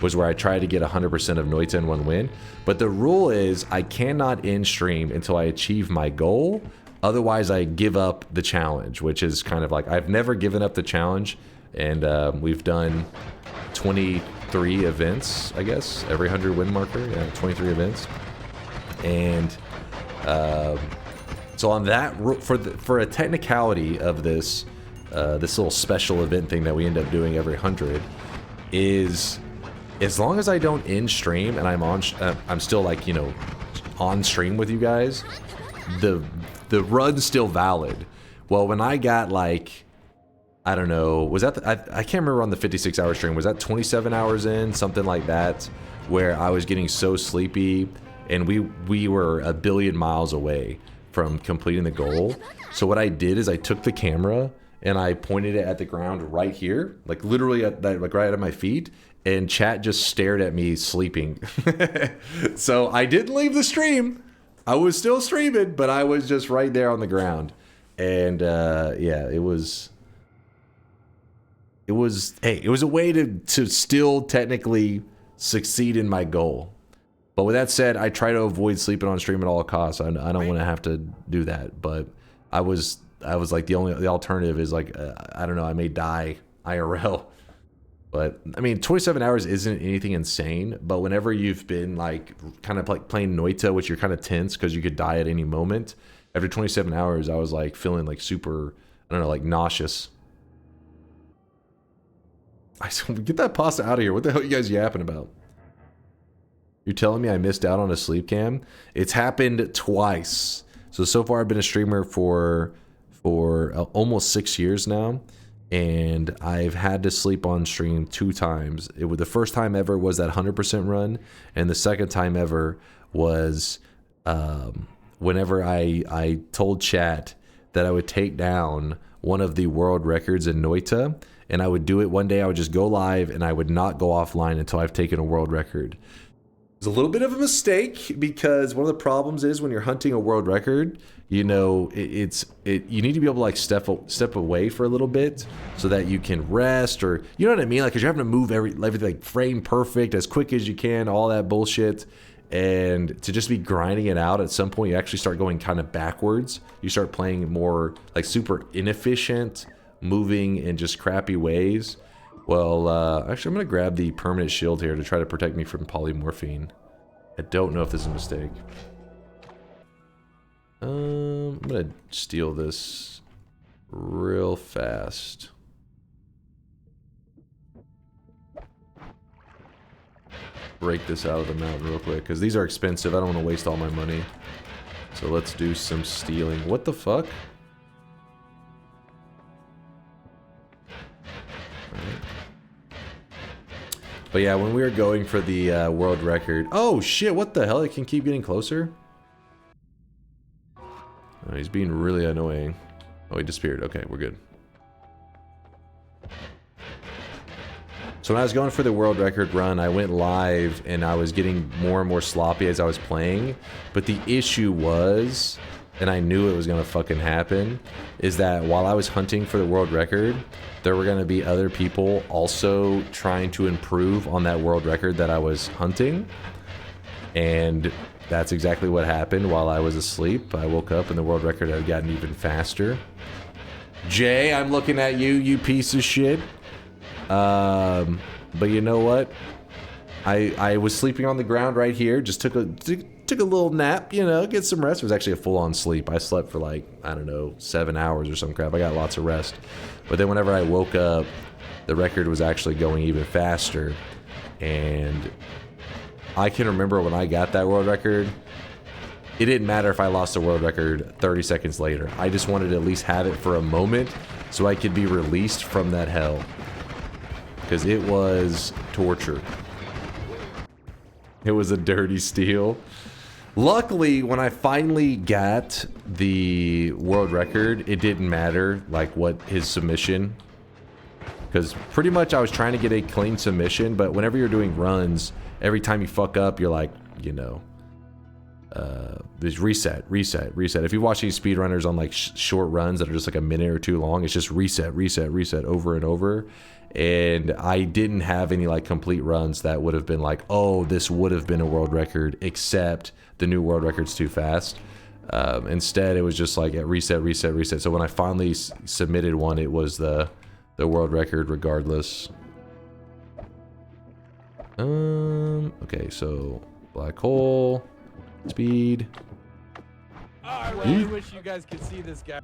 Was where I tried to get 100% of Noita in one win. But the rule is I cannot end stream until I achieve my goal. Otherwise, I give up the challenge, which is kind of like, I've never given up the challenge. And we've done 23 events, I guess, every 100 win marker. Yeah, 23 events. And so on that, for a technicality of this, this little special event thing that we end up doing every 100 is, as long as I don't end stream and I'm still like, you know, on stream with you guys, the run's still valid. Well, when I got like, I don't know, was that I can't remember on the 56-hour stream, was that 27 hours in, something like that, where I was getting so sleepy and we were a billion miles away from completing the goal. So what I did is I took the camera and I pointed it at the ground right here, like literally at that, like right at my feet, and chat just stared at me sleeping. So I didn't leave the stream. I was still streaming, but I was just right there on the ground. And yeah, it was hey, it was a way to still technically succeed in my goal. But with that said, I try to avoid sleeping on stream at all costs. I don't want to have to do that. But I was like the alternative is like, I don't know, I may die IRL. But I mean, 27 hours isn't anything insane, but whenever you've been like kind of like playing Noita, which you're kind of tense because you could die at any moment, after 27 hours, I was like feeling like super, I don't know, like nauseous. I said, get that pasta out of here. What the hell are you guys yapping about? You're telling me I missed out on a sleep cam? It's happened twice. So far I've been a streamer for almost 6 years now. And I've had to sleep on stream 2 times. The first time ever was that 100% run, and the second time ever was whenever I told chat that I would take down one of the world records in Noita, and I would do it one day. I would just go live, and I would not go offline until I've taken a world record. It's a little bit of a mistake because one of the problems is when you're hunting a world record, you know, you need to be able to like step away for a little bit so that you can rest, or you know what I mean, like, because you're having to move everything like frame perfect as quick as you can, all that bullshit, and to just be grinding it out, at some point you actually start going kind of backwards. You start playing more like super inefficient, moving in just crappy ways. Well, actually, I'm going to grab the permanent shield here to try to protect me from polymorphine. I don't know if this is a mistake. I'm going to steal this real fast. Break this out of the mountain real quick, because these are expensive. I don't want to waste all my money. So let's do some stealing. What the fuck? But yeah, when we were going for the world record... Oh, shit, what the hell? It can keep getting closer? Oh, he's being really annoying. Oh, he disappeared. Okay, we're good. So when I was going for the world record run, I went live and I was getting more and more sloppy as I was playing. But the issue was, and I knew it was going to fucking happen, is that while I was hunting for the world record, there were going to be other people also trying to improve on that world record that I was hunting. And that's exactly what happened while I was asleep. I woke up and the world record had gotten even faster. Jay, I'm looking at you, you piece of shit. But you know what? I was sleeping on the ground right here. Just took a little nap, you know, get some rest. It was actually a full-on sleep. I slept for like, I don't know, 7 hours or some crap. I got lots of rest. But then whenever I woke up, the record was actually going even faster. And I can remember when I got that world record, it didn't matter if I lost the world record 30 seconds later. I just wanted to at least have it for a moment so I could be released from that hell. Because it was torture. It was a dirty steal. Luckily, when I finally got the world record, it didn't matter, like, what his submission. Because pretty much I was trying to get a clean submission, but whenever you're doing runs, every time you fuck up, you're like, you know, there's reset. If you watch these speedrunners on, like, short runs that are just like a minute or two long, it's just reset over and over. And I didn't have any like complete runs that would have been like, oh, this would have been a world record, except the new world record's too fast. Instead, it was just like at reset. So when I finally submitted one, it was the world record regardless. Okay, so black hole, speed. Oh, I really wish you guys could see this guy.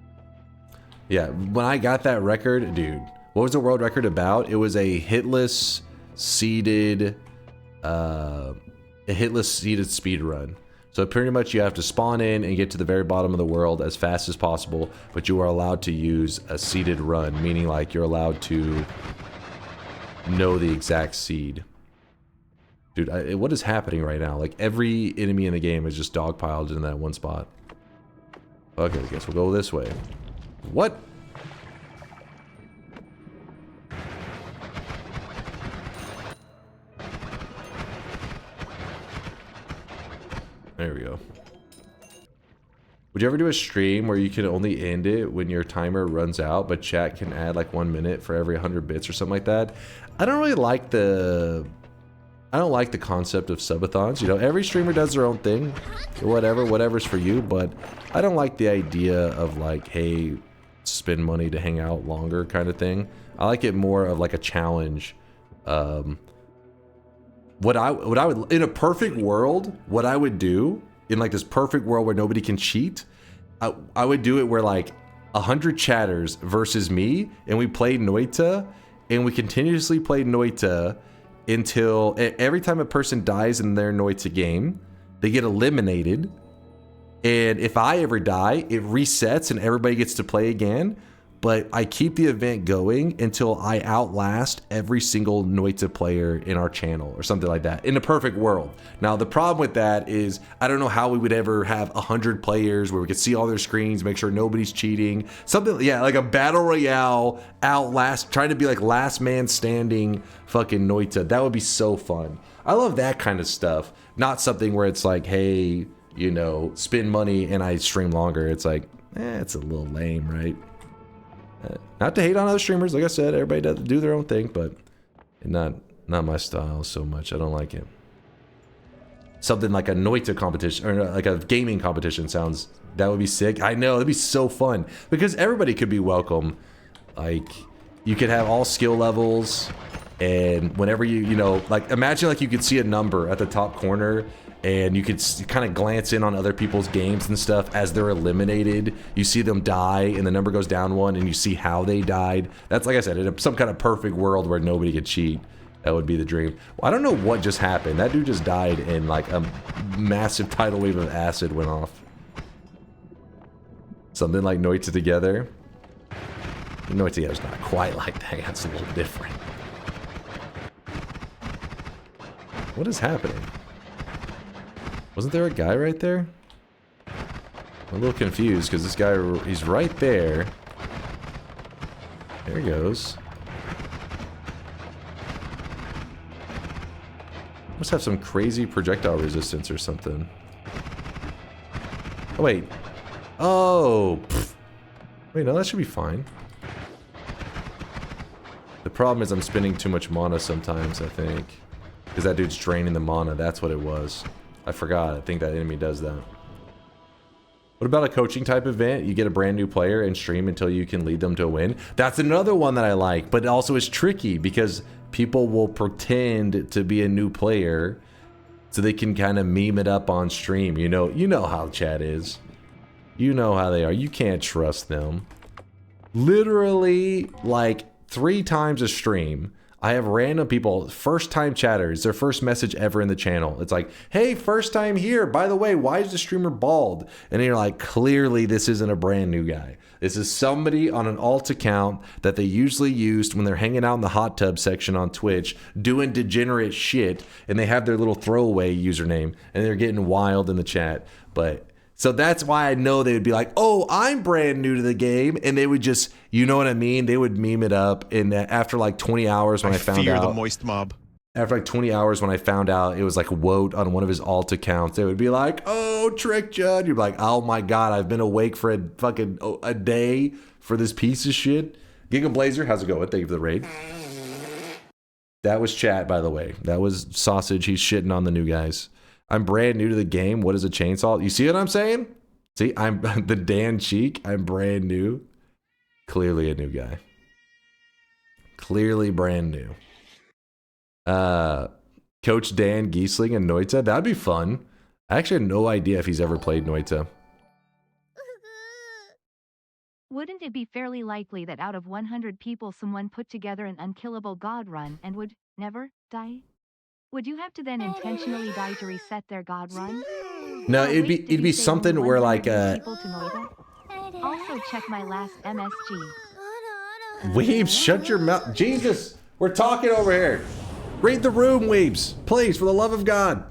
Yeah, when I got that record, dude. What was the world record about? It was a hitless seeded speed run. So pretty much you have to spawn in and get to the very bottom of the world as fast as possible, but you are allowed to use a seeded run, meaning like you're allowed to know the exact seed. Dude, what is happening right now? Like every enemy in the game is just dogpiled in that one spot. Okay, I guess we'll go this way. What? There we go. Would you ever do a stream where you can only end it when your timer runs out, but chat can add like 1 minute for every 100 bits or something like that? I don't really like the... I don't like the concept of subathons. You know, every streamer does their own thing. Whatever's for you, but I don't like the idea of like, hey, spend money to hang out longer kind of thing. I like it more of like a challenge. What I would, in a perfect world, what I would do, in like this perfect world where nobody can cheat, I would do it where like 100 chatters versus me, and we played Noita, and we continuously played Noita until every time a person dies in their Noita game, they get eliminated. And if I ever die, it resets and everybody gets to play again. But I keep the event going until I outlast every single Noita player in our channel or something like that, in a perfect world. Now, the problem with that is I don't know how we would ever have 100 players where we could see all their screens, make sure nobody's cheating. Something, yeah, like a battle royale, trying to be like last man standing fucking Noita. That would be so fun. I love that kind of stuff. Not something where it's like, hey, you know, spend money and I stream longer. It's like, it's a little lame, right? Not to hate on other streamers, like I said, everybody does do their own thing, but not my style so much. I don't like it. Something like a Noita competition or like a gaming competition sounds, that would be sick. I know, that'd be so fun because everybody could be welcome. Like you could have all skill levels, and whenever you know, like imagine like you could see a number at the top corner and you could kind of glance in on other people's games and stuff as they're eliminated. You see them die and the number goes down one and you see how they died. That's, like I said, in some kind of perfect world where nobody could cheat. That would be the dream. Well, I don't know what just happened. That dude just died and like a massive tidal wave of acid went off. Something like Noita Together. Noita Together's not quite like that. That's a little different. What is happening? Wasn't there a guy right there? I'm a little confused because this guy, he's right there. There he goes. Must have some crazy projectile resistance or something. Oh, wait. Oh. Pfft. Wait, no, that should be fine. The problem is I'm spending too much mana sometimes, I think. Because that dude's draining the mana. That's what it was. I forgot. I think that enemy does that. What about a coaching type event? You get a brand new player and stream until you can lead them to a win. That's another one that I like, but it also is tricky because people will pretend to be a new player so they can kind of meme it up on stream. You know how chat is. You know how they are. You can't trust them. Literally, like 3 times a stream, I have random people, first time chatters, their first message ever in the channel. It's like, hey, first time here. By the way, why is the streamer bald? And you're like, clearly this isn't a brand new guy. This is somebody on an alt account that they usually used when they're hanging out in the hot tub section on Twitch, doing degenerate shit, and they have their little throwaway username, and they're getting wild in the chat. But so that's why I know they would be like, oh, I'm brand new to the game. And they would just, you know what I mean? They would meme it up. And after like 20 hours when I found out. The moist mob. After like 20 hours when I found out it was like Woat on one of his alt accounts, they would be like, oh, Trick Judd. You'd be like, oh my God, I've been awake for a day for this piece of shit. Giga Blazer, how's it going? Thank you for the raid. That was chat, by the way. That was Sausage. He's shitting on the new guys. I'm brand new to the game. What is a chainsaw? You see what I'm saying? See, I'm the Dan Cheek. I'm brand new. Clearly a new guy. Clearly brand new. Coach Dan Giesling and Noita. That'd be fun. I actually have no idea if he's ever played Noita. Wouldn't it be fairly likely that out of 100 people someone put together an unkillable god run and would never die? Would you have to then intentionally die to reset their god run? No, it'd be something where like people to Noita? Also check my last MSG. Weebs, shut your mouth. Jesus, we're talking over here. Read the room, Weebs. Please, for the love of God.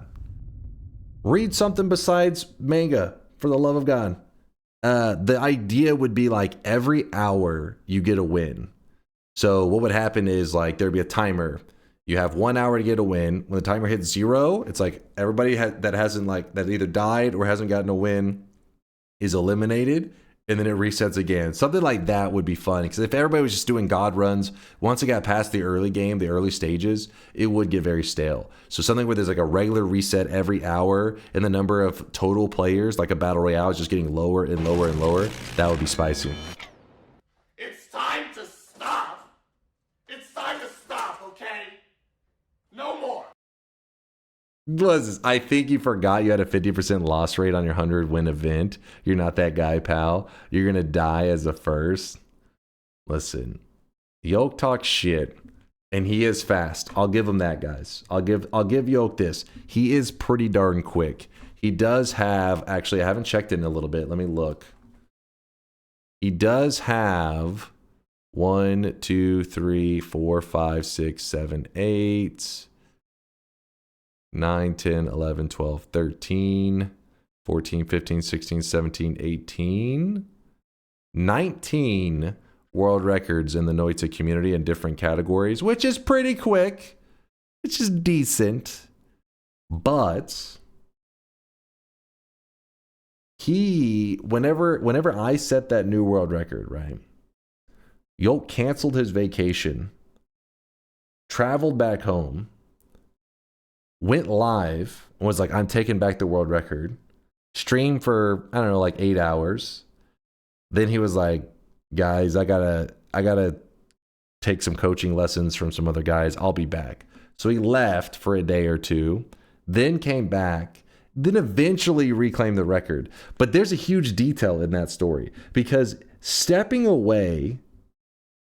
Read something besides manga, for the love of God. The idea would be like every hour you get a win. So what would happen is like there'd be a timer. You have 1 hour to get a win. When the timer hits 0, it's like everybody that either died or hasn't gotten a win is eliminated, and then it resets again. Something like that would be fun, because if everybody was just doing god runs, once it got past the early game, the early stages, it would get very stale. So something where there's like a regular reset every hour, and the number of total players, like a battle royale, is just getting lower and lower and lower, that would be spicy. It's time to stop. It's time to stop, okay? No more. Listen, I think you forgot you had a 50% loss rate on your 100-win event. You're not that guy, pal. You're going to die as a first. Listen, Yoke talks shit, and he is fast. I'll give him that, guys. I'll give Yoke this. He is pretty darn quick. He does have, actually, I haven't checked in a little bit. Let me look. He does have 1, 2, 3, 4, 5, 6, 7, 8... 9, 10, 11, 12, 13, 14, 15, 16, 17, 18, 19 world records in the Noita community in different categories, which is pretty quick, which is decent. But whenever I set that new world record, right, Yoke canceled his vacation, traveled back home, went live and was like, I'm taking back the world record. Streamed for, I don't know, like 8 hours. Then he was like, guys, I gotta take some coaching lessons from some other guys. I'll be back. So he left for a day or two, then came back, then eventually reclaimed the record. But there's a huge detail in that story, because stepping away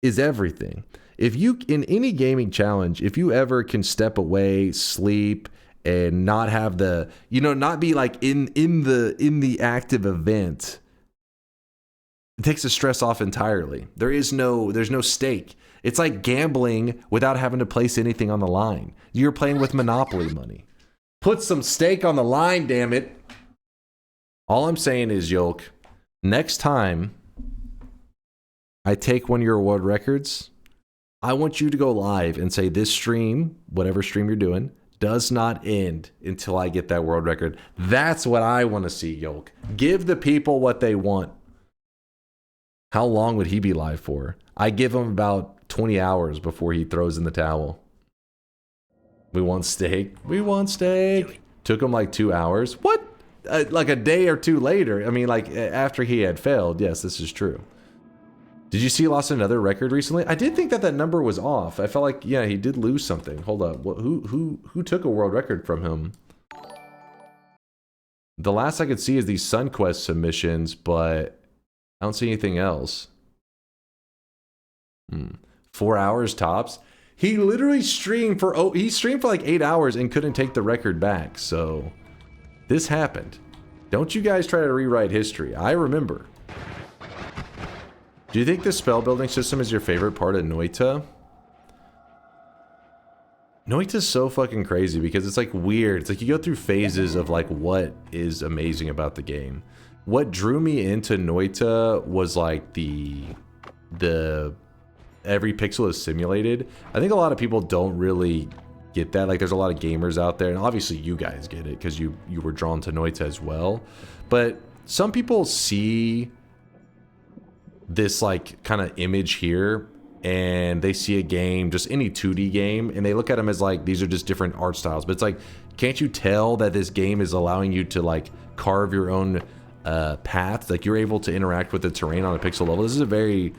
is everything. If you, in any gaming challenge, if you ever can step away, sleep, and not have the, not be like in the active event, it takes the stress off entirely. There's no stake. It's like gambling without having to place anything on the line. You're playing with Monopoly money. Put some steak on the line, damn it. All I'm saying is, Yolk, next time I take one of your world records, I want you to go live and say this stream, whatever stream you're doing, does not end until I get that world record. That's what I want to see, Yolk. Give the people what they want. How long would he be live for? I give him about 20 hours before he throws in the towel. We want steak. We want steak. Took him like 2 hours. What? Like a day or two later. I mean, like after he had failed. Yes, this is true. Did you see he lost another record recently? I did think that that number was off. I felt like, yeah, he did lose something. Hold up. Who took a world record from him? The last I could see is these SunQuest submissions, but I don't see anything else. 4 hours tops. He literally streamed for like 8 hours and couldn't take the record back. So this happened. Don't you guys try to rewrite history. I remember. Do you think the spell building system is your favorite part of Noita? Noita's so fucking crazy because it's like weird. It's like you go through phases of like what is amazing about the game. What drew me into Noita was like the every pixel is simulated. I think a lot of people don't really get that. Like there's a lot of gamers out there, and obviously you guys get it because you were drawn to Noita as well. But some people see this like kind of image here and they see a game, just any 2D game, and they look at them as like these are just different art styles. But it's like, can't you tell that this game is allowing you to like carve your own paths? Like you're able to interact with the terrain on a pixel level. This is a very,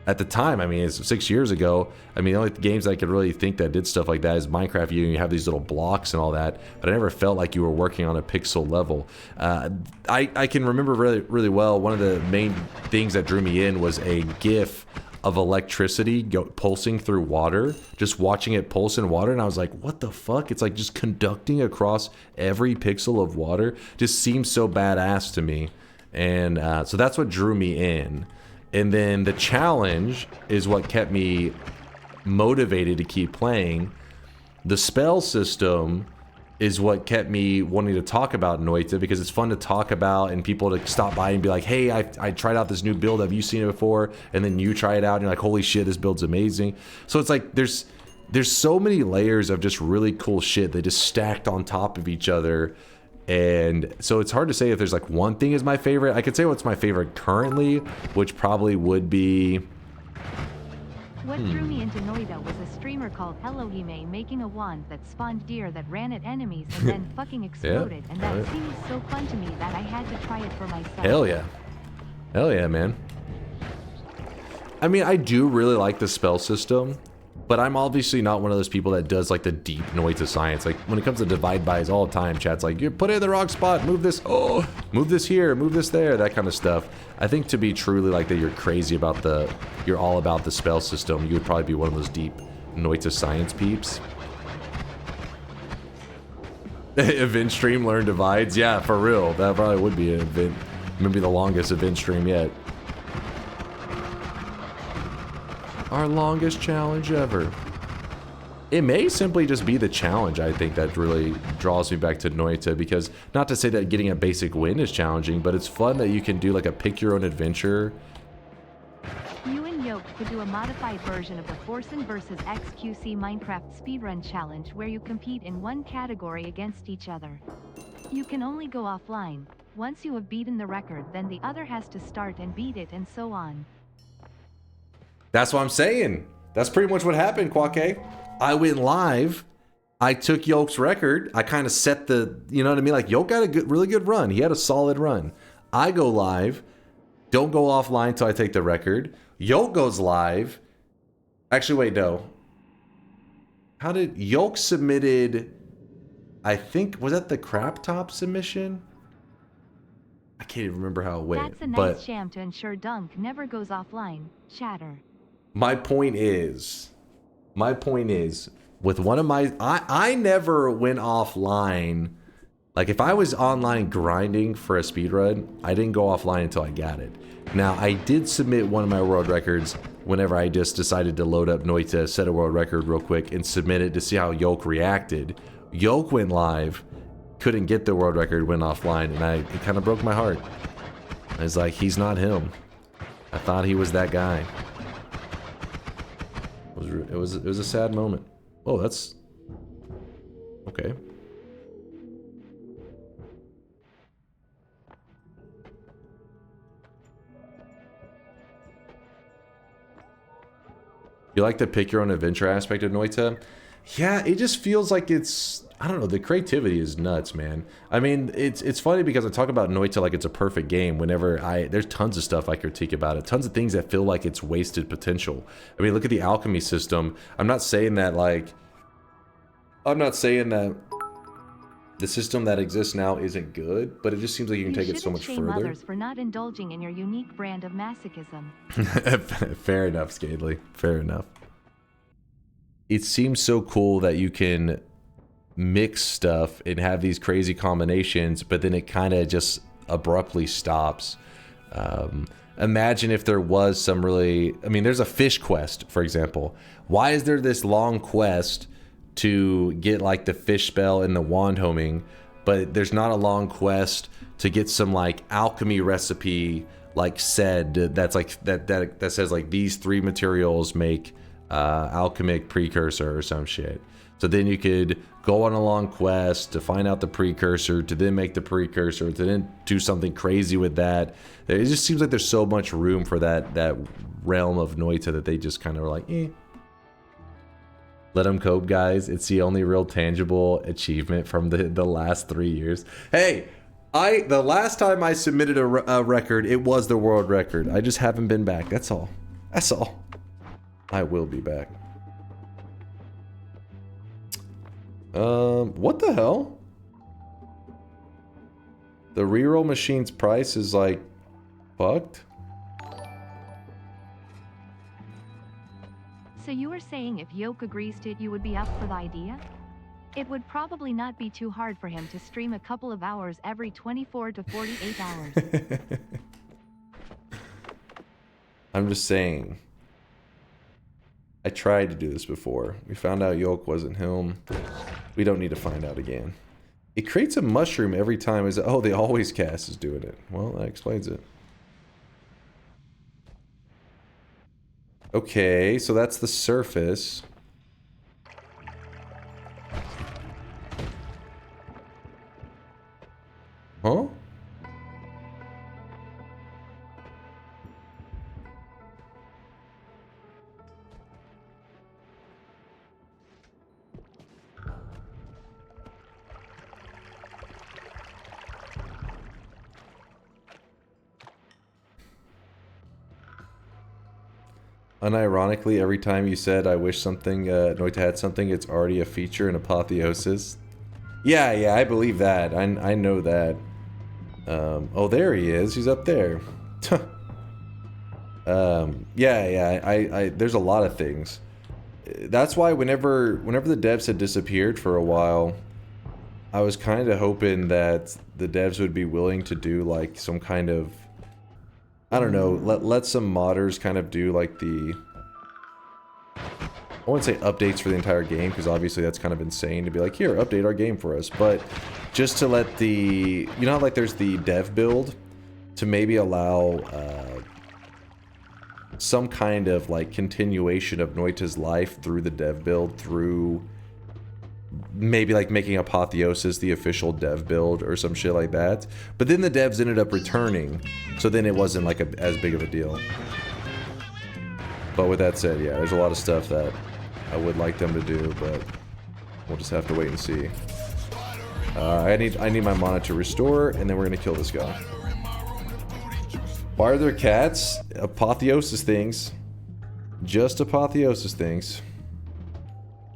at the time, I mean, it's 6 years ago. I mean, the only games I could really think that did stuff like that is Minecraft. You have these little blocks and all that, but I never felt like you were working on a pixel level. I can remember really well, one of the main things that drew me in was a GIF of electricity pulsing through water, just watching it pulse in water, and I was like, what the fuck? It's like just conducting across every pixel of water. Just seems so badass to me. And so that's what drew me in. And then the challenge is what kept me motivated to keep playing. The spell system is what kept me wanting to talk about Noita, because it's fun to talk about and people to stop by and be like, hey, I tried out this new build. Have you seen it before? And then you try it out and you're like, holy shit, this build's amazing. So it's like there's so many layers of just really cool shit. They just stacked on top of each other. And so it's hard to say if there's like one thing is my favorite. I could say what's my favorite currently, which probably would be... What drew me into Noita was a streamer called Elohime making a wand that spawned deer that ran at enemies and then fucking exploded. And that seemed so fun to me that I had to try it for myself. Hell yeah. Hell yeah, man. I mean, I do really like the spell system, but I'm obviously not one of those people that does like the deep Noita science. Like when it comes to divide bys all the time, chat's like, you put it in the wrong spot, move this, oh, move this here, move this there, that kind of stuff. I think to be truly like that you're crazy about you're all about the spell system, you would probably be one of those deep Noita science peeps. Event stream, learn divides. Yeah, for real. That probably would be an event, maybe the longest event stream yet. Our longest challenge ever. It may simply just be the challenge, I think, that really draws me back to Noita, because not to say that getting a basic win is challenging, but it's fun that you can do like a pick your own adventure. You and Yoke could do a modified version of the Forsen vs XQC Minecraft speedrun challenge where you compete in one category against each other. You can only go offline. Once you have beaten the record, then the other has to start and beat it, and so on. That's what I'm saying. That's pretty much what happened, Kwake. I went live. I took Yoke's record. I kind of set the, you know what I mean? Like, Yoke got a really good run. He had a solid run. I go live. Don't go offline until I take the record. Yoke goes live. Actually, wait, no. How did Yoke submitted? I think, was that the crap top submission? I can't even remember how it went. That's a nice sham to ensure Dunk never goes offline. Chatter. My point is, with one of my, I never went offline. Like if I was online grinding for a speedrun, I didn't go offline until I got it. Now I did submit one of my world records whenever I just decided to load up Noita, set a world record real quick and submit it to see how Yoke reacted. Yoke went live, couldn't get the world record, went offline, and it kind of broke my heart. I was like, he's not him. I thought he was that guy. It was a sad moment. Oh, that's okay. You like the pick your own adventure aspect of Noita? Yeah, it just feels like it's, I don't know, the creativity is nuts, man. I mean, it's funny because I talk about Noita like it's a perfect game whenever there's tons of stuff I critique about it. Tons of things that feel like it's wasted potential. I mean, look at the alchemy system. I'm not saying that the system that exists now isn't good, but it just seems like you can take it so much shame further. Others for not indulging in your unique brand of masochism. Fair enough, Scadely. Fair enough. It seems so cool that you can mix stuff and have these crazy combinations, but then it kind of just abruptly stops. Imagine if there was some really, I mean, there's a fish quest, for example. Why is there this long quest to get like the fish spell and the wand homing, but there's not a long quest to get some like alchemy recipe like said that's like that says like these 3 materials make alchemic precursor or some shit. So then you could go on a long quest to find out the precursor, to then make the precursor, to then do something crazy with that. It just seems like there's so much room for that realm of Noita that they just kind of are like, eh. Let them cope, guys. It's the only real tangible achievement from the last 3 years. Hey, the last time I submitted a record, it was the world record. I just haven't been back. That's all. That's all. I will be back. What the hell? The reroll machine's price is like fucked. So you were saying if Yoke agrees to it, you would be up for the idea? It would probably not be too hard for him to stream a couple of hours every 24 to 48 hours. I'm just saying. I tried to do this before. We found out Yoke wasn't him. We don't need to find out again. It creates a mushroom every time. Oh, the always cast is doing it. Well, that explains it. Okay, so that's the surface. Huh? Unironically, every time you said, I wish something, Noita had something, it's already a feature in Apotheosis. Yeah, I believe that. I know that. Oh, there he is. He's up there. Yeah, there's a lot of things. That's why whenever the devs had disappeared for a while, I was kind of hoping that the devs would be willing to do like some kind of, I don't know, let some modders kind of do like the, I wouldn't say updates for the entire game, because obviously that's kind of insane to be like, here, update our game for us, but just to let the, you know how like there's the dev build, to maybe allow some kind of like continuation of Noita's life through the dev build, through maybe like making Apotheosis the official dev build or some shit like that. But then the devs ended up returning, so then it wasn't like as big of a deal. But with that said, yeah, there's a lot of stuff that I would like them to do, but we'll just have to wait and see. I need my mana to restore, and then we're gonna kill this guy. Why are there cats? Apotheosis things. Just Apotheosis things.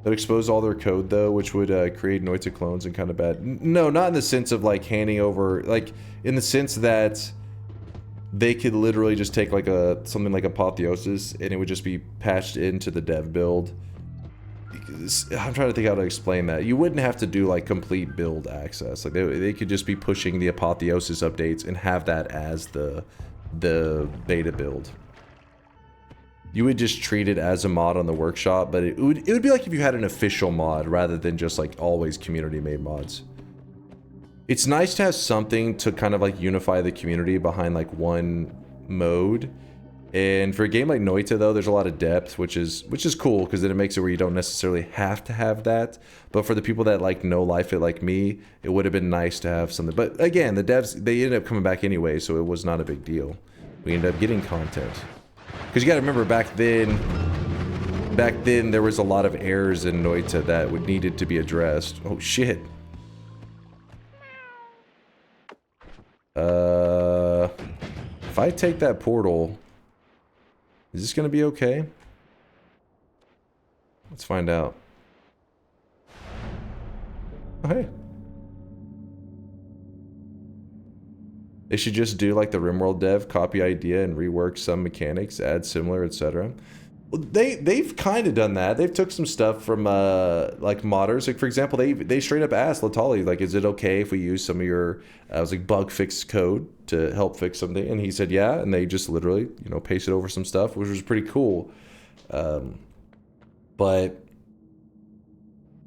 That expose all their code though, which would create Noita clones and kind of bad. No, not in the sense of like handing over, like in the sense that they could literally just take like something like Apotheosis and it would just be patched into the dev build. I'm trying to think how to explain that. You wouldn't have to do like complete build access. Like they could just be pushing the Apotheosis updates and have that as the beta build. you would just treat it as a mod on the workshop, but it would be like if you had an official mod rather than just like always community made mods. It's nice to have something to kind of like unify the community behind like one mode. And for a game like Noita though, there's a lot of depth, which is cool because then it makes it where you don't necessarily have to have that. But for the people that like know life it like me, it would have been nice to have something. But again, the devs, they ended up coming back anyway, so it was not a big deal. We ended up getting content. Because you gotta remember back then there was a lot of errors in Noita that would needed to be addressed. Oh shit. If I take that portal, is this gonna be okay? Let's find out. Oh, hey. They should just do like the RimWorld dev, copy idea and rework some mechanics, add similar, etc. Well, they've kind of done that. They've took some stuff from like modders. Like for example, they straight up asked Latali like, is it okay if we use some of your I was like bug fix code to help fix something? And he said yeah, and they just literally, you know, pasted over some stuff, which was pretty cool. But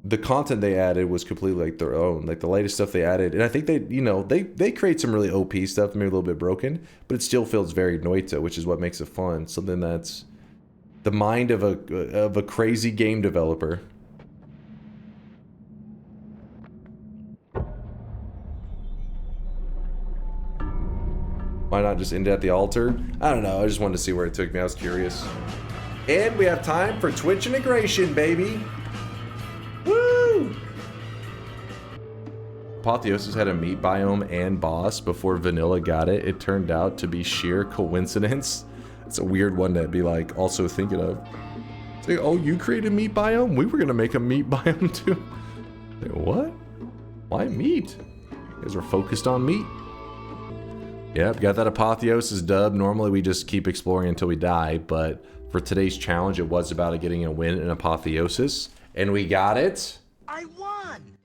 the content they added was completely like their own. Like the latest stuff they added, and I think they, you know, they create some really OP stuff, maybe a little bit broken, but it still feels very Noita, which is what makes it fun. Something that's the mind of a crazy game developer. Why not just end it at the altar? I don't know. I just wanted to see where it took me. I was curious. And we have time for Twitch integration, baby. Woo! Apotheosis had a meat biome and boss before Vanilla got it. It turned out to be sheer coincidence. It's a weird one to be like also thinking of. It's like, oh, you created meat biome? We were gonna make a meat biome too. Like, what? Why meat? You guys are focused on meat. Yep, got that Apotheosis dub. Normally we just keep exploring until we die, but for today's challenge it was about getting a win in Apotheosis. And we got it. I won!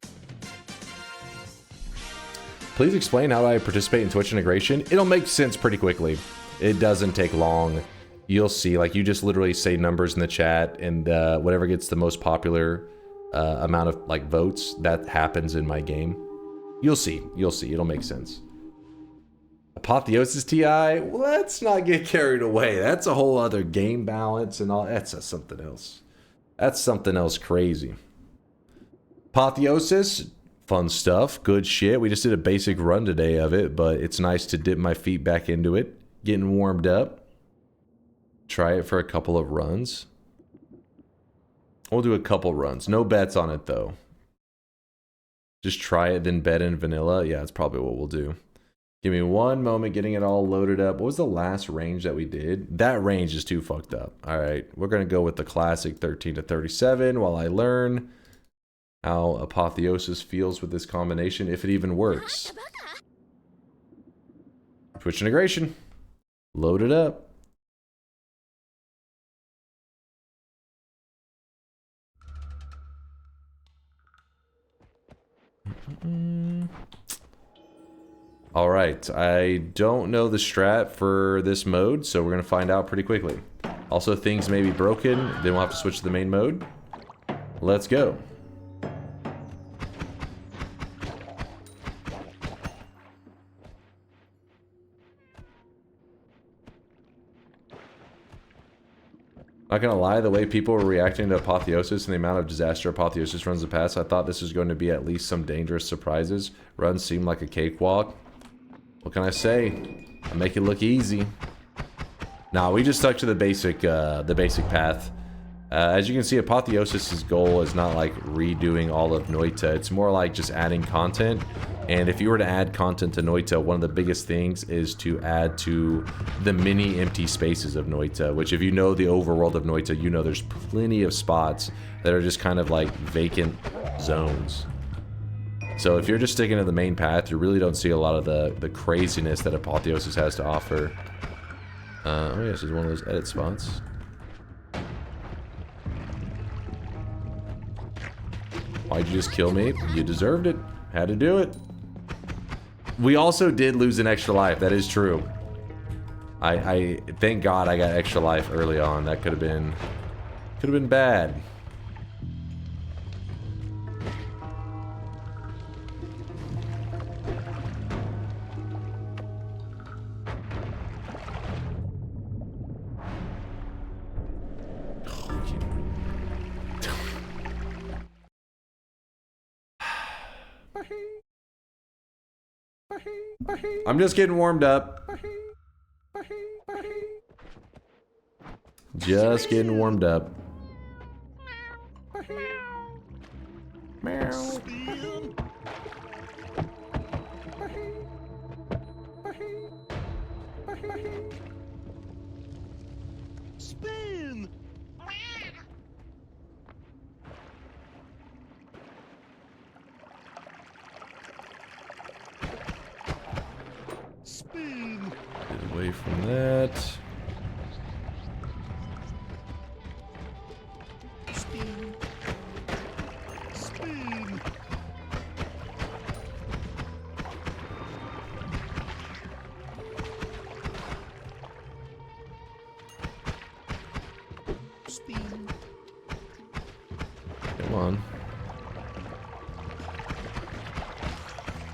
Please explain how I participate in Twitch integration. It'll make sense pretty quickly. It doesn't take long. You'll see, like you just literally say numbers in the chat and whatever gets the most popular amount of like votes, that happens in my game. You'll see, it'll make sense. Apotheosis TI, let's not get carried away. That's a whole other game balance and all, that's something else. That's something else crazy. Apotheosis, fun stuff, good shit. We just did a basic run today of it, but it's nice to dip my feet back into it. Getting warmed up. Try it for a couple of runs. We'll do a couple runs. No bets on it though. Just try it, then bet in vanilla. Yeah, that's probably what we'll do. Give me one moment getting it all loaded up. What was the last range that we did? That range is too fucked up. All right, we're going to go with the classic 13 to 37 while I learn how Apotheosis feels with this combination, if it even works. Twitch integration. Load it up. All right, I don't know the strat for this mode, so we're gonna find out pretty quickly. Also, things may be broken, then we'll have to switch to the main mode. Let's go. Not gonna lie, the way people were reacting to Apotheosis and the amount of disaster Apotheosis runs in the past, I thought this was going to be at least some dangerous surprises. Runs seemed like a cakewalk. What can I say? I make it look easy. Nah, we just stuck to the basic path. As you can see, Apotheosis' goal is not like redoing all of Noita. It's more like just adding content. And if you were to add content to Noita, one of the biggest things is to add to the mini empty spaces of Noita, which if you know the overworld of Noita, you know there's plenty of spots that are just kind of like vacant zones. So if you're just sticking to the main path, you really don't see a lot of the craziness that Apotheosis has to offer. Oh yeah, this is one of those edit spots. Why'd you just kill me? You deserved it. Had to do it. We also did lose an extra life. That is true. I thank God I got extra life early on. That could have been bad. I'm just getting warmed up. Just getting warmed up. Meow. Spin! Spin! Get away from that. Spin! Spin! Spin! Come on.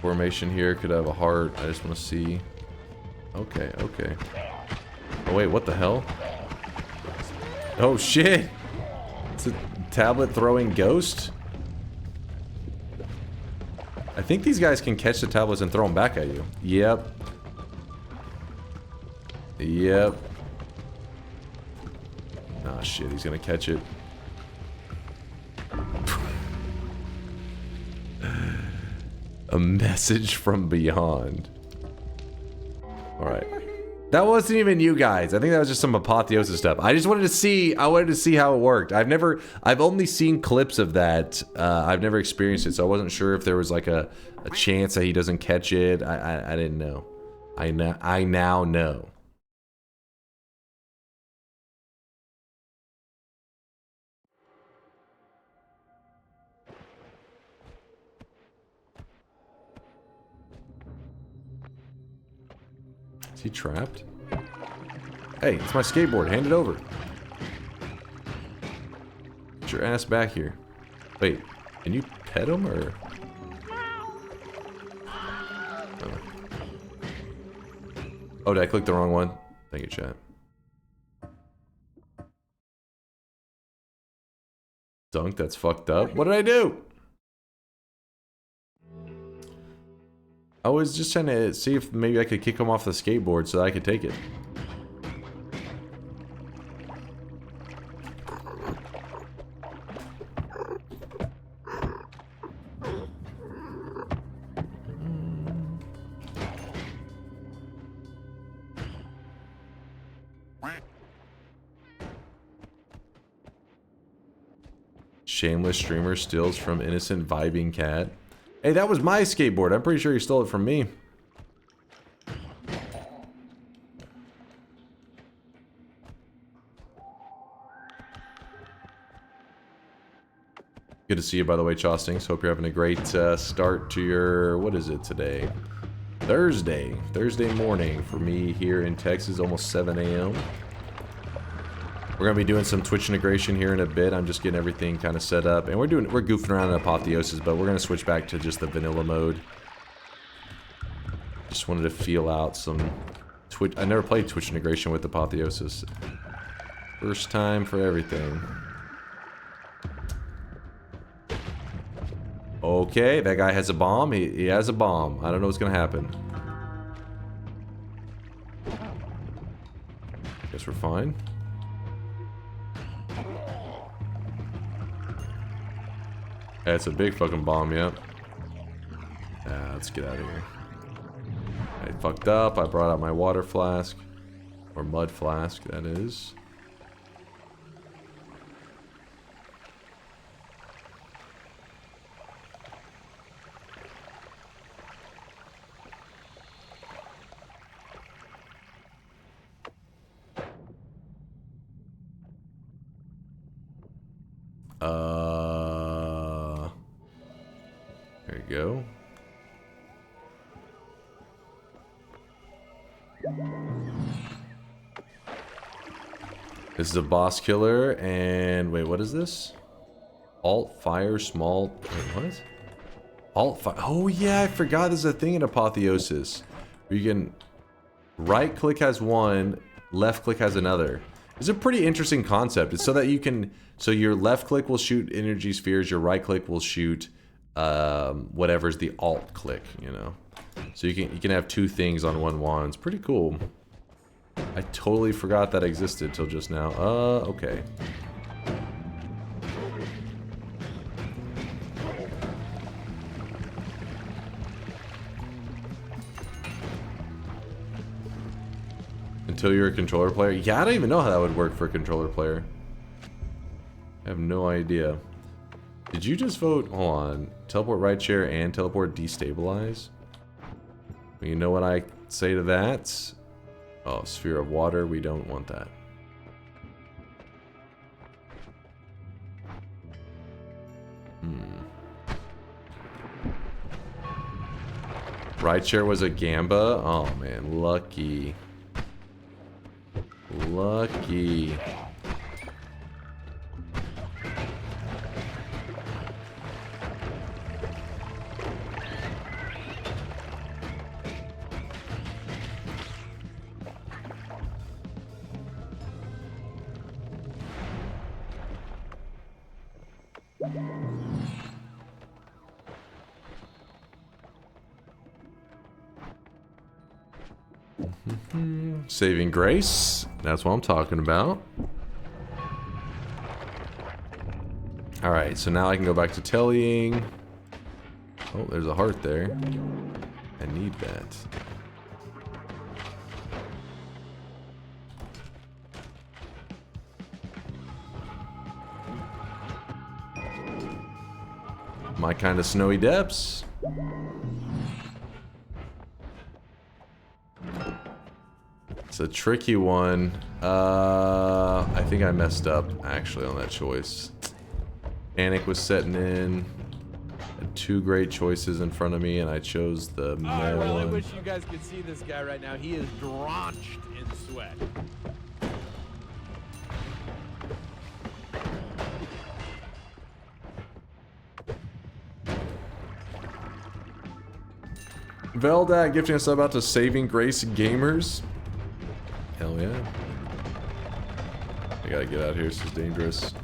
Formation here could have a heart. I just want to see. Okay, okay. Oh wait, what the hell? Oh shit! It's a tablet throwing ghost? I think these guys can catch the tablets and throw them back at you. Yep. Yep. Ah shit, he's gonna catch it. A message from beyond. Alright. That wasn't even you guys. I think that was just some Apotheosis stuff. I just wanted to see, how it worked. I've only seen clips of that. I've never experienced it, so I wasn't sure if there was like a chance that he doesn't catch it. I didn't know. I now know. Is he trapped? Hey, it's my skateboard. Hand it over. Get your ass back here. Wait, can you pet him or? Oh, did I click the wrong one? Thank you, chat. Dunk, that's fucked up. What did I do? I was just trying to see if maybe I could kick him off the skateboard so that I could take it. Shameless streamer steals from innocent vibing cat. Hey, that was my skateboard. I'm pretty sure he stole it from me. Good to see you, by the way, Chostings. Hope you're having a great start to your... What is it today? Thursday. Thursday morning for me here in Texas, almost 7 a.m. We're going to be doing some Twitch integration here in a bit. I'm just getting everything kind of set up. And we're goofing around in Apotheosis, but we're going to switch back to just the vanilla mode. Just wanted to feel out some Twitch. I never played Twitch integration with Apotheosis. First time for everything. Okay, that guy has a bomb. He has a bomb. I don't know what's going to happen. Guess we're fine. That's a big fucking bomb, yep. Let's get out of here. I fucked up. I brought out my water flask. Or mud flask, that is. There you go. This is a boss killer, and wait, what is this? Alt fire small. Wait, what? Alt fire. Oh yeah, I forgot there's a thing in Apotheosis where you can right click has one, left click has another. It's a pretty interesting concept. It's so that you can, so your left click will shoot energy spheres, your right click will shoot whatever's the alt click, you know. So you can have two things on one wand. It's pretty cool. I totally forgot that existed till just now. Okay. Until you're a controller player? Yeah, I don't even know how that would work for a controller player. I have no idea. Did you just vote? Hold on. Teleport right chair and teleport destabilize? You know what I say to that? Oh, sphere of water. We don't want that. Right chair was a Gamba? Oh man, lucky. Lucky. Saving grace. That's what I'm talking about. Alright, so now I can go back to tellying. Oh, there's a heart there. I need that. My kind of snowy depths. It's a tricky one. I think I messed up actually on that choice. Panic was setting in. Had two great choices in front of me, and I chose the middle I really one. wish you guys could see this guy right now. He is drenched in sweat. Veldak gifting us about to Saving Grace Gamers. Hell yeah. I gotta get out of here, this is dangerous.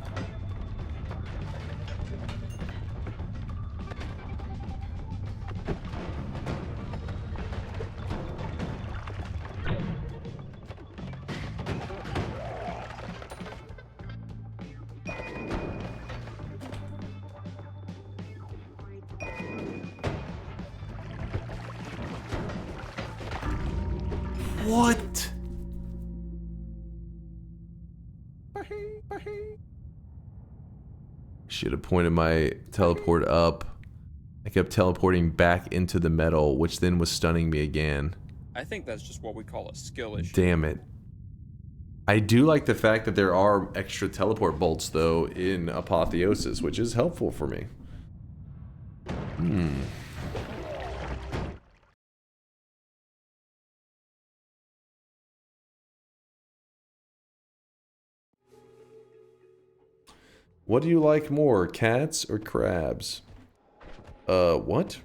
What? Should have pointed my teleport up. I kept teleporting back into the metal, which then was stunning me again. I think that's just what we call a skill issue. Damn it. I do like the fact that there are extra teleport bolts, though, in Apotheosis, which is helpful for me. What do you like more, cats or crabs? What?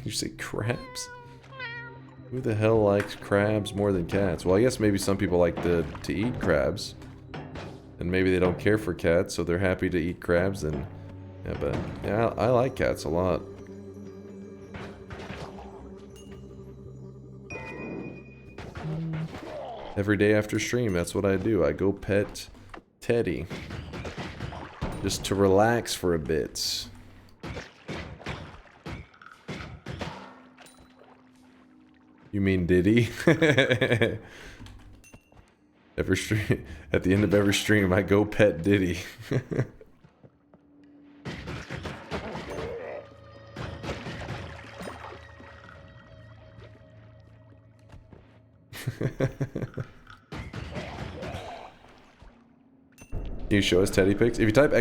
You say crabs? Who the hell likes crabs more than cats? Well, I guess maybe some people like to eat crabs. And maybe they don't care for cats, so they're happy to eat crabs, and... Yeah, but... Yeah, I like cats a lot. Every day after stream, that's what I do. I go pet Teddy. Just to relax for a bit. You mean Diddy? Every stream, at the end of every stream, I go pet Diddy. Can you show us Teddy pics? If you type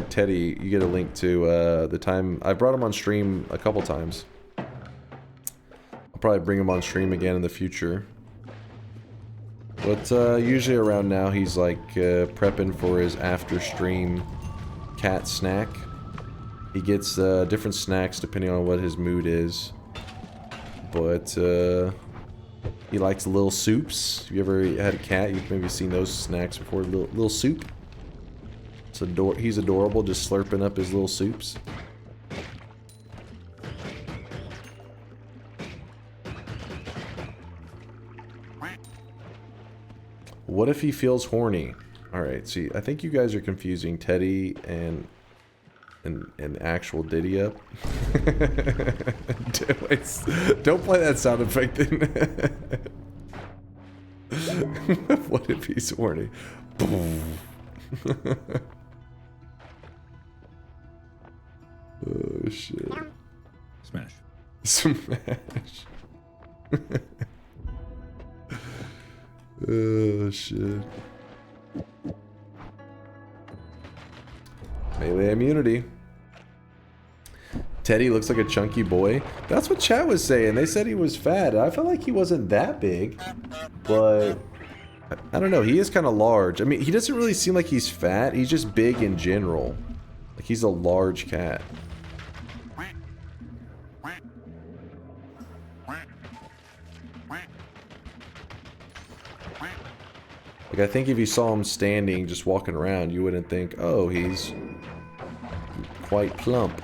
!Teddy, you get a link to the time. I brought him on stream a couple times. I'll probably bring him on stream again in the future. But usually around now he's like prepping for his after stream cat snack. He gets different snacks depending on what his mood is. But he likes little soups. If you ever had a cat, you've maybe seen those snacks before. Little soup. He's adorable, just slurping up his little soups. What if he feels horny? Alright, see, I think you guys are confusing Teddy and actual Diddy up. Don't play that sound effect then. What if he's horny? Oh shit. Smash. Smash. Oh shit. Melee immunity. Teddy looks like a chunky boy. That's what chat was saying. They said he was fat. I felt like he wasn't that big. But I don't know. He is kind of large. I mean, he doesn't really seem like he's fat. He's just big in general. Like he's a large cat. Like, I think if you saw him standing, just walking around, you wouldn't think, oh, he's quite plump.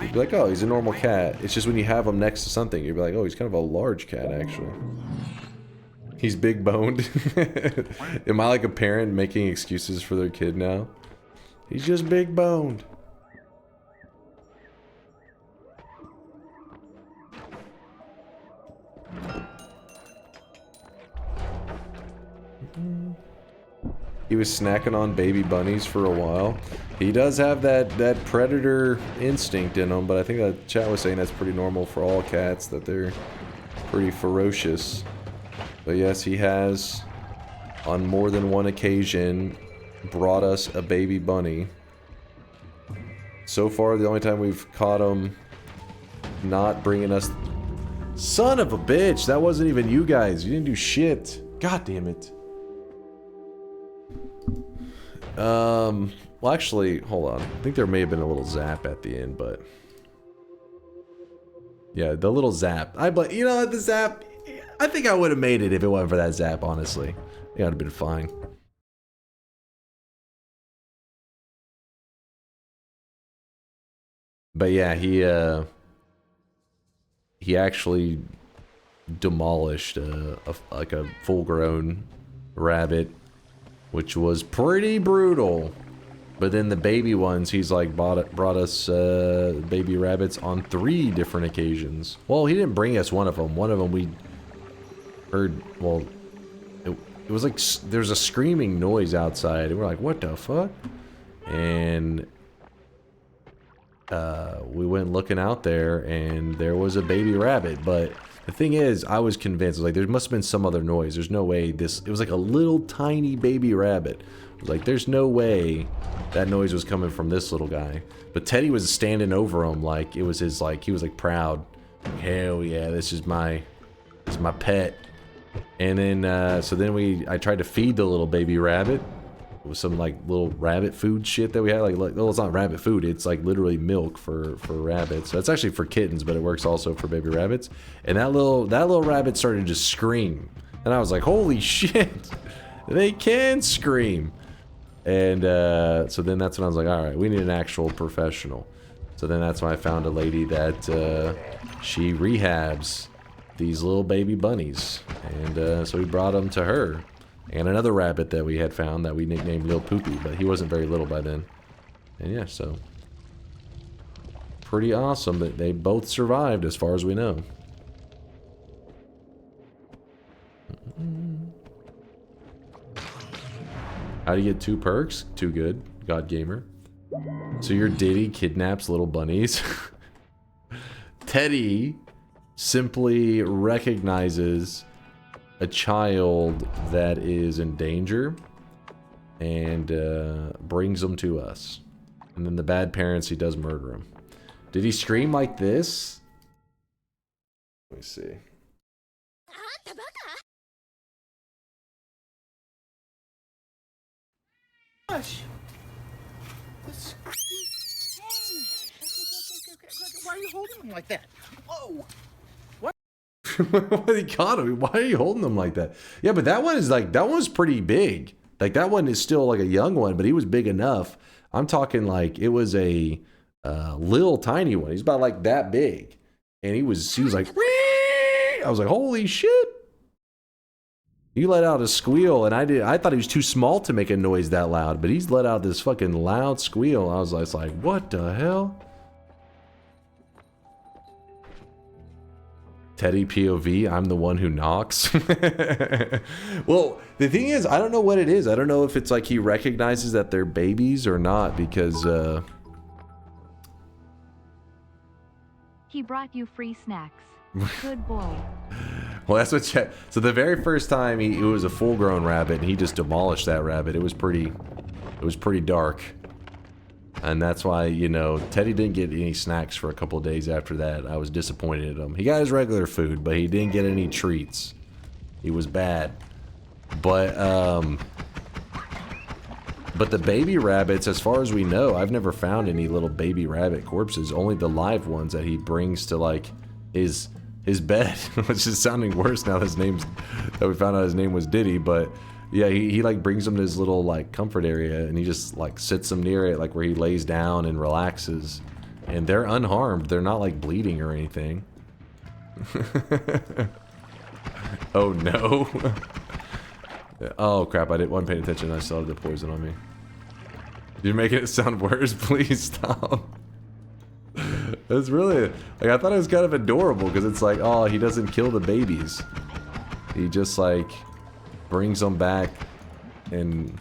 You'd be like, oh, he's a normal cat. It's just when you have him next to something, you'd be like, oh, he's kind of a large cat, actually. He's big boned. Am I like a parent making excuses for their kid now? He's just big boned. He was snacking on baby bunnies for a while. He does have that predator instinct in him, but I think that chat was saying that's pretty normal for all cats, that they're pretty ferocious. But yes, he has, on more than one occasion, brought us a baby bunny. So far, the only time we've caught him not bringing us... Son of a bitch! That wasn't even you guys. You didn't do shit. God damn it. Well, actually, hold on. I think there may have been a little zap at the end, but... Yeah, the little zap. But you know what, the zap... I think I would have made it if it wasn't for that zap, honestly. It would have been fine. But yeah, he actually demolished like a full-grown rabbit, which was pretty brutal. But then the baby ones, he's like brought us baby rabbits on 3 different occasions. Well, he didn't bring us one of them. One of them we heard, well, it was like there's a screaming noise outside, and we're like, what the fuck? And we went looking out there, and there was a baby rabbit. But the thing is, I was convinced, like, there must have been some other noise. There's no way this... It was like a little tiny baby rabbit. I was like, there's no way that noise was coming from this little guy. But Teddy was standing over him like it was his, like, he was like proud. Hell yeah, this is my pet. And then, so then I tried to feed the little baby rabbit. It was some like little rabbit food shit that we had. Like well, it's not rabbit food. It's like literally milk for rabbits. So it's actually for kittens, but it works also for baby rabbits. And that little rabbit started to just scream, and I was like, holy shit, they can scream. And so then that's when I was like, all right, we need an actual professional. So then that's when I found a lady that she rehabs these little baby bunnies, and so we brought them to her. And another rabbit that we had found that we nicknamed Lil Poopy, but he wasn't very little by then. And yeah, so pretty awesome that they both survived as far as we know. How do you get 2 perks? Too good, God Gamer. So your Diddy kidnaps little bunnies. Teddy simply recognizes a child that is in danger and brings them to us. And then the bad parents, he does murder them. Did he scream like this? Let me see. gosh. Why are you holding him like that? Whoa. What he caught him? Why are you holding him like that? Yeah, but that one is like, that one's pretty big. Like that one is still like a young one, but he was big enough. I'm talking like it was a little tiny one. He's about like that big, and he was like, Wee! I was like, holy shit! He let out a squeal, and I thought he was too small to make a noise that loud, but he's let out this fucking loud squeal. I was like, what the hell? Teddy POV, I'm the one who knocks. Well, the thing is, I don't know what it is. I don't know if it's like he recognizes that they're babies or not, because He brought you free snacks. Good boy. well, that's what so the very first time it was a full-grown rabbit, and he just demolished that rabbit. It was pretty dark. And that's why, you know, Teddy didn't get any snacks for a couple of days after that. I was disappointed in him. He got his regular food, but he didn't get any treats. He was bad. But the baby rabbits, as far as we know, I've never found any little baby rabbit corpses. Only the live ones that he brings to, like, his bed. Which is sounding worse now that we found out his name was Diddy, but... yeah, he like brings them to his little like comfort area, and he just like sits them near it, like where he lays down and relaxes, and they're unharmed. They're not like bleeding or anything. Oh no! Oh crap! I wasn't paying attention. I still had the poison on me. You're making it sound worse. Please stop. That's really like, I thought it was kind of adorable because it's like, oh, he doesn't kill the babies. He just like brings them back, and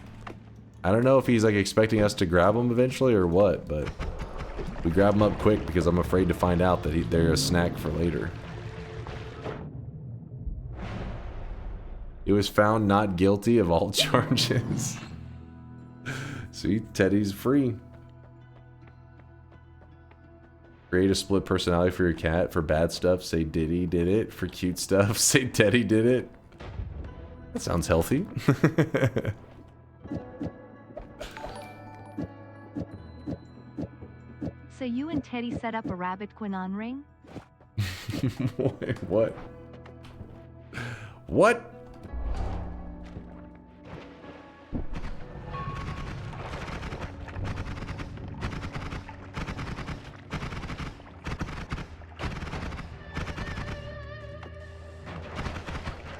I don't know if he's like expecting us to grab them eventually or what, but we grab them up quick because I'm afraid to find out that they're a snack for later. He was found not guilty of all charges. See, Teddy's free. Create a split personality for your cat. For bad stuff, say Diddy did it. For cute stuff, say Teddy did it. That sounds healthy. So you and Teddy set up a rabbit Quinon ring? Wait, what? What?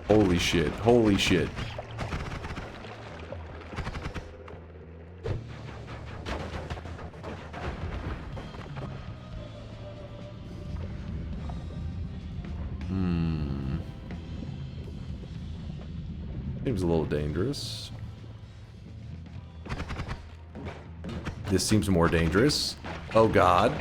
Holy shit. Holy shit. Seems a little dangerous. This seems more dangerous. Oh god.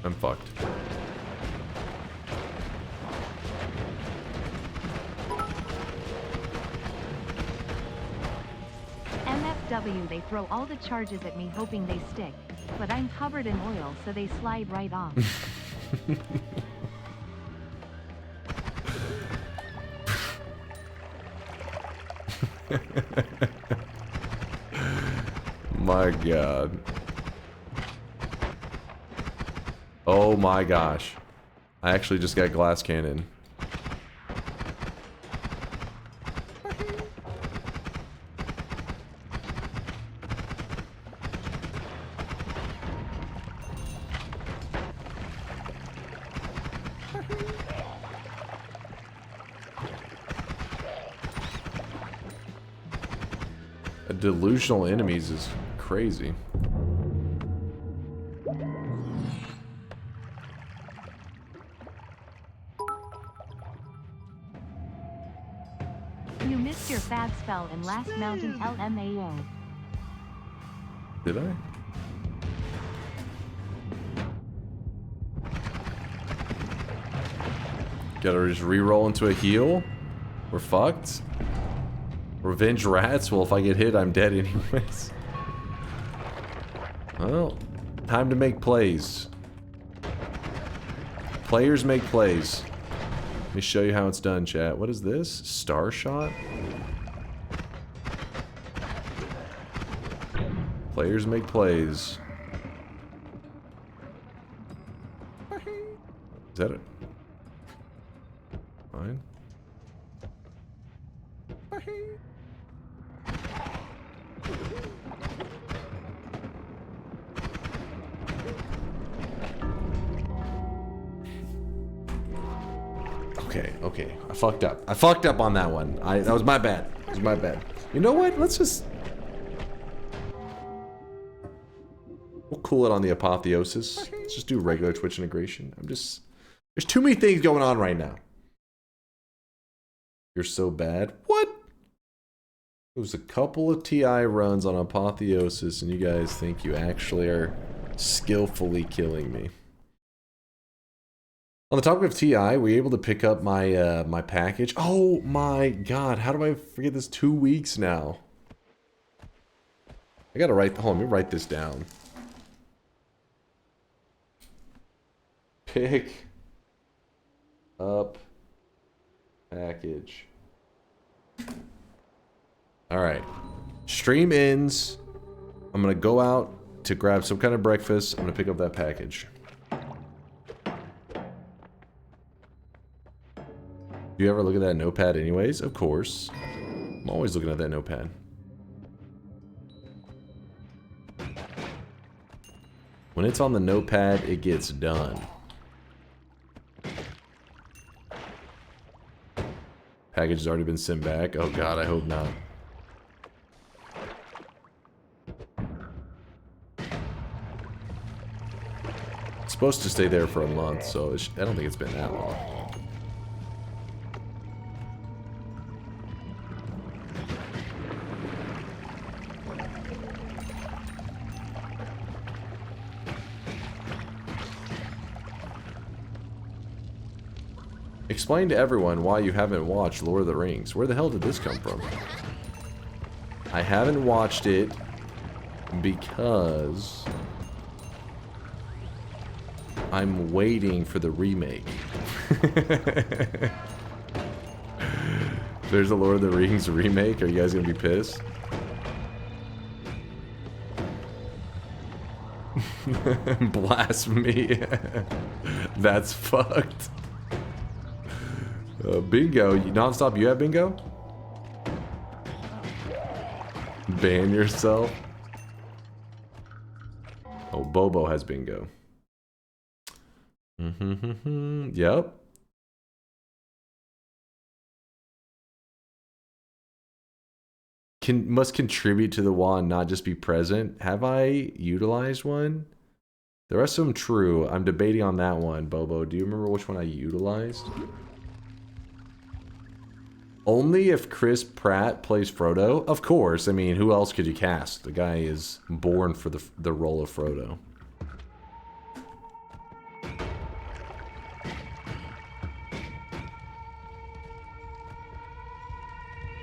I'm fucked. MFW, they throw all the charges at me hoping they stick, but I'm covered in oil so they slide right off. My god. Oh my gosh. I actually just got glass cannon. Delusional enemies is crazy. You missed your fab spell in last mountain LMAO. Did I? Gotta just re-roll into a heal. We're fucked. Revenge rats? Well, if I get hit, I'm dead anyways. Well, time to make plays. Players make plays. Let me show you how it's done, chat. What is this? Star shot? Players make plays. Is that it? Fine. Okay. I fucked up. I fucked up on that one. That was my bad. It was my bad. You know what? Let's just... We'll cool it on the Apotheosis. Let's just do regular Twitch integration. There's too many things going on right now. You're so bad. What? It was a couple of TI runs on Apotheosis and you guys think you actually are skillfully killing me. On the topic of TI, were you able to pick up my my package? Oh my god, how do I forget this? 2 weeks now. I gotta write, hold on, let me write this down. Pick up package. Alright. Stream ends. I'm gonna go out to grab some kind of breakfast. I'm gonna pick up that package. Do you ever look at that notepad anyways? Of course. I'm always looking at that notepad. When it's on the notepad, it gets done. Package has already been sent back. Oh god, I hope not. It's supposed to stay there for a month, so I don't think it's been that long. Explain to everyone why you haven't watched Lord of the Rings. Where the hell did this come from? I haven't watched it because I'm waiting for the remake. There's a Lord of the Rings remake. Are you guys gonna be pissed? Blasphemy. That's fucked. Bingo. Non-stop, you have bingo? Ban yourself. Oh, Bobo has bingo. Yep. Must contribute to the wand, not just be present. Have I utilized one? The rest of them true. I'm debating on that one, Bobo. Do you remember which one I utilized? Only if Chris Pratt plays Frodo? Of course. I mean, who else could you cast? The guy is born for the role of Frodo.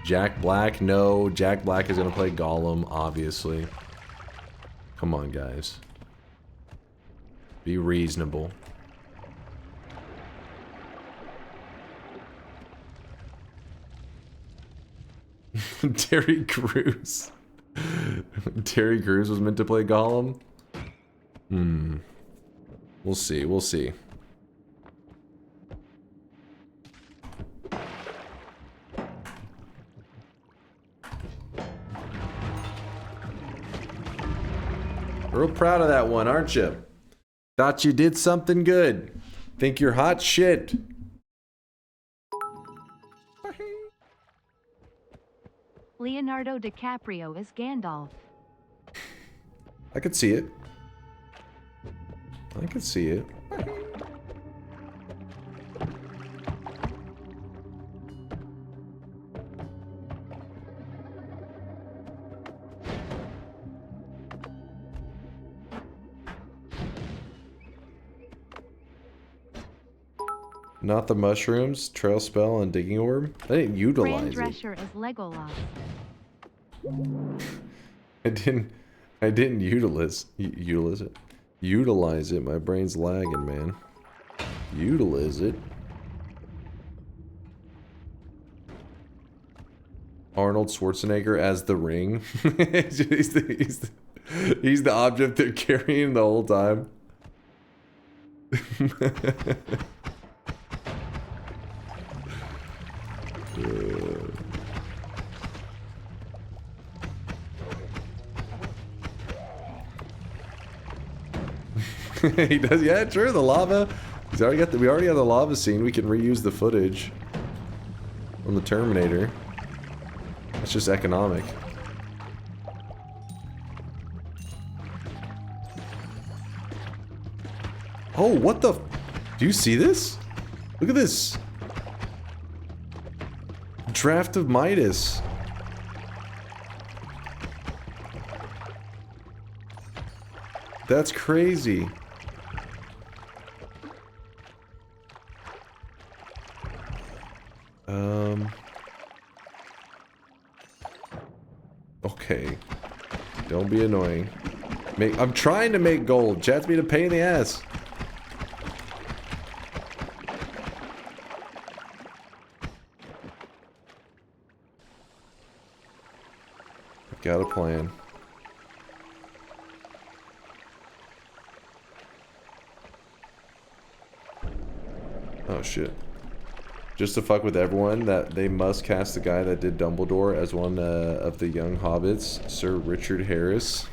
Jack Black? No. Jack Black is going to play Gollum, obviously. Come on, guys. Be reasonable. Terry Crews. Terry Crews was meant to play Gollum? We'll see, we'll see. Real proud of that one, aren't you? Thought you did something good. Think you're hot shit. Leonardo DiCaprio is Gandalf. I could see it. I could see it. Not the mushrooms, trail spell, and digging orb. I didn't utilize it. Drescher as Legolas. I didn't utilize it. Utilize it. My brain's lagging, man. Utilize it. Arnold Schwarzenegger as the ring. he's the object they're carrying the whole time. He does, yeah, true. The lava. We already got the lava scene. We can reuse the footage from the Terminator. It's just economic. Oh, what the? Do you see this? Look at this. Draft of Midas. That's crazy. Okay. Don't be annoying. I'm trying to make gold. Chat's being a pain in the ass. I've got a plan. Oh shit. Just to fuck with everyone, that they must cast the guy that did Dumbledore as one of the young hobbits, Sir Richard Harris.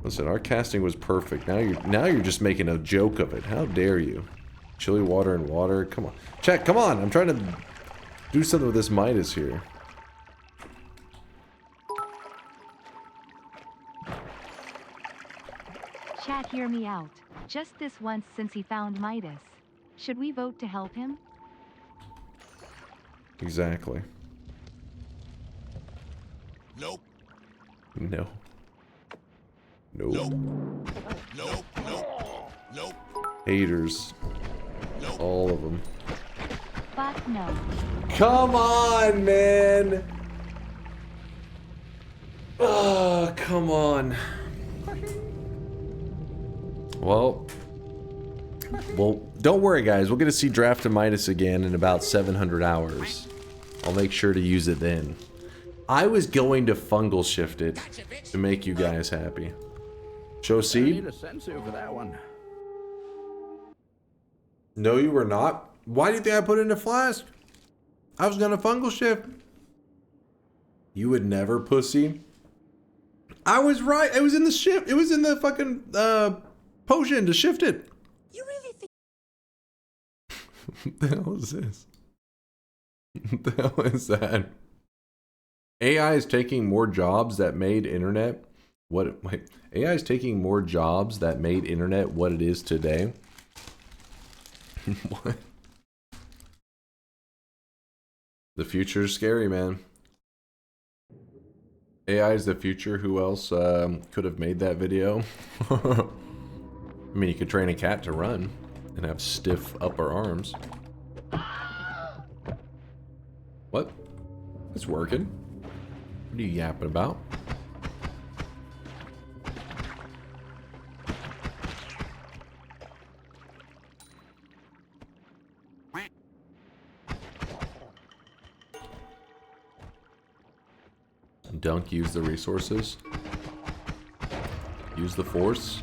Listen, our casting was perfect. Now you're just making a joke of it. How dare you? Chili water and water. Come on. Chat, come on. I'm trying to do something with this Midas here. Chat, hear me out. Just this once since he found Midas. Should we vote to help him? Exactly. Nope. No. Nope. Nope. Nope. Nope. Nope. Haters. Nope. All of them. Fuck no. Come on, man. Oh, come on. Well, don't worry, guys. We're going to see Draft of Midas again in about 700 hours. I'll make sure to use it then. I was going to fungal shift it to make you guys happy. Show seed? Need a sensu for that one. No, you were not. Why do you think I put it in a flask? I was going to fungal shift. You would never, pussy. I was right. It was in the shift. It was in the fucking potion to shift it. You really think? What the hell is this? What the hell is that? AI is taking more jobs that made internet what? Wait, AI is taking more jobs that made internet what it is today. What? The future is scary, man. AI is the future. Who else could have made that video? I mean, you could train a cat to run and have stiff upper arms. What? It's working. What are you yapping about? Dunk, use the resources. Use the force.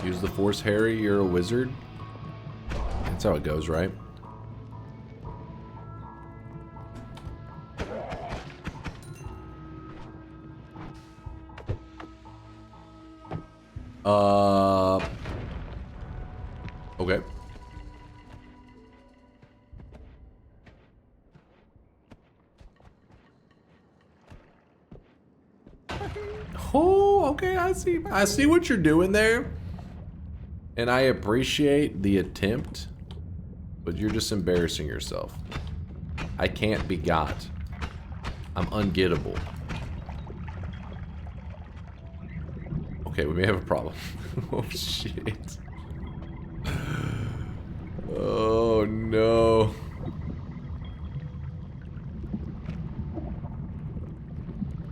Use the force, Harry. You're a wizard. That's how it goes, right? Okay. Oh, okay, I see what you're doing there. And I appreciate the attempt, but you're just embarrassing yourself. I can't be got. I'm ungettable. Okay, we may have a problem. Oh, shit. Oh, no.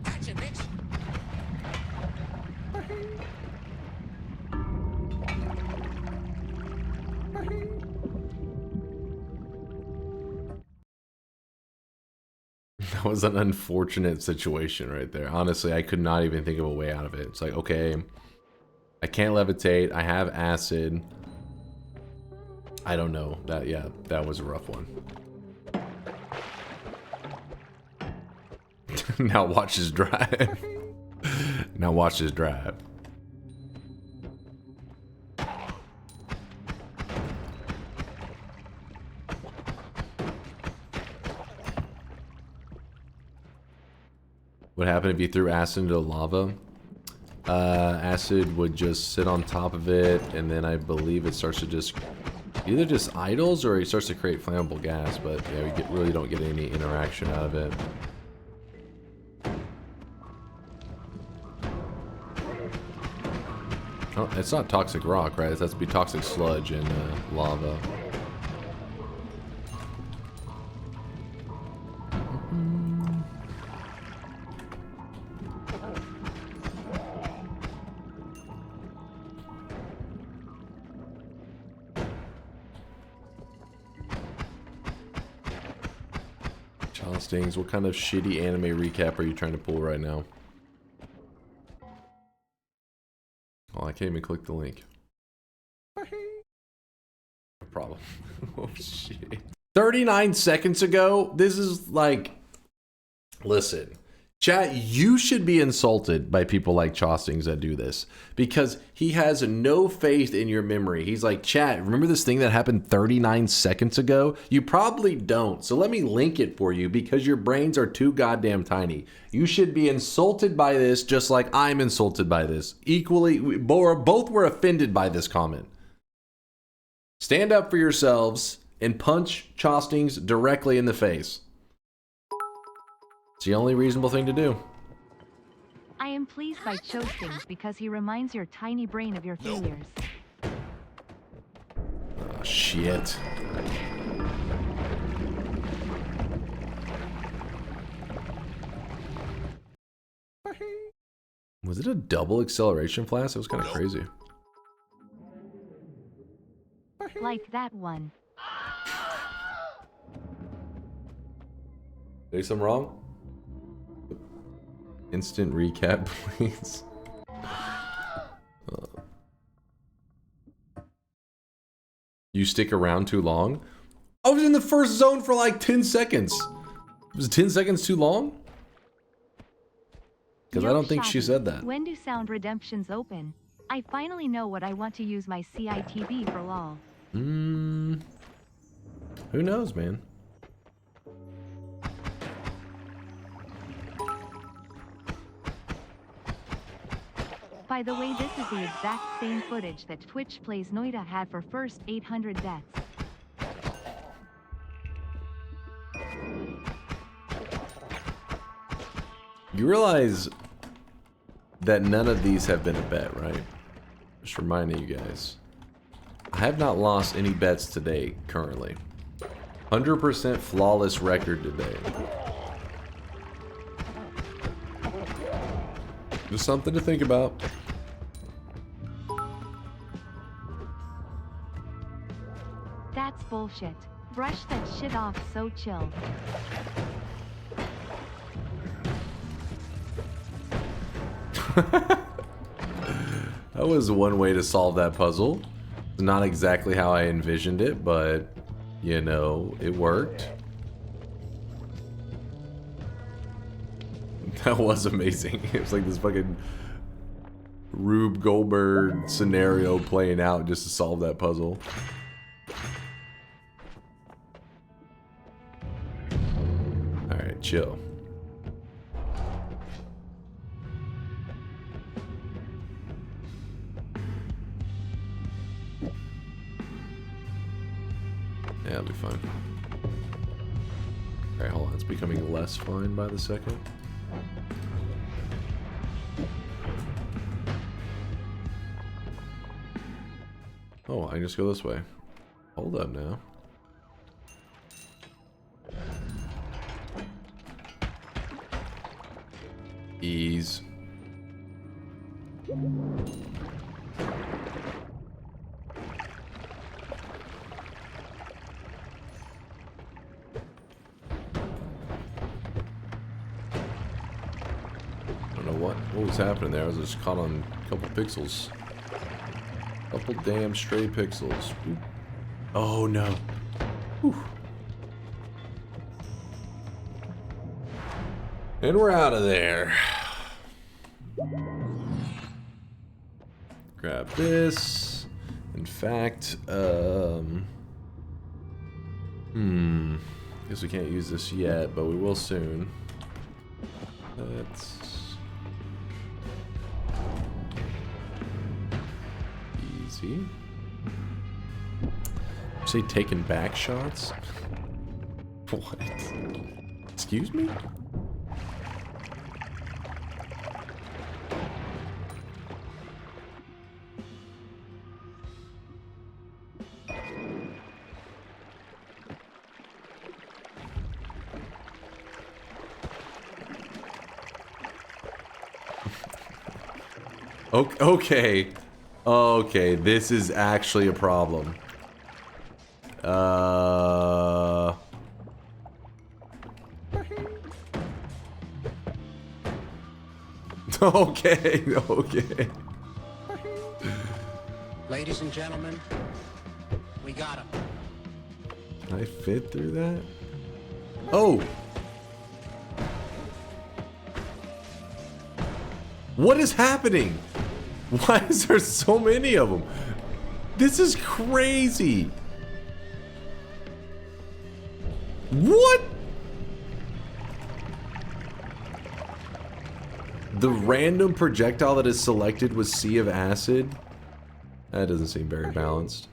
Gotcha, bitch. That was an unfortunate situation right there. Honestly, I could not even think of a way out of it. It's like, okay, I can't levitate. I have acid. I don't know. That, yeah, that was a rough one. Now watch his drive. Now watch his drive. What happened if you threw acid into lava? Acid would just sit on top of it, and then I believe it starts to just either just idles or it starts to create flammable gas. But yeah, we really don't get any interaction out of it. Oh, it's not toxic rock, right? It has to be toxic sludge and lava. Stings, what kind of shitty anime recap are you trying to pull right now? Oh, I can't even click the link. No problem. Oh shit. 39 seconds ago? This is like... Listen. Chat, you should be insulted by people like Chostings that do this. Because he has no faith in your memory. He's like, chat, remember this thing that happened 39 seconds ago? You probably don't. So let me link it for you because your brains are too goddamn tiny. You should be insulted by this just like I'm insulted by this. Equally, both were offended by this comment. Stand up for yourselves and punch Chostings directly in the face. It's the only reasonable thing to do. I am pleased by Chostings because he reminds your tiny brain of your failures. Oh, shit. Was it a double acceleration flash? It was kind of crazy. Like that one. Say something wrong? Instant recap, please. You stick around too long? I was in the first zone for like 10 seconds. Was 10 seconds too long? Because I don't think she said that. When do sound redemptions open? I finally know what I want to use my CITB for lol. Who knows, man? By the way, this is the exact same footage that Twitch Plays Noita had for first 800 deaths. You realize that none of these have been a bet, right? Just reminding you guys. I have not lost any bets today, currently. 100% flawless record today. Just something to think about. That's bullshit. Brush that shit off, so chill. That was one way to solve that puzzle. Not exactly how I envisioned it, but, you know, it worked. That was amazing. It was like this fucking Rube Goldberg scenario playing out just to solve that puzzle. Alright, chill. Yeah, it'll be fine. Alright, hold on. It's becoming less fine by the second. Oh, I can just go this way. Hold up now. Ease. What was happening there? I was just caught on a couple pixels. Couple damn stray pixels. Ooh. Oh no. Whew. And we're out of there. Grab this. In fact, guess we can't use this yet, but we will soon. Let's easy. Say taking back shots? What? Excuse me? Okay. Okay, this is actually a problem. Okay, okay. Ladies and gentlemen, we got him. Can I fit through that? Oh! What is happening? Why is there so many of them? This is crazy. What? The random projectile that is selected was Sea of Acid. That doesn't seem very balanced.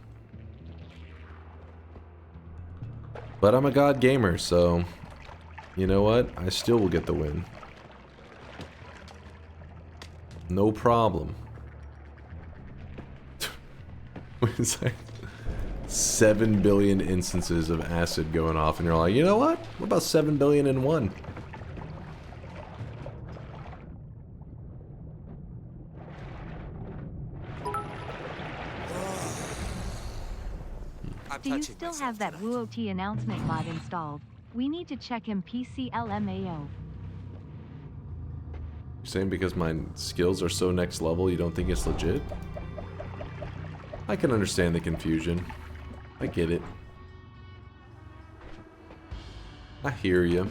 But I'm a god gamer, so you know what? I still will get the win. No problem. It's like 7 billion instances of acid going off, and you're like, you know what? What about 7 billion in one? Do you still have that WOT announcement mod installed? We need to check him PCLMAO. You're saying because my skills are so next level, you don't think it's legit? I can understand the confusion. I get it. I hear you.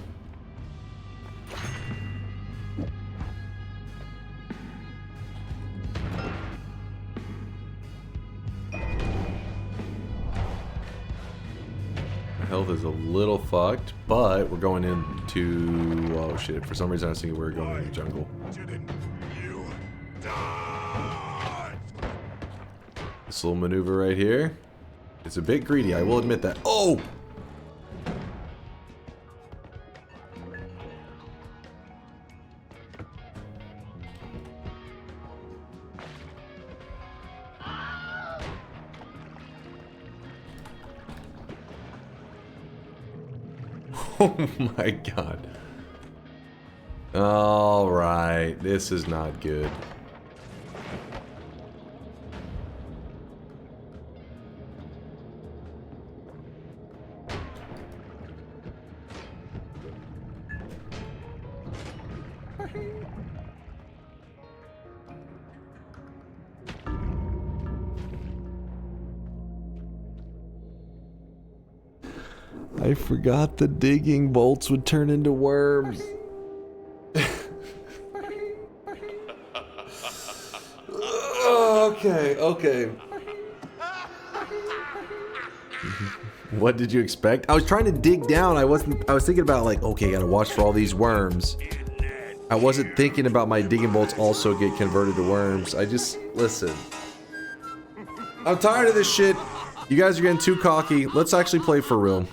My health is a little fucked, but we're going into... Oh shit, for some reason I was thinking we were going into the jungle. This little maneuver right here. It's a bit greedy, I will admit that. Oh! Oh my god. Alright, this is not good. I forgot the digging bolts would turn into worms. Okay. What did you expect? I was trying to dig down. I was thinking about like, okay, I gotta watch for all these worms. I wasn't thinking about my digging bolts also get converted to worms. Listen. I'm tired of this shit. You guys are getting too cocky. Let's actually play for real.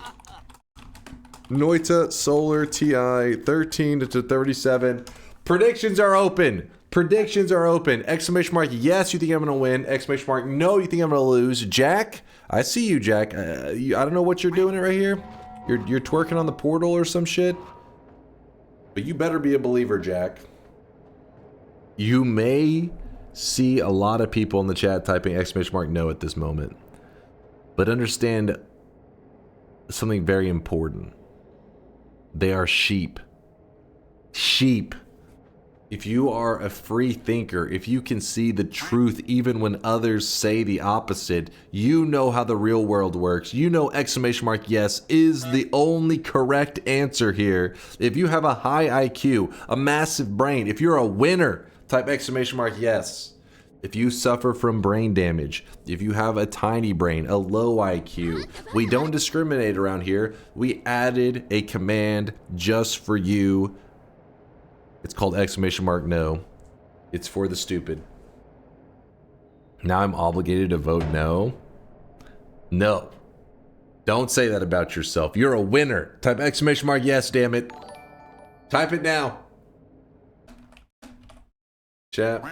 Noita Solar TI 13 to 37. Predictions are open. Predictions are open. Exclamation mark, yes, you think I'm going to win. Exclamation mark, no, you think I'm going to lose. Jack, I see you, Jack. I don't know what you're doing right here. You're twerking on the portal or some shit. But you better be a believer, Jack. You may see a lot of people in the chat typing exclamation mark no at this moment. But understand something very important. They are sheep. Sheep. If you are a free thinker, if you can see the truth even when others say the opposite, you know how the real world works. You know exclamation mark yes is the only correct answer here. If you have a high IQ, a massive brain, if you're a winner, type exclamation mark yes. If you suffer from brain damage, if you have a tiny brain, a low IQ, we don't discriminate around here. We added a command just for you. It's called exclamation mark no. It's for the stupid. Now I'm obligated to vote no? No. Don't say that about yourself. You're a winner. Type exclamation mark yes, damn it. Type it now. Chat.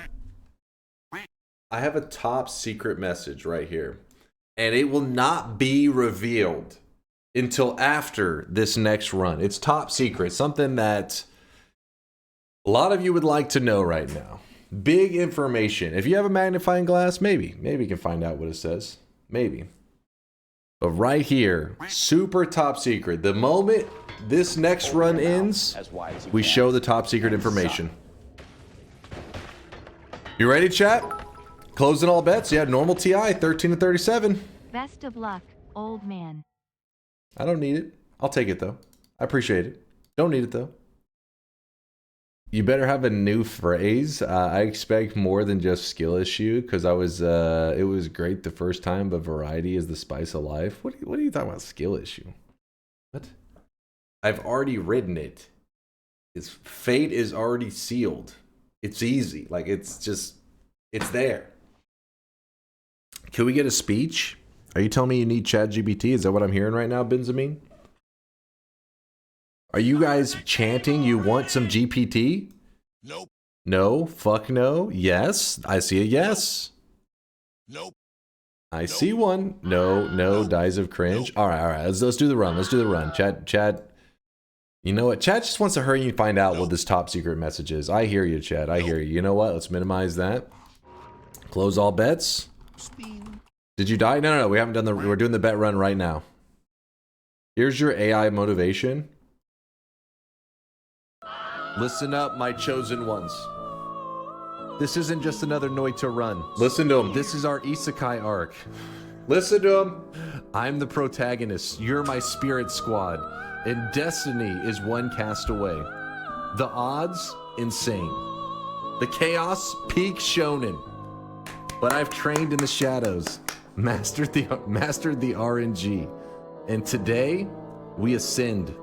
I have a top secret message right here. And it will not be revealed until after this next run. It's top secret. Something that a lot of you would like to know right now. Big information. If you have a magnifying glass, maybe you can find out what it says. Maybe. But right here, super top secret. The moment this next run ends, we show the top secret information. You ready, chat? Closing all bets. Yeah, normal TI, 13 to 37. Best of luck, old man. I don't need it. I'll take it, though. I appreciate it. Don't need it, though. You better have a new phrase. I expect more than just skill issue, because it was great the first time, but variety is the spice of life. What are you talking about, skill issue? What? I've already written it. Its fate is already sealed. It's easy. Like, it's there. Can we get a speech? Are you telling me you need ChatGPT? Is that what I'm hearing right now, Benjamin? Are you guys chanting you want some GPT? Nope. No? Fuck no? Yes? I see a yes. Nope. I see one. No, no, dies of cringe. All right. Let's do the run. Let's do the run. Chat. You know what? Chat just wants to hurry and find out what this top secret message is. I hear you, Chat. I hear you. You know what? Let's minimize that. Close all bets. Did you die? No. We haven't done we're doing the bet run right now. Here's your AI motivation. Listen up, my chosen ones. This isn't just another Noita run. Listen to him. This is our isekai arc. Listen to him. I'm the protagonist. You're my spirit squad. And destiny is one cast away. The odds, insane. The chaos, peak shonen. But I've trained in the shadows. Mastered the RNG. And today, we ascend.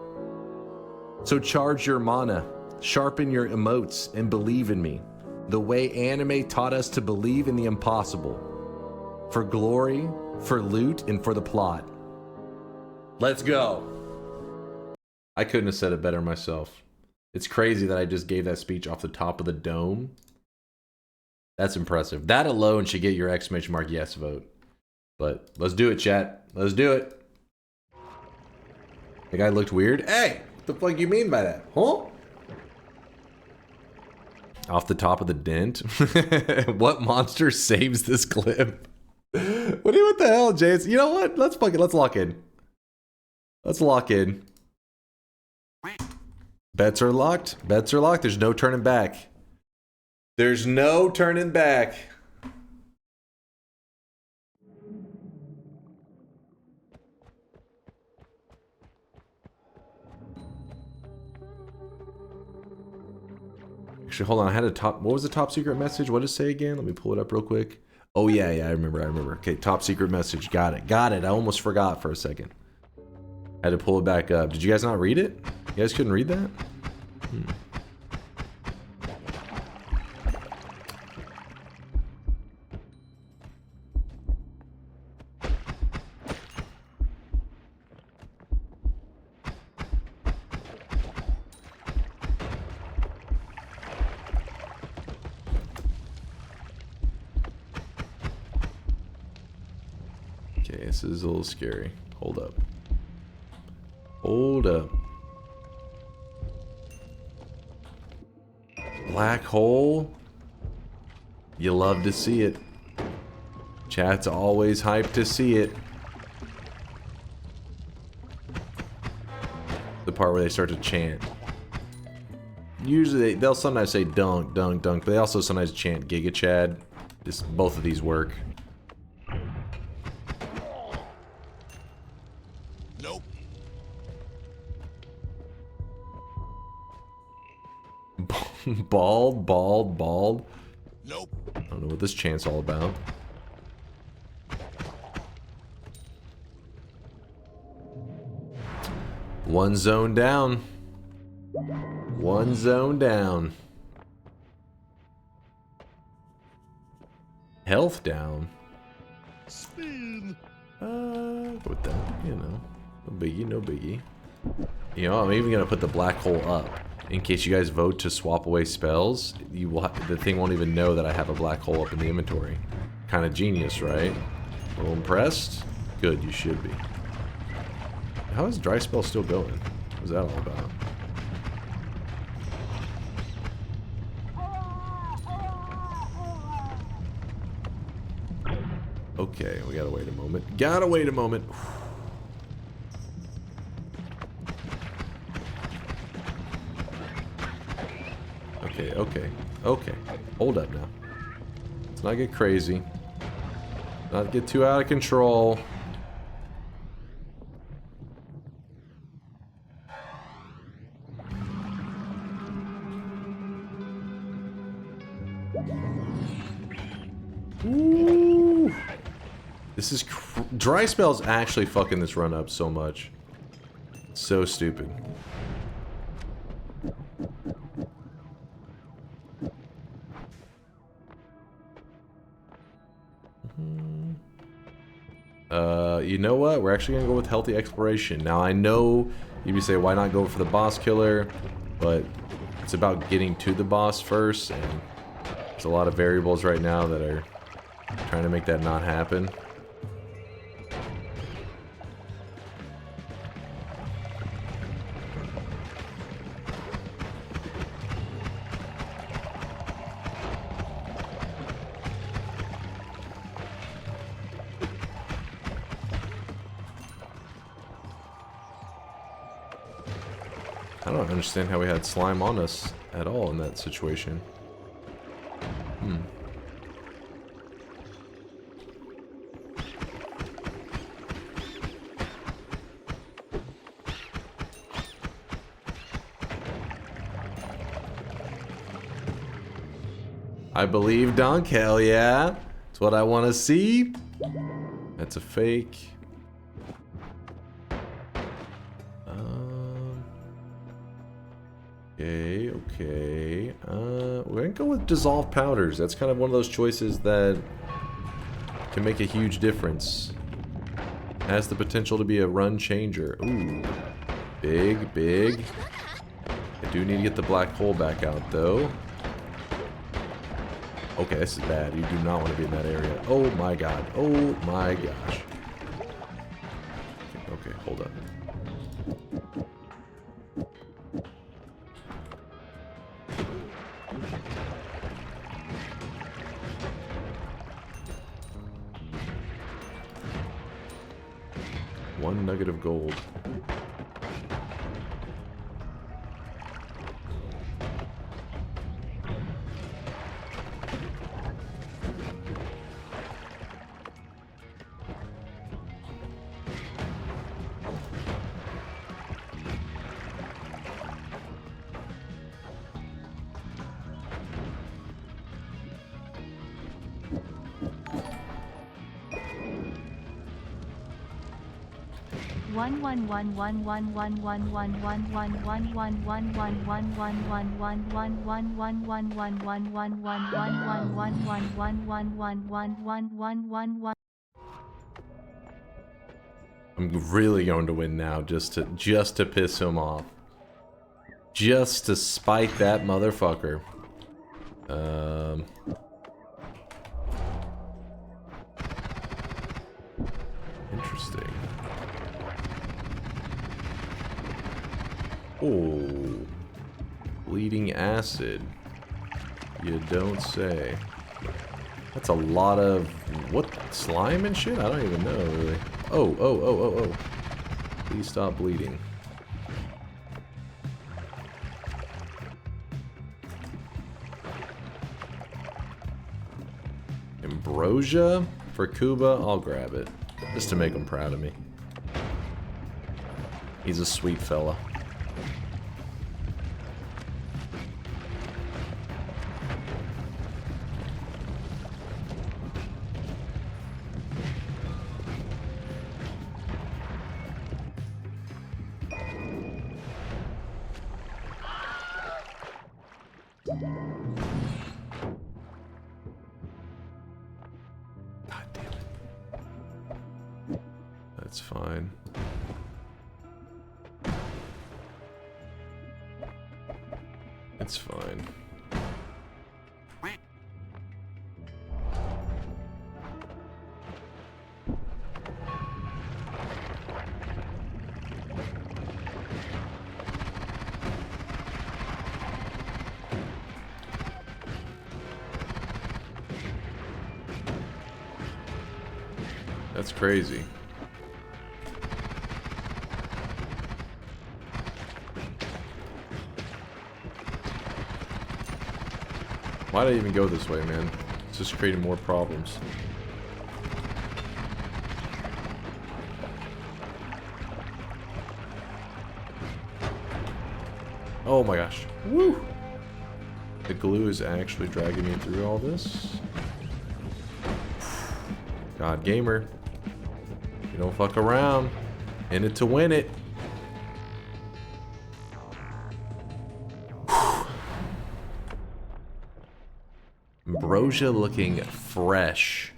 So charge your mana. Sharpen your emotes and believe in me. The way anime taught us to believe in the impossible. For glory, for loot, and for the plot. Let's go. I couldn't have said it better myself. It's crazy that I just gave that speech off the top of the dome. That's impressive. That alone should get your exclamation mark yes vote. But let's do it, chat. Let's do it. The guy looked weird. Hey, what the fuck you mean by that? Huh? Off the top of the dent. What monster saves this clip? What the hell, Jace? You know what? Let's lock in. Let's lock in. Bets are locked. Bets are locked. There's no turning back. There's no turning back. Actually, hold on. I had a top. What was the top secret message? What did it say again? Let me pull it up real quick. Oh, yeah. I remember. Okay, top secret message. Got it. I almost forgot for a second. I had to pull it back up. Did you guys not read it? You guys couldn't read that? Okay, this is a little scary. Hold up. Hold up. Black hole. You love to see it. Chat's always hyped to see it. The part where they start to chant. Usually they'll sometimes say dunk, dunk, dunk, but they also sometimes chant Giga Chad. Just both of these work. Nope. Bald, bald, bald. Nope. I don't know what this chant's all about. One zone down. One zone down. Health down. Spin. With that, you know, no biggie, no biggie. You know, I'm even gonna put the black hole up in case you guys vote to swap away spells. You will, the thing won't even know that I have a black hole up in the inventory. Kind of genius, right? A little impressed? Good, you should be. How is dry spell still going? What is that all about? Okay, we gotta wait a moment. Gotta wait a moment. Okay, okay, okay. Hold up now. Let's not get crazy. Not get too out of control. Ooh. This is dry spell's actually fucking this run up so much. So stupid. You know what? We're actually gonna go with healthy exploration. Now I know you would say why not go for the boss killer, but it's about getting to the boss first, and there's a lot of variables right now that are trying to make that not happen. I don't understand how we had slime on us at all in that situation. I believe Dunk, hell yeah. That's what I want to see. That's a fake. Okay, okay. We're gonna go with dissolved powders. That's kind of one of those choices that can make a huge difference. Has the potential to be a run changer. Ooh. Big, big. I do need to get the black hole back out, though. Okay, this is bad. You do not want to be in that area. Oh my god. Oh my gosh. Okay, hold up. One nugget of gold. I'm really going to win now just to piss him off. Just to spite that motherfucker. Oh. Bleeding acid. You don't say. That's a lot of... what? Slime and shit? I don't even know, really. Oh. Please stop bleeding. Ambrosia for Kuba. I'll grab it. Just to make him proud of me. He's a sweet fella. God damn it. That's fine. It's fine. That's crazy. Why did I even go this way, man? It's just creating more problems. Oh my gosh. Woo! The glue is actually dragging me through all this. God, gamer. You don't fuck around. In it to win it. Ambrosia looking fresh.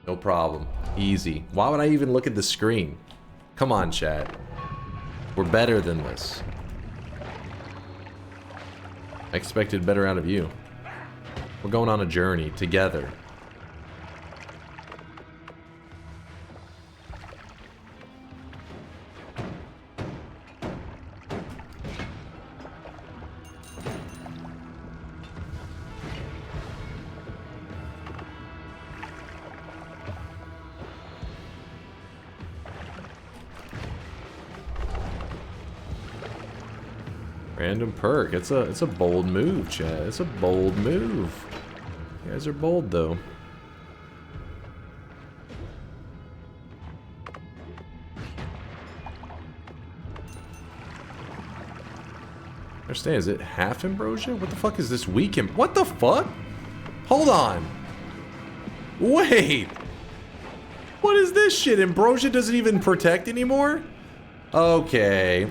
No problem. Easy. Why would I even look at the screen? Come on, chat. We're better than this. I expected better out of you. We're going on a journey together. Random perk. It's a bold move, chat. It's a bold move. You guys are bold though. Understand, is it half ambrosia? What the fuck is this weak what the fuck? Hold on. Wait. What is this shit? Ambrosia doesn't even protect anymore? Okay.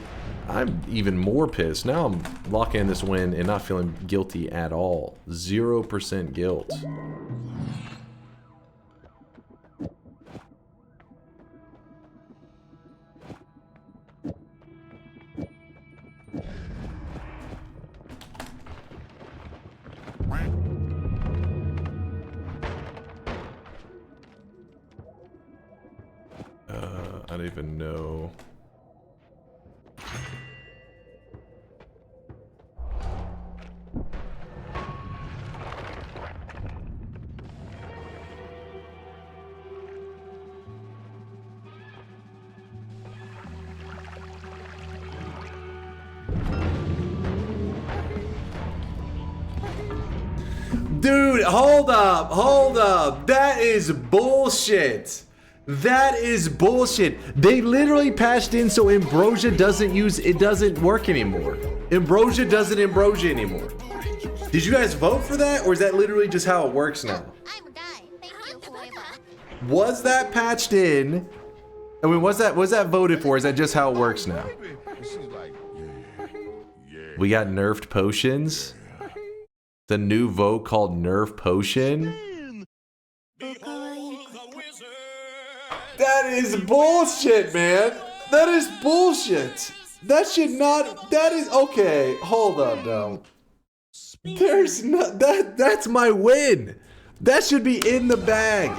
I'm even more pissed. Now I'm locking in this win and not feeling guilty at all. 0% guilt. I don't even know. Dude, hold up. That is bullshit. That is bullshit. They literally patched in so ambrosia doesn't work anymore. Ambrosia doesn't ambrosia anymore. Did you guys vote for that, or is that literally just how it works now? Was that patched in? I mean, was that voted for? Is that just how it works now? We got nerfed potions. The new vote called Nerf Potion. That is bullshit, man. That is bullshit. That should not. That is okay. Hold up, now. There's not that. That's my win. That should be in the bag.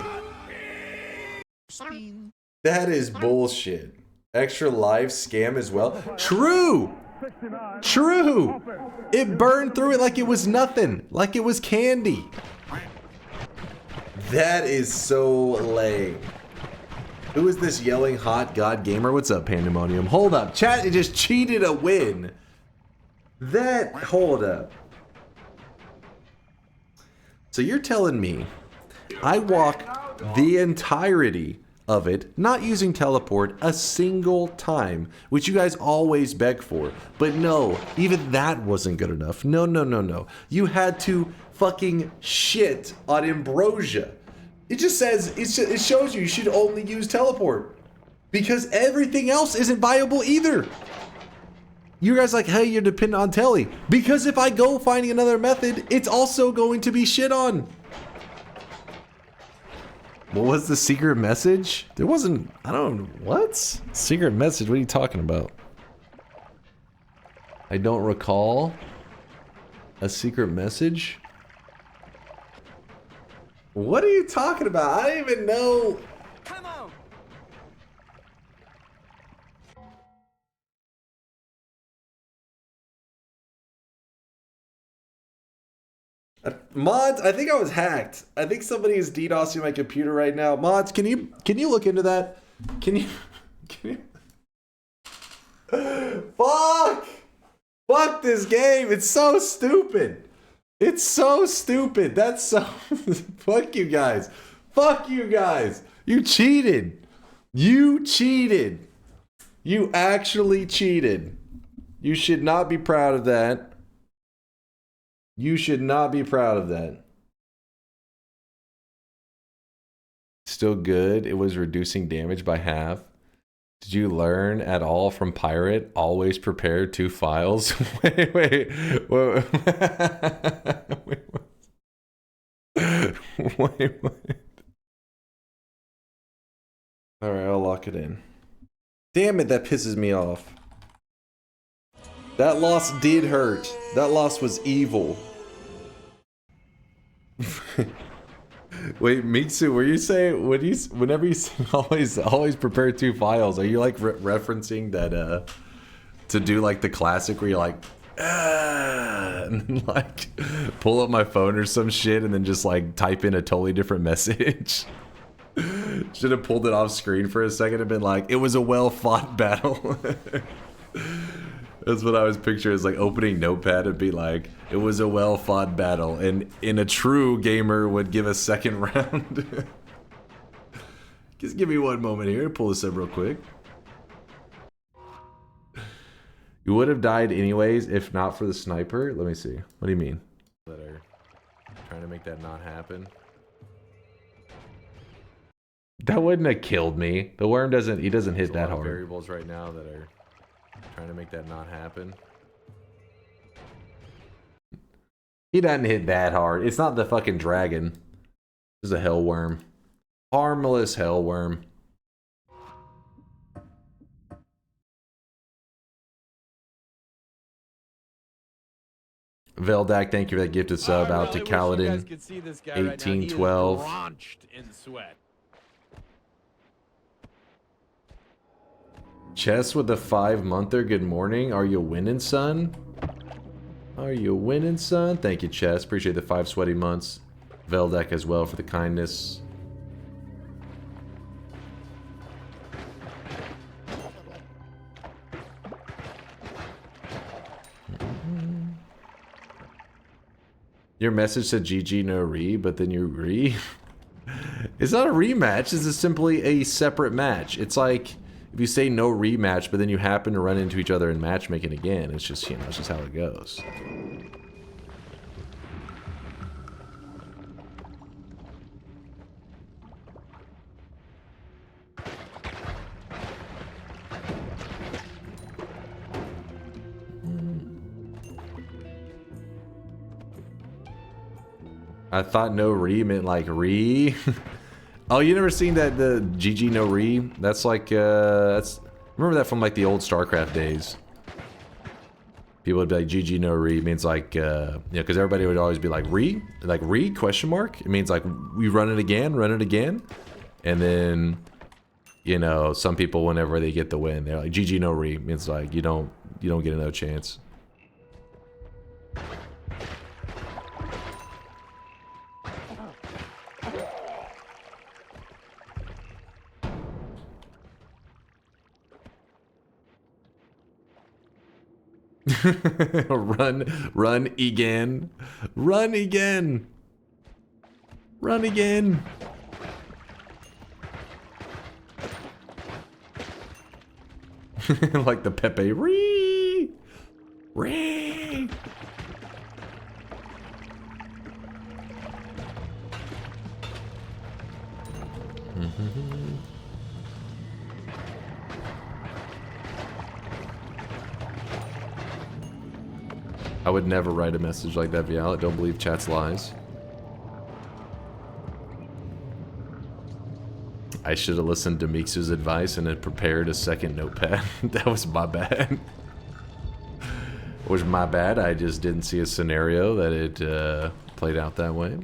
That is bullshit. Extra life scam as well. True. True. It burned through it like it was nothing. Like it was candy. That is so lame. Who is this yelling hot god gamer? What's up, Pandemonium? Hold up. Chat, it just cheated a win. That, hold up. So you're telling me I walk the entirety of it, not using teleport a single time, which you guys always beg for. But no, even that wasn't good enough. No, no, no, no. You had to fucking shit on Ambrosia. It just says, it shows you should only use teleport. Because everything else isn't viable either. You guys like, hey, you're dependent on telly. Because if I go finding another method, it's also going to be shit on. What was the secret message? There wasn't, I don't, what? Secret message, what are you talking about? I don't recall a secret message. What are you talking about? I don't even know. Come on. Mods, I think I was hacked. I think somebody is DDoSing my computer right now. Mods, can you look into that? Can you Fuck! Fuck this game. It's so stupid. It's so stupid. That's so fuck you guys. Fuck you guys. You cheated. You cheated. You actually cheated. You should not be proud of that. You should not be proud of that. Still good. It was reducing damage by half. Did you learn at all from Pirate? Always prepare 2 files. wait. wait. All right, I'll lock it in. Damn it, that pisses me off. That loss did hurt. That loss was evil. Wait, Mitsu, were you saying whenever you say always prepare 2 files? Are you like referencing that to do like the classic where you're like and then, like pull up my phone or some shit and then just like type in a totally different message? Should have pulled it off screen for a second and been like, it was a well-fought battle. That's what I was picturing, is like opening Notepad and be like, it was a well-fought battle, and in a true gamer would give a second round. Just give me one moment here, pull this up real quick. You would have died anyways if not for the sniper? Let me see. What do you mean? That are trying to make that not happen. That wouldn't have killed me. The worm doesn't, he doesn't hit that hard. Variables right now that are trying to make that not happen. He doesn't hit that hard. It's not the fucking dragon. This is a hell worm. Harmless hell worm. Veldak, thank you for that gifted sub out to Kaladin. 1812. Chess with the 5-monther. Good morning. Are you winning, son? Are you winning, son? Thank you, Chess. Appreciate the 5 sweaty months. Veldak as well for the kindness. Your message said GG no re, but then you re. It's not a rematch. This is simply a separate match. It's like if you say no rematch, but then you happen to run into each other in matchmaking again. It's just, you know, it's just how it goes. I thought no re meant like re. Oh, you never seen that, the GG no re? That's like, that's, remember that from like the old StarCraft days. People would be like, GG no re means like, you know, because everybody would always be like, re, question mark? It means like, we run it again, and then you know, some people whenever they get the win, they're like GG no re. It's like you don't get another chance. Run again. Run again. Run again. Like the Pepe. Ree. Ree. I would never write a message like that, Violet. Don't believe chat's lies. I should have listened to Meeksu's advice and had prepared a second notepad. That was my bad. Was my bad. I just didn't see a scenario that it played out that way.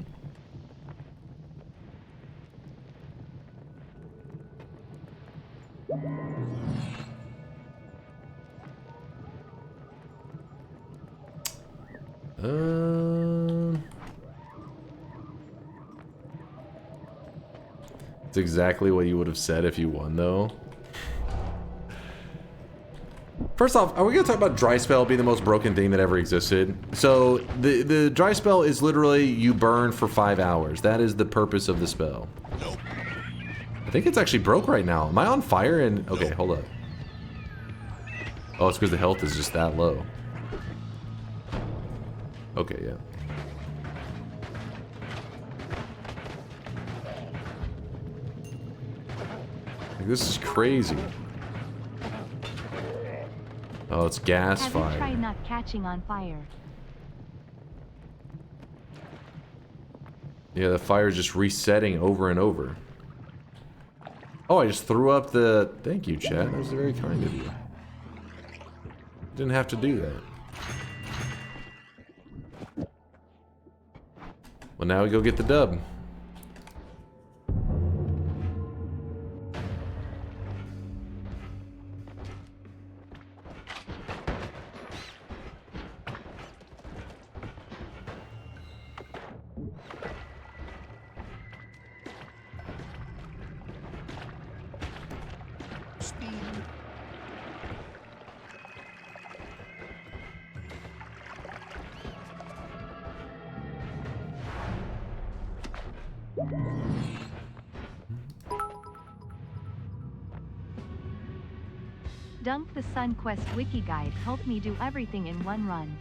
It's exactly what you would have said if you won, though. First off, are we gonna talk about dry spell being the most broken thing that ever existed? So the dry spell is literally you burn for 5 hours. That is the purpose of the spell. Nope. I think it's actually broke right now. Am I on fire? And okay, hold up. Oh, it's because the health is just that low. Okay, yeah. Like, this is crazy. Oh, it's gas Have fire. you tried not catching on fire? Yeah, the fire's just resetting over and over. Oh, I just threw up the... Thank you, chat. That was very kind of you. Didn't have to do that. Well, now we go get the dub. Dunk the Sun Quest wiki guide helped me do everything in one run.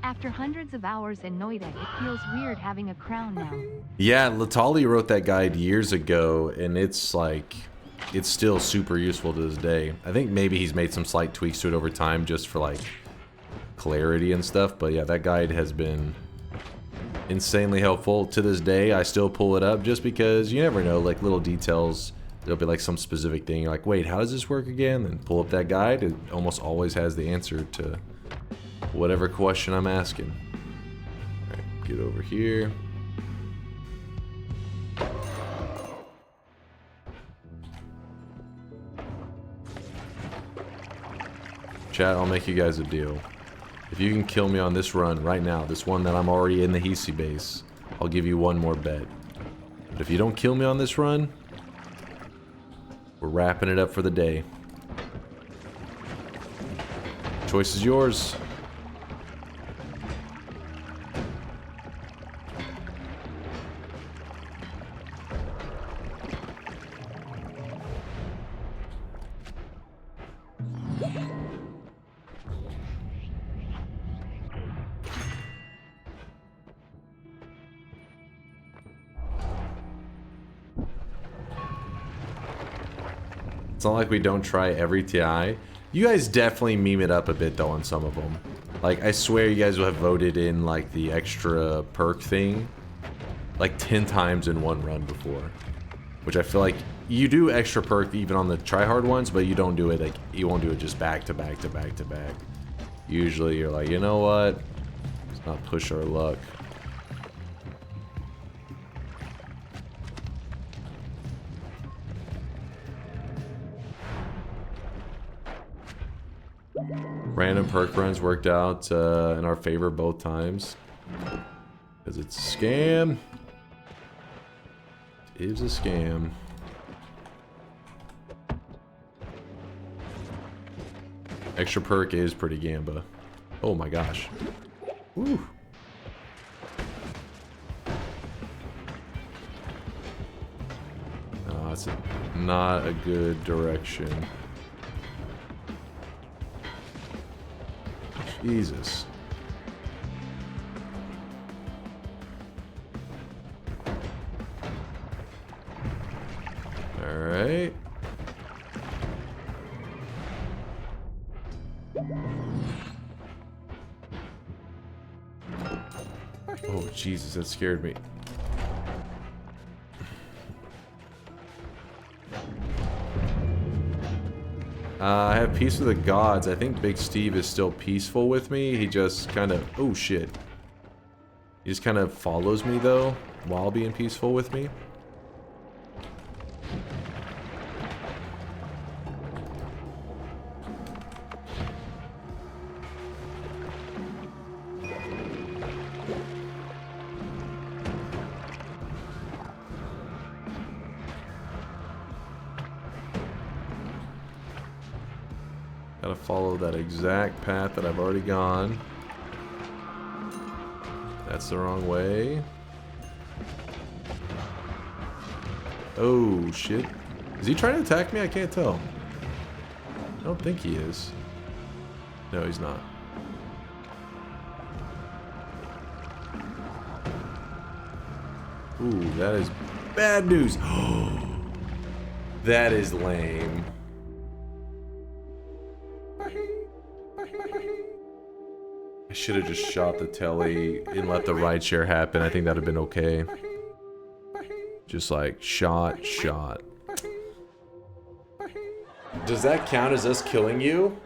After hundreds of hours in Noita, it feels weird having a crown now. Yeah, Latali wrote that guide years ago, and it's like, it's still super useful to this day. I think maybe he's made some slight tweaks to it over time just for like clarity and stuff, but yeah, that guide has been insanely helpful. To this day, I still pull it up just because you never know, like little details. There'll be like some specific thing, you're like, wait, how does this work again? Then pull up that guide, it almost always has the answer to whatever question I'm asking. Alright, get over here. Chat, I'll make you guys a deal. If you can kill me on this run right now, this one that I'm already in the hiisi base, I'll give you one more bet. But if you don't kill me on this run, we're wrapping it up for the day. Choice is yours. It's not like we don't try every TI. You guys definitely meme it up a bit though on some of them. Like, I swear you guys will have voted in like the extra perk thing like 10 times in one run before. Which I feel like you do extra perk even on the tryhard ones, but you don't do it like, you won't do it just back to back to back to back. Usually you're like, you know what? Let's not push our luck. Random perk runs worked out in our favor both times. Because it's a scam. It is a scam. Extra perk is pretty gamba. Oh my gosh. Woo. No, it's not a good direction. Jesus. All right. Oh, Jesus, that scared me. I have peace with the gods. I think Big Steve is still peaceful with me. He just kind of... Oh, shit. He just kind of follows me, though, while being peaceful with me. Gotta follow that exact path that I've already gone. That's the wrong way. Oh, shit. Is he trying to attack me? I can't tell. I don't think he is. No, he's not. Ooh, that is bad news. That is lame. I should have just shot the telly and let the rideshare happen. I think that would have been okay. Just like, shot. Does that count as us killing you?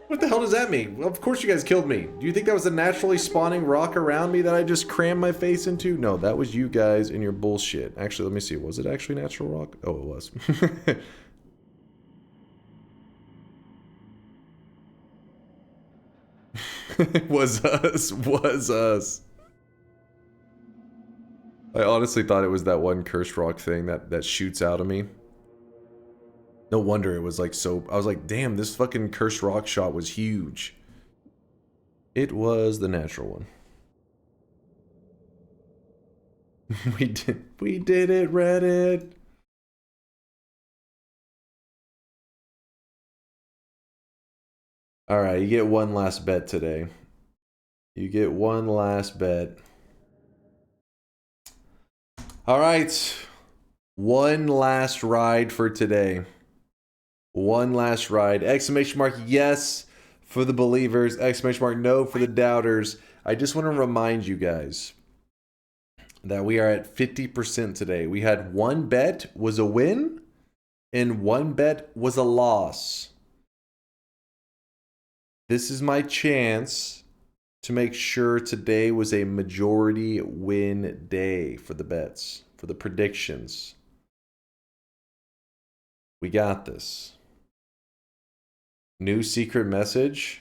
What the hell does that mean? Well, of course you guys killed me. Do you think that was a naturally spawning rock around me that I just crammed my face into? No, that was you guys and your bullshit. Actually, let me see. Was it actually natural rock? Oh, it was. Was us. I honestly thought it was that one cursed rock thing that shoots out of me. No wonder it was like so... I was like, damn, this fucking cursed rock shot was huge. It was the natural one. We did it, Reddit. Alright, you get one last bet today. You get one last bet. Alright. One last ride for today. One last ride. Exclamation mark yes for the believers. Exclamation mark no for the doubters. I just want to remind you guys that we are at 50% today. We had one bet was a win and one bet was a loss. This is my chance to make sure today was a majority win day for the bets, for the predictions. We got this. New secret message.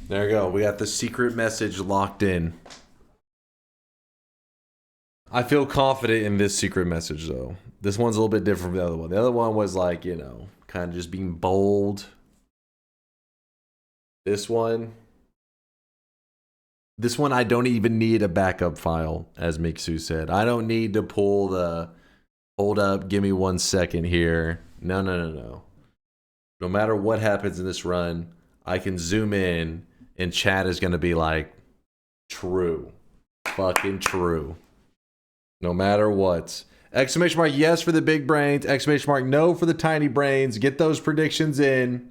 There we go. We got the secret message locked in. I feel confident in this secret message, though. This one's a little bit different from the other one. The other one was like, you know, kind of just being bold. This one, I don't even need a backup file, as Mixu said. I don't need to pull the, hold up, give me 1 second here. No. No matter what happens in this run, I can zoom in and chat is going to be like, true. Fucking true. No matter what. Exclamation mark yes for the big brains. Exclamation mark no for the tiny brains. Get those predictions in.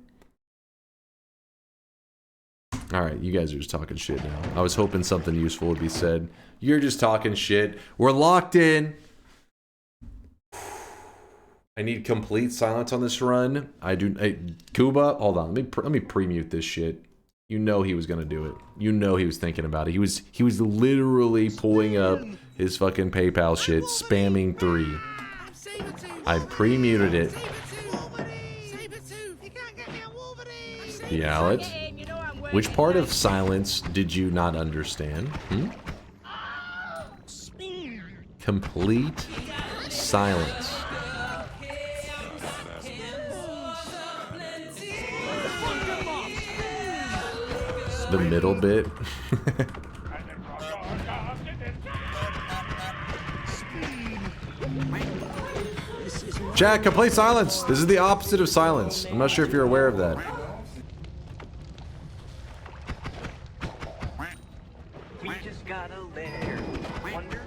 Alright, you guys are just talking shit now. I was hoping something useful would be said. You're just talking shit. We're locked in. I need complete silence on this run. Kuba, hold on. Let me pre-mute this shit. You know he was gonna do it. You know he was thinking about it. He was literally pulling up his fucking PayPal shit, spamming 3. I pre-muted it. Yalit. Which part of silence did you not understand? Complete silence. The middle bit. Jack, complete silence. This is the opposite of silence. I'm not sure if you're aware of that. We just got a letter. Wonder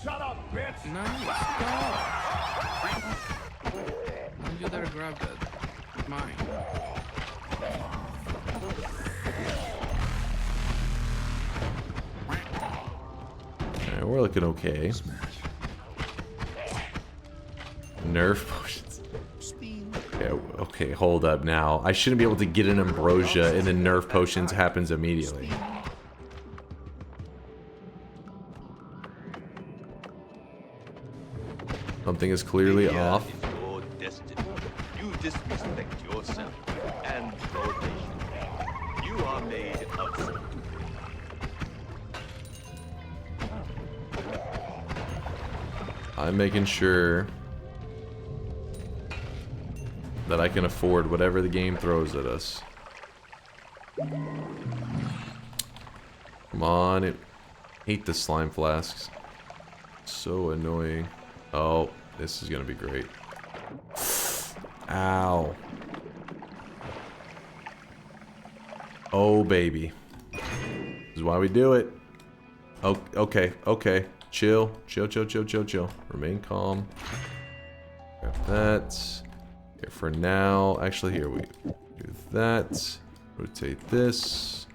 Shut up, bitch! No, stop! You better grab that. Mine. Alright, we're looking okay. Nerf potions. Yeah, okay, hold up now. I shouldn't be able to get an ambrosia and then nerf potions happens immediately. Something is clearly off. You disrespect yourself and your nation. You are made of. I'm making sure that I can afford whatever the game throws at us. Come on, I hate the slime flasks. So annoying. Oh, this is gonna be great. Ow. Oh, baby. This is why we do it. Oh, okay, okay. Chill, chill, chill, chill, chill, chill. Remain calm. Grab that. Here for now. Actually, here we do that. Rotate this.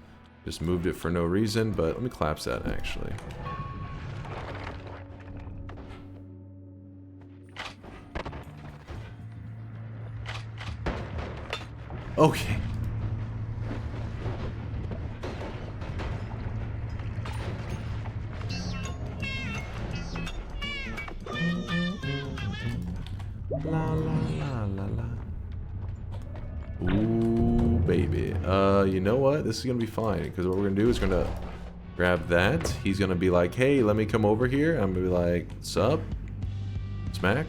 Just moved it for no reason, but let me collapse that actually. Okay. La la la la la. Ooh, baby. You know what? This is gonna be fine because what we're gonna do is gonna grab that. He's gonna be like, "Hey, let me come over here." I'm gonna be like, "Sup?" Smack.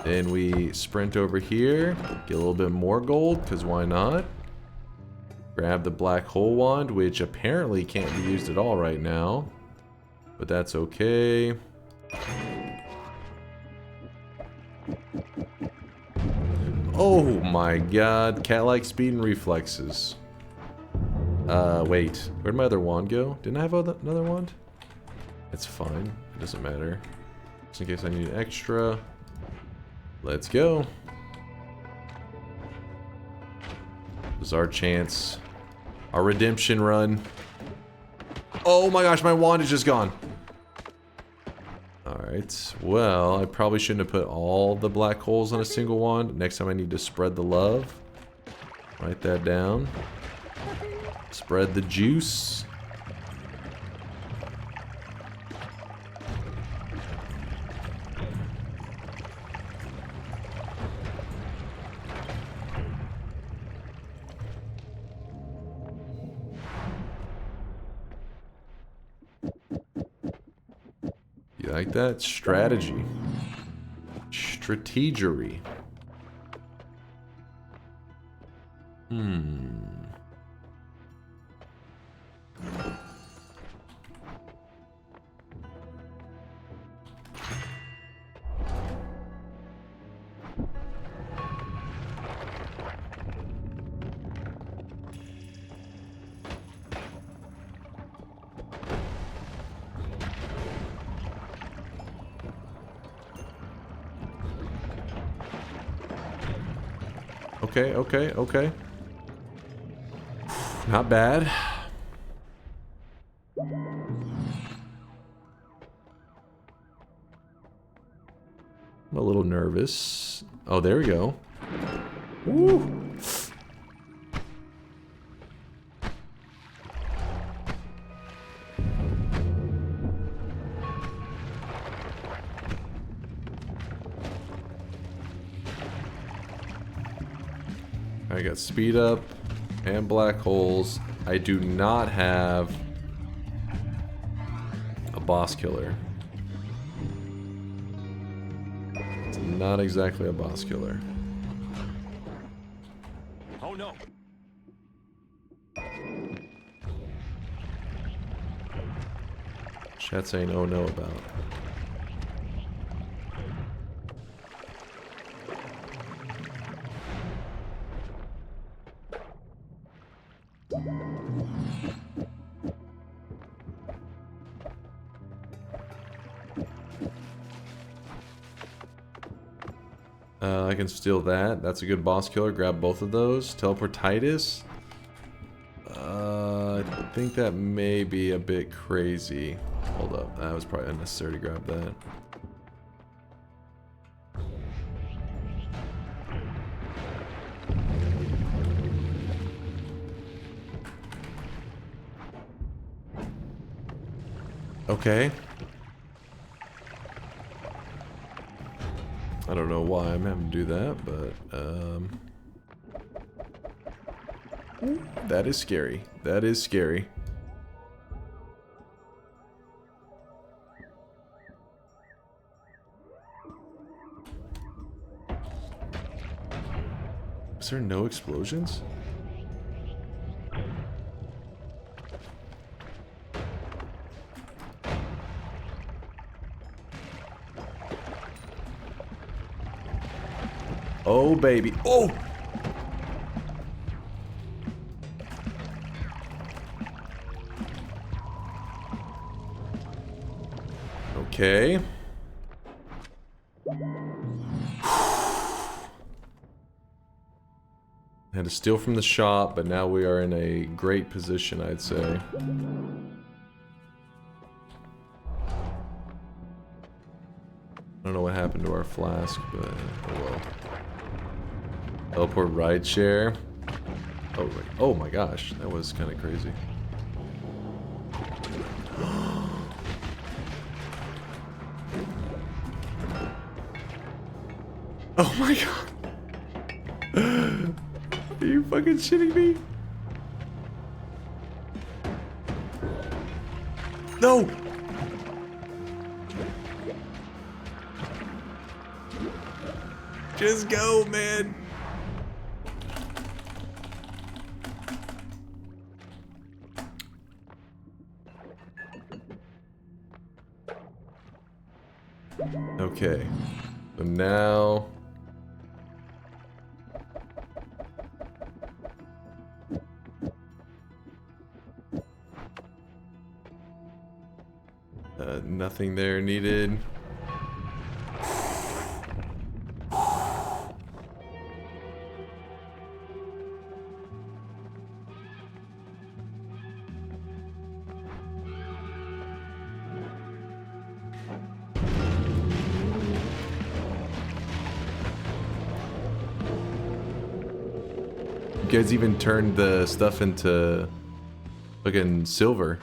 Then we sprint over here, get a little bit more gold, because why not? Grab the black hole wand, which apparently can't be used at all right now. But that's okay. Oh my god, cat-like speed and reflexes. Wait, where'd my other wand go? Didn't I have another wand? It's fine, it doesn't matter. Just in case I need extra. Let's go. This is our chance. Our redemption run. Oh my gosh, my wand is just gone. Alright, well, I probably shouldn't have put all the black holes on a single wand. Next time I need to spread the love. Write that down. Spread the juice. You like that? Strategy. Strategery. Okay, okay, okay. Not bad. I'm a little nervous. Oh, there we go. Woo! I got speed up and black holes. I do not have a boss killer. It's not exactly a boss killer. Oh no. Chat saying oh no about. I can steal that. That's a good boss killer. Grab both of those. Teleportitis. I think that may be a bit crazy. Hold up. That was probably unnecessary to grab that. Okay. I don't know why I'm having to do that, but that is scary. That is scary. Is there no explosions? Oh, baby. Oh! Okay. Had to steal from the shop, but now we are in a great position, I'd say. I don't know what happened to our flask, but oh well. Teleport ride share. Oh, wait. Oh my gosh, that was kind of crazy. Oh my god. Are you fucking shitting me? No! Just go, man. Okay. So now... nothing there needed. You guys even turned the stuff into fucking silver.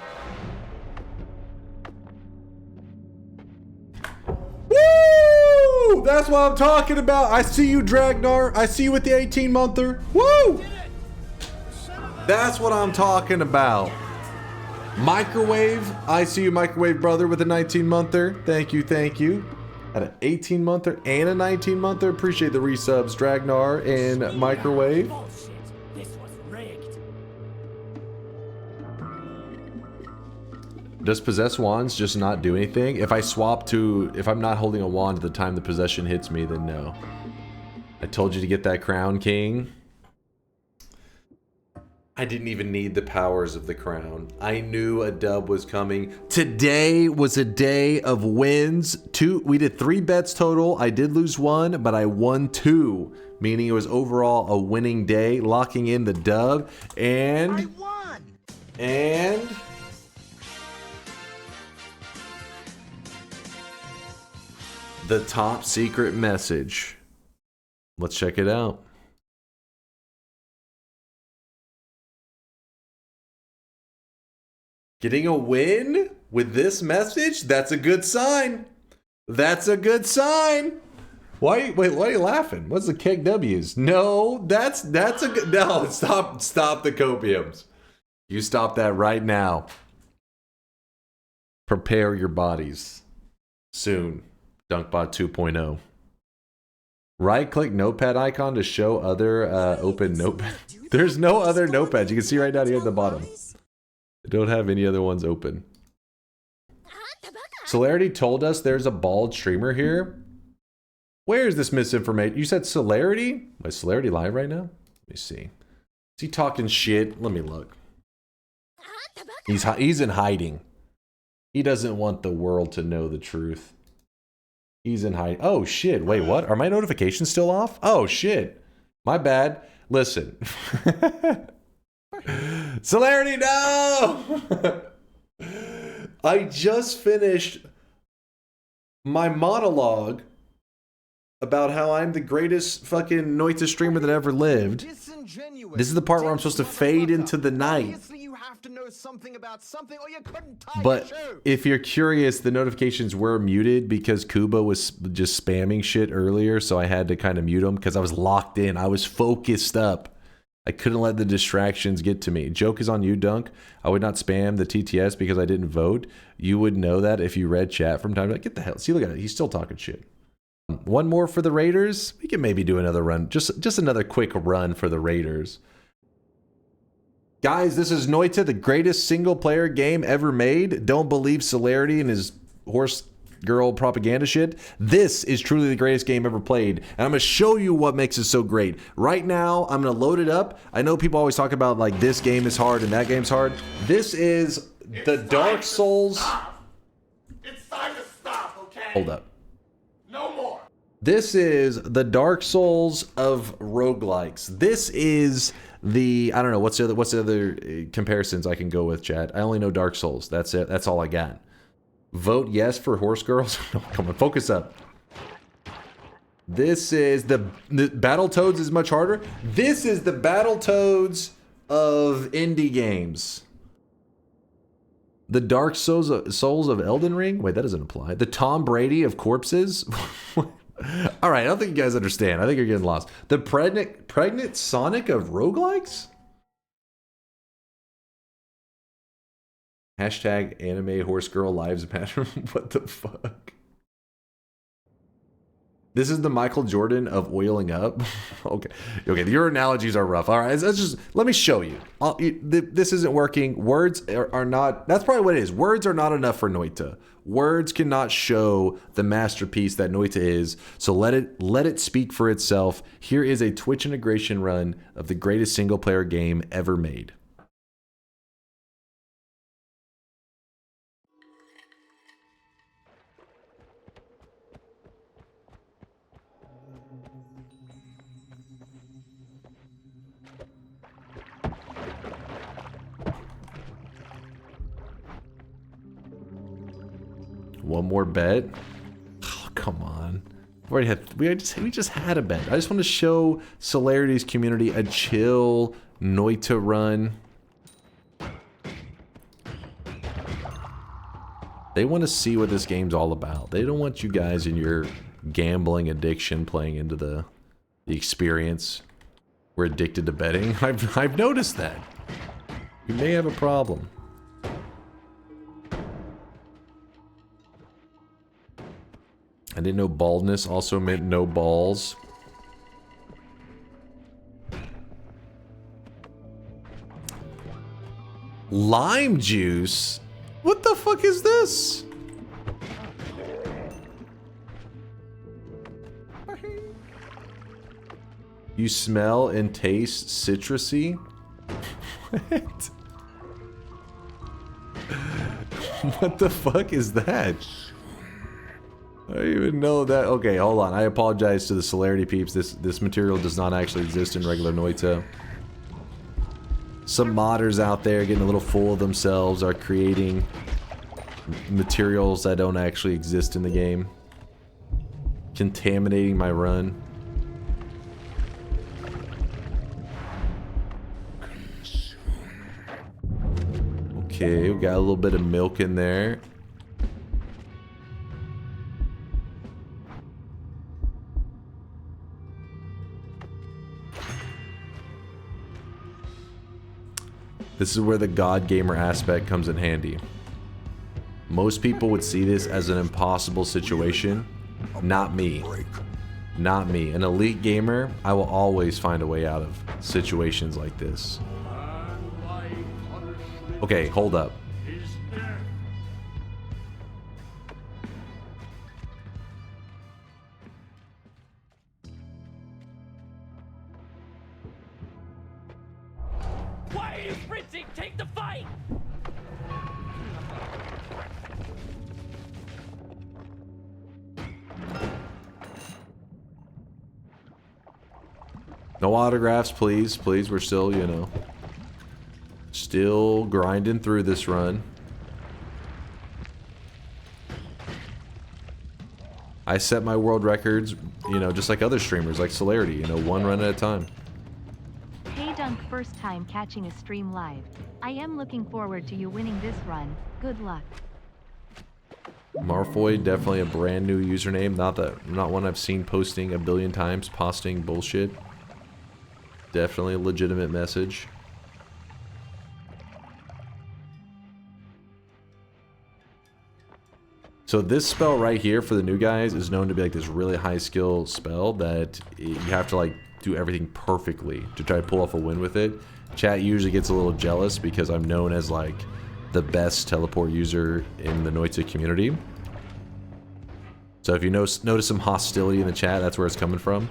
Woo! That's what I'm talking about. I see you, Dragnar. I see you with the 18-monther. Woo! That's what I'm talking about. Microwave. I see you, Microwave brother, with a 19-monther. Thank you, thank you. At an 18-monther and a 19-monther. Appreciate the resubs, Dragnar and Microwave. Does possess wands just not do anything? If I swap to, if I'm not holding a wand at the time the possession hits me, then no. I told you to get that crown, King. I didn't even need the powers of the crown. I knew a dub was coming. Today was a day of wins. We did 3 bets total. I did lose 1, but I won 2, meaning it was overall a winning day, locking in the dub. And I won. And the top secret message. Let's check it out. Getting a win with this message? That's a good sign. That's a good sign. Why? Wait, why are you laughing? What's the keg W's? No, that's a good. No, stop the copiums. You stop that right now. Prepare your bodies. Soon, Dunkbot 2.0. Right-click notepad icon to show other open notepad. There's no other notepads. You can see right down here at the bottom. I don't have any other ones open. Celerity told us there's a bald streamer here. Where is this misinformation? You said Celerity? Is Celerity live right now? Let me see. Is he talking shit? Let me look. He's in hiding. He doesn't want the world to know the truth. He's in hiding. Oh shit! Wait, what? Are my notifications still off? Oh shit! My bad. Listen. Celerity, no! I just finished my monologue about how I'm the greatest fucking Noita streamer that ever lived. This is the part where I'm supposed to fade into the night. But if you're curious, the notifications were muted because Kuba was just spamming shit earlier, so I had to kind of mute them because I was locked in. I was focused up. I couldn't let the distractions get to me. Joke is on you, Dunk. I would not spam the TTS because I didn't vote. You would know that if you read chat from time to time. Get the hell. See, look at it. He's still talking shit. One more for the Raiders. We can maybe do another run. Just another quick run for the Raiders. Guys, this is Noita, the greatest single-player game ever made. Don't believe Celerity and his horse girl propaganda shit. This is truly the greatest game ever played, and I'm gonna show you what makes it so great. Right now, I'm gonna load it up. I know people always talk about like this game is hard and that game's hard. This is the Dark Souls. It's time to stop, okay? Hold up. No more. This is the Dark Souls of roguelikes. This is the, I don't know, what's the other comparisons I can go with, chat? I only know Dark Souls. That's it. That's all I got. Vote yes for horse girls. Come on, focus up. This is the Battletoads is much harder. This is the Battletoads of indie games. The Dark Souls of Elden Ring? Wait, that doesn't apply. The Tom Brady of corpses? All right, I don't think you guys understand. I think you're getting lost. The pregnant Sonic of roguelikes? Hashtag anime horse girl lives matter. What the fuck? This is the Michael Jordan of oiling up. Okay, your analogies are rough. All right, let's just let me show you. This isn't working. Words are not. That's probably what it is. Words are not enough for Noita. Words cannot show the masterpiece that Noita is. So let it speak for itself. Here is a Twitch integration run of the greatest single player game ever made. One more bet. Oh, come on. We just had a bet. I just want to show Celerity's community a chill Noita run. They want to see what this game's all about. They don't want you guys in your gambling addiction playing into the experience. We're addicted to betting. I've noticed that. You may have a problem. I didn't know baldness also meant no balls. Lime juice? What the fuck is this? You smell and taste citrusy? What? What the fuck is that? I don't even know that. Okay, hold on. I apologize to the Celerity peeps. This material does not actually exist in regular Noita. Some modders out there getting a little full of themselves are creating materials that don't actually exist in the game. Contaminating my run. Okay, we got a little bit of milk in there. This is where the God Gamer aspect comes in handy. Most people would see this as an impossible situation. Not me. Not me. An elite gamer, I will always find a way out of situations like this. Okay, hold up. Why are you sprinting? Take the fight! No autographs, please. Please, we're still, you know, still grinding through this run. I set my world records, you know, just like other streamers, like Celerity, you know, one run at a time. Hey Dunk, first time catching a stream live. I am looking forward to you winning this run. Good luck. Marfoy, definitely a brand new username. Not one I've seen posting a billion times, posting bullshit. Definitely a legitimate message. So this spell right here for the new guys is known to be like this really high skill spell that you have to like do everything perfectly to try to pull off a win with it. Chat usually gets a little jealous because I'm known as like the best teleport user in the Noita community. So if you notice some hostility in the chat, that's where it's coming from.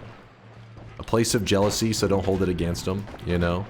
A place of jealousy, so don't hold it against them, you know?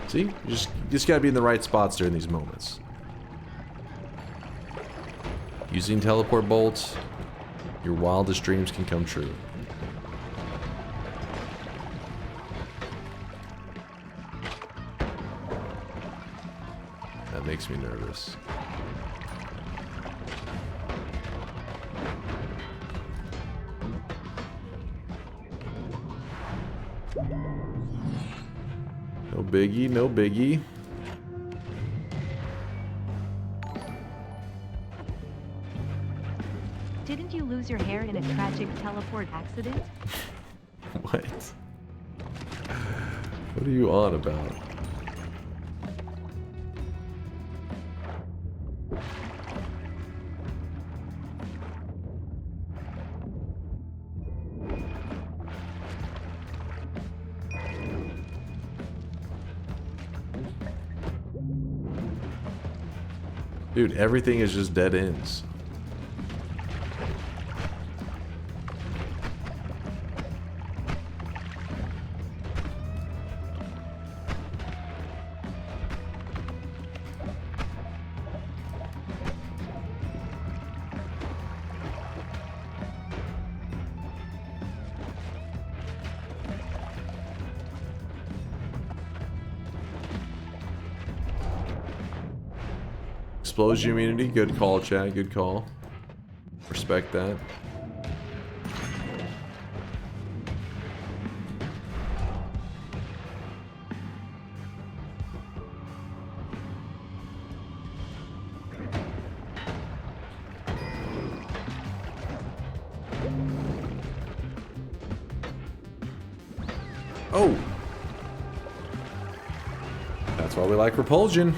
See? You just gotta be in the right spots during these moments. Using teleport bolts, your wildest dreams can come true. That makes me nervous. No biggie, no biggie. Didn't you lose your hair in a tragic teleport accident? What? What are you on about? Dude, everything is just dead ends. Explosion immunity, good call, chat, good call. Respect that. Oh! That's why we like repulsion.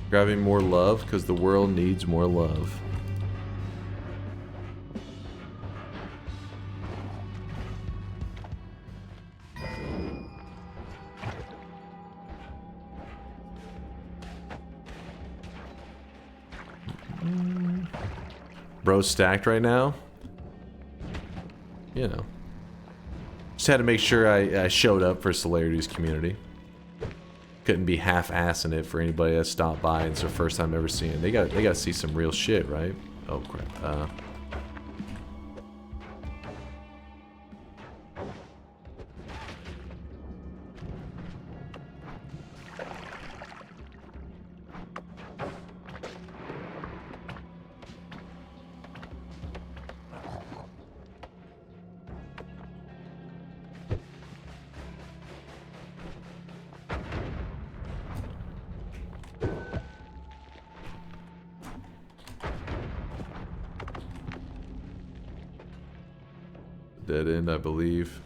Grabbing more love because the world needs more love. Bro stacked right now. You know. Just had to make sure I showed up for Celerity's community. Couldn't be half-assing it for anybody that stopped by and it's their first time ever seeing it. They got to see some real shit, right? Oh crap. Dead end, I believe.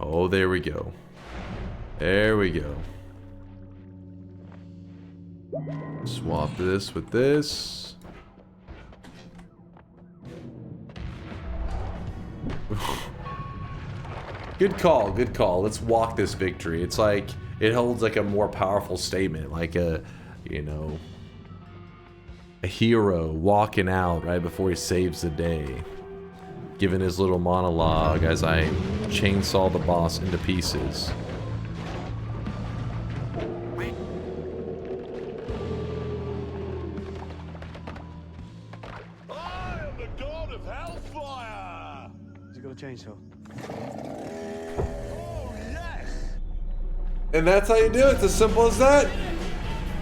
Oh, there we go. There we go. Swap this with this. Good call, good call. Let's walk this victory. It's like, it holds like a more powerful statement, like a, you know, a hero walking out right before he saves the day. Giving his little monologue as I chainsaw the boss into pieces. I am the god of hellfire! Has he got a chainsaw? Oh, yes! And that's how you do it. It's as simple as that.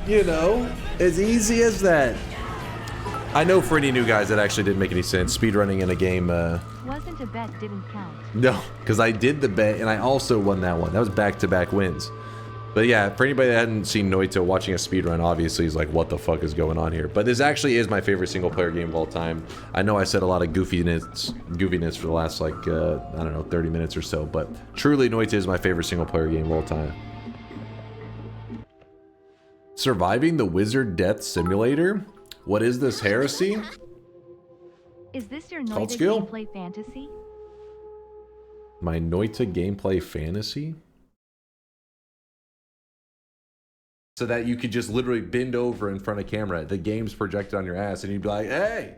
You know, as easy as that. I know for any new guys that actually didn't make any sense. Speedrunning in a game, Wasn't a bet, didn't count. no, because I did the bet and I also won that one. That was back-to-back wins. But yeah, for anybody that hadn't seen Noita watching a speedrun, obviously is like, what the fuck is going on here? But this actually is my favorite single-player game of all time. I know I said a lot of goofiness for the last, like, I don't know, 30 minutes or so. But truly, Noita is my favorite single-player game of all time. Surviving the Wizard Death Simulator? What is this heresy? Is this your Cult Noita skill? gameplay fantasy? My Noita gameplay fantasy? So that you could just literally bend over in front of camera, the game's projected on your ass, and you'd be like, hey!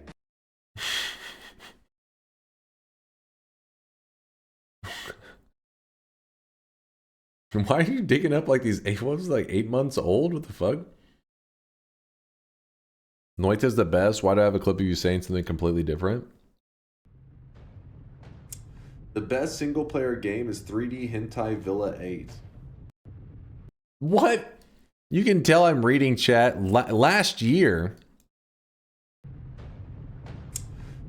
Why are you digging up like these, what was it, like 8 months old? What the fuck? Noita's the best. Why do I have a clip of you saying something completely different? The best single player game is 3D Hentai Villa 8. What? You can tell I'm reading chat. Last year,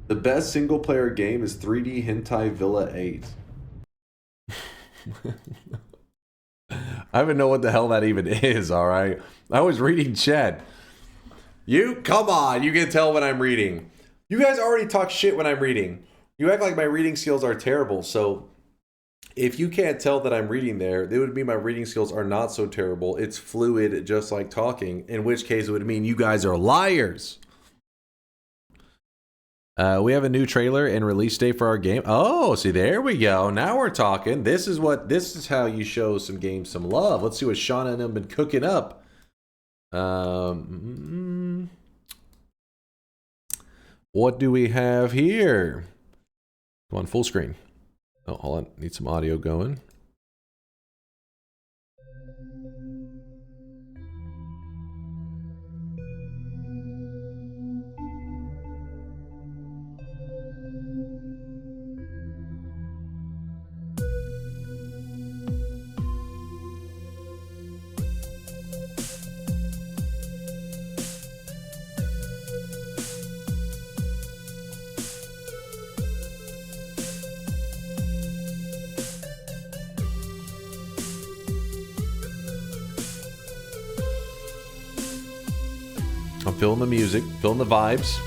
the best single player game is 3D Hentai Villa 8. I don't even know what the hell that even is, alright? I was reading chat. You, come on, you can tell when I'm reading. You guys already talk shit when I'm reading. You act like my reading skills are terrible, so if you can't tell that I'm reading there, it would mean my reading skills are not so terrible. It's fluid, just like talking, in which case it would mean you guys are liars. We have a new trailer and release date for our game. Oh, see, there we go. Now we're talking. This is how you show some games some love. Let's see what Shauna and them been cooking up. What do we have here? Come on, full screen. Oh, hold on. Need some audio going. I'm feeling the music, feeling the vibes.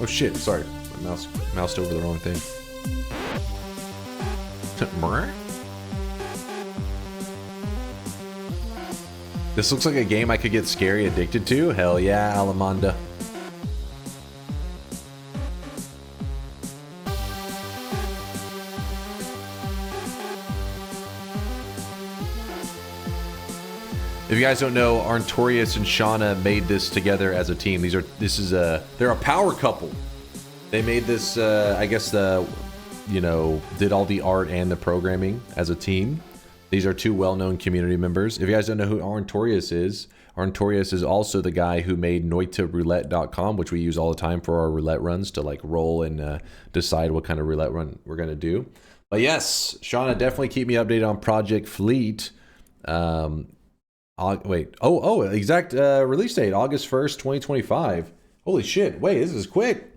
Oh shit, sorry. My moused over the wrong thing. This looks like a game I could get scary addicted to. Hell yeah, Alamanda. If you guys don't know, Arntorius and Shauna made this together as a team. They're a power couple. They made this, I guess did all the art and the programming as a team. These are two well-known community members. If you guys don't know who Arntorius is also the guy who made NoitaRoulette.com, which we use all the time for our roulette runs to like roll and decide what kind of roulette run we're gonna do. But yes, Shauna, definitely keep me updated on Project Fleet. Exact release date, August 1st, 2025. Holy shit, wait, this is quick.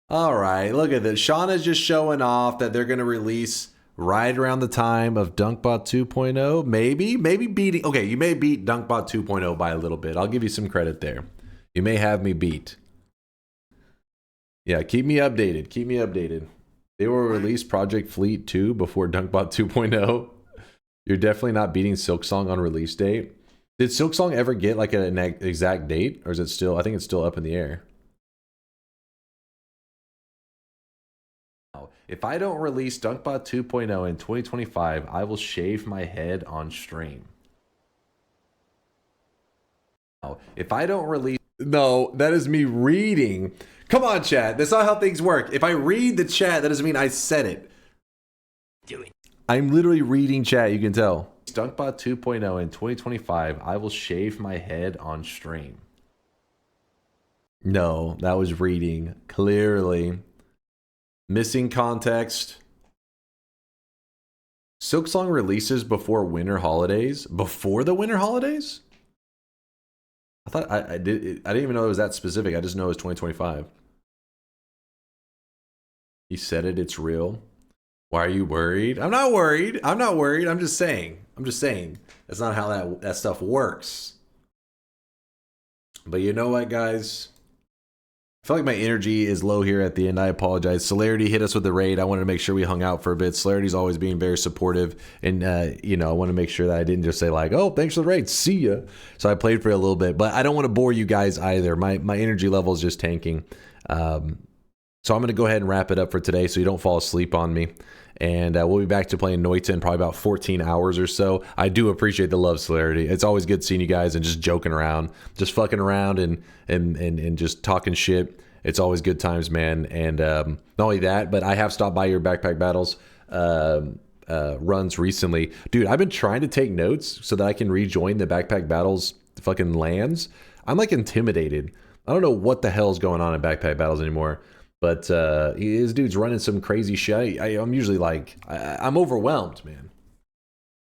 All right, look at this. Shauna's just showing off that they're gonna release right around the time of DunkBot 2.0, maybe beating. Okay, you may beat DunkBot 2.0 by a little bit. I'll give you some credit there. You may have me beat. Yeah, keep me updated. Keep me updated. They will release Project Fleet 2 before DunkBot 2.0. You're definitely not beating Silksong on release date. Did Silksong ever get like an exact date, or is it still? I think it's still up in the air. If I don't release DunkBot 2.0 in 2025, I will shave my head on stream. If I don't release... No, that is me reading. Come on, chat. That's not how things work. If I read the chat, that doesn't mean I said it. Do it. I'm literally reading chat, you can tell. DunkBot 2.0 in 2025, I will shave my head on stream. No, that was reading. Clearly. Missing context. Silksong releases before winter holidays. Before the winter holidays? I thought I didn't even know it was that specific. I just know it was 2025. He said it. It's real. Why are you worried? I'm not worried. I'm not worried. I'm just saying. That's not how that stuff works. But you know what, guys? I feel like my energy is low here at the end. I apologize. Celerity hit us with the raid. I wanted to make sure we hung out for a bit. Celerity's always being very supportive. And, I want to make sure that I didn't just say like, oh, thanks for the raid. See ya. So I played for a little bit. But I don't want to bore you guys either. My energy level is just tanking. So I'm going to go ahead and wrap it up for today so you don't fall asleep on me. And we'll be back to playing Noita in probably about 14 hours or so. I do appreciate the love, Celerity. It's always good seeing you guys and just joking around, just fucking around and just talking shit. It's always good times, man. And not only that, but I have stopped by your Backpack Battles runs recently. Dude, I've been trying to take notes so that I can rejoin the Backpack Battles fucking lands. I'm like intimidated. I don't know what the hell is going on in Backpack Battles anymore. But this dude's running some crazy shit. I'm usually like, I'm overwhelmed, man.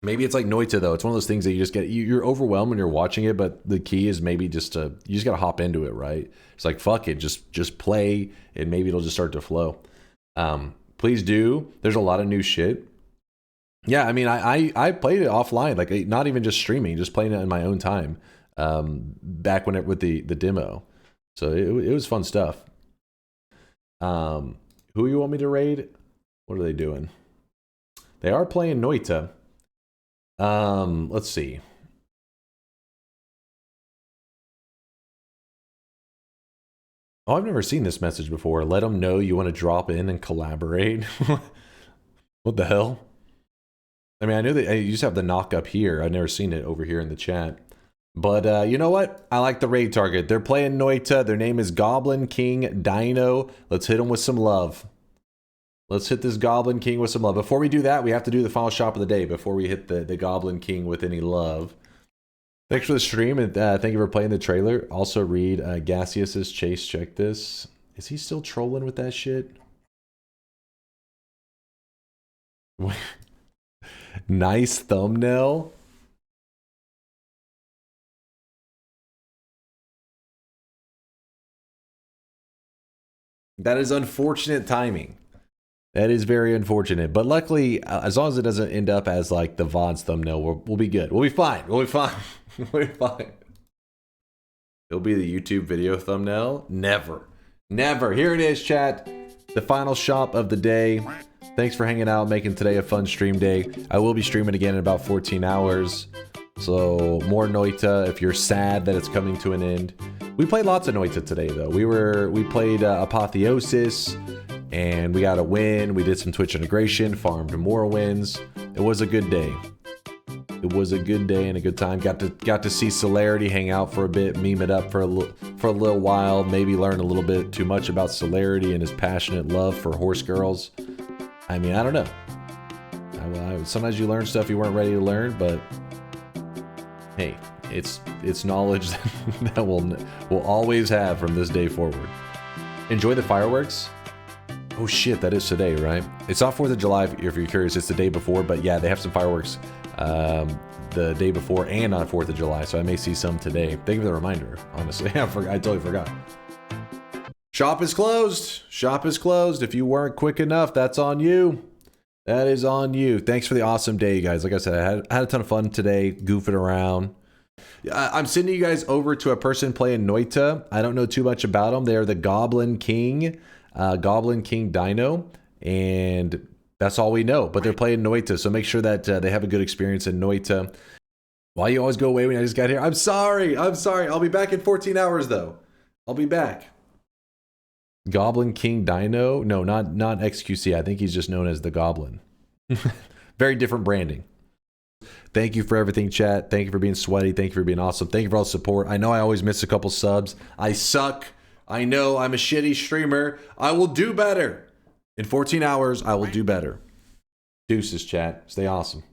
Maybe it's like Noita, though. It's one of those things that you just get, you're overwhelmed when you're watching it, but the key is maybe you just got to hop into it, right? It's like, fuck it, just play, and maybe it'll just start to flow. Please do. There's a lot of new shit. Yeah, I mean, I played it offline, like not even just streaming, just playing it in my own time, back when with the demo. So it was fun stuff. Who you want me to raid? What are they doing? They are playing Noita. Let's see. Oh, I've never seen this message before. Let them know you want to drop in and collaborate. What the hell? I mean, I know that you just have the knock up here. I've never seen it over here in the chat. But you know what? I like the raid target. They're playing Noita. Their name is Goblin King Dino. Let's hit them with some love. Let's hit this Goblin King with some love. Before we do that, we have to do the final shop of the day before we hit the Goblin King with any love. Thanks for the stream, and thank you for playing the trailer. Also read Gaseous's Chase. Check this. Is he still trolling with that shit? Nice thumbnail. That is unfortunate timing. That is very unfortunate. But luckily, as long as it doesn't end up as like the VOD's thumbnail, we'll be good. We'll be fine. We'll be fine. We'll be fine. It'll be the YouTube video thumbnail. Never. Never. Here it is, chat. The final shop of the day. Thanks for hanging out, making today a fun stream day. I will be streaming again in about 14 hours. So more Noita if you're sad that it's coming to an end. We played lots of Noita today, though. We played Apotheosis, and we got a win. We did some Twitch integration, farmed more wins. It was a good day. It was a good day and a good time. Got to see Celerity, hang out for a bit, meme it up for a little while, maybe learn a little bit too much about Celerity and his passionate love for horse girls. I mean, I don't know. Sometimes you learn stuff you weren't ready to learn, but hey, it's knowledge that we'll always have from this day forward. Enjoy the fireworks. Oh shit, that is today, right? It's not 4th of July if you're curious. It's the day before, but yeah, they have some fireworks the day before and on 4th of July, so I may see some today. Thank you for the reminder, honestly. I totally forgot. Shop is closed. Shop is closed. If you weren't quick enough, that's on you. That is on you. Thanks for the awesome day, guys. Like I said, I had a ton of fun today, goofing around. I'm sending you guys over to a person playing Noita. I don't know too much about them. They are the Goblin King Dino, and that's all we know. But they're playing Noita, so make sure that they have a good experience in Noita. Why you always go away when I just got here? I'm sorry. I'll be back in 14 hours, though. I'll be back. Goblin King Dino? No, not XQC. I think he's just known as the Goblin. Very different branding. Thank you for everything, chat. Thank you for being sweaty. Thank you for being awesome. Thank you for all the support. I know I always miss a couple subs. I suck. I know I'm a shitty streamer. I will do better. In 14 hours, I will do better. Deuces, chat. Stay awesome.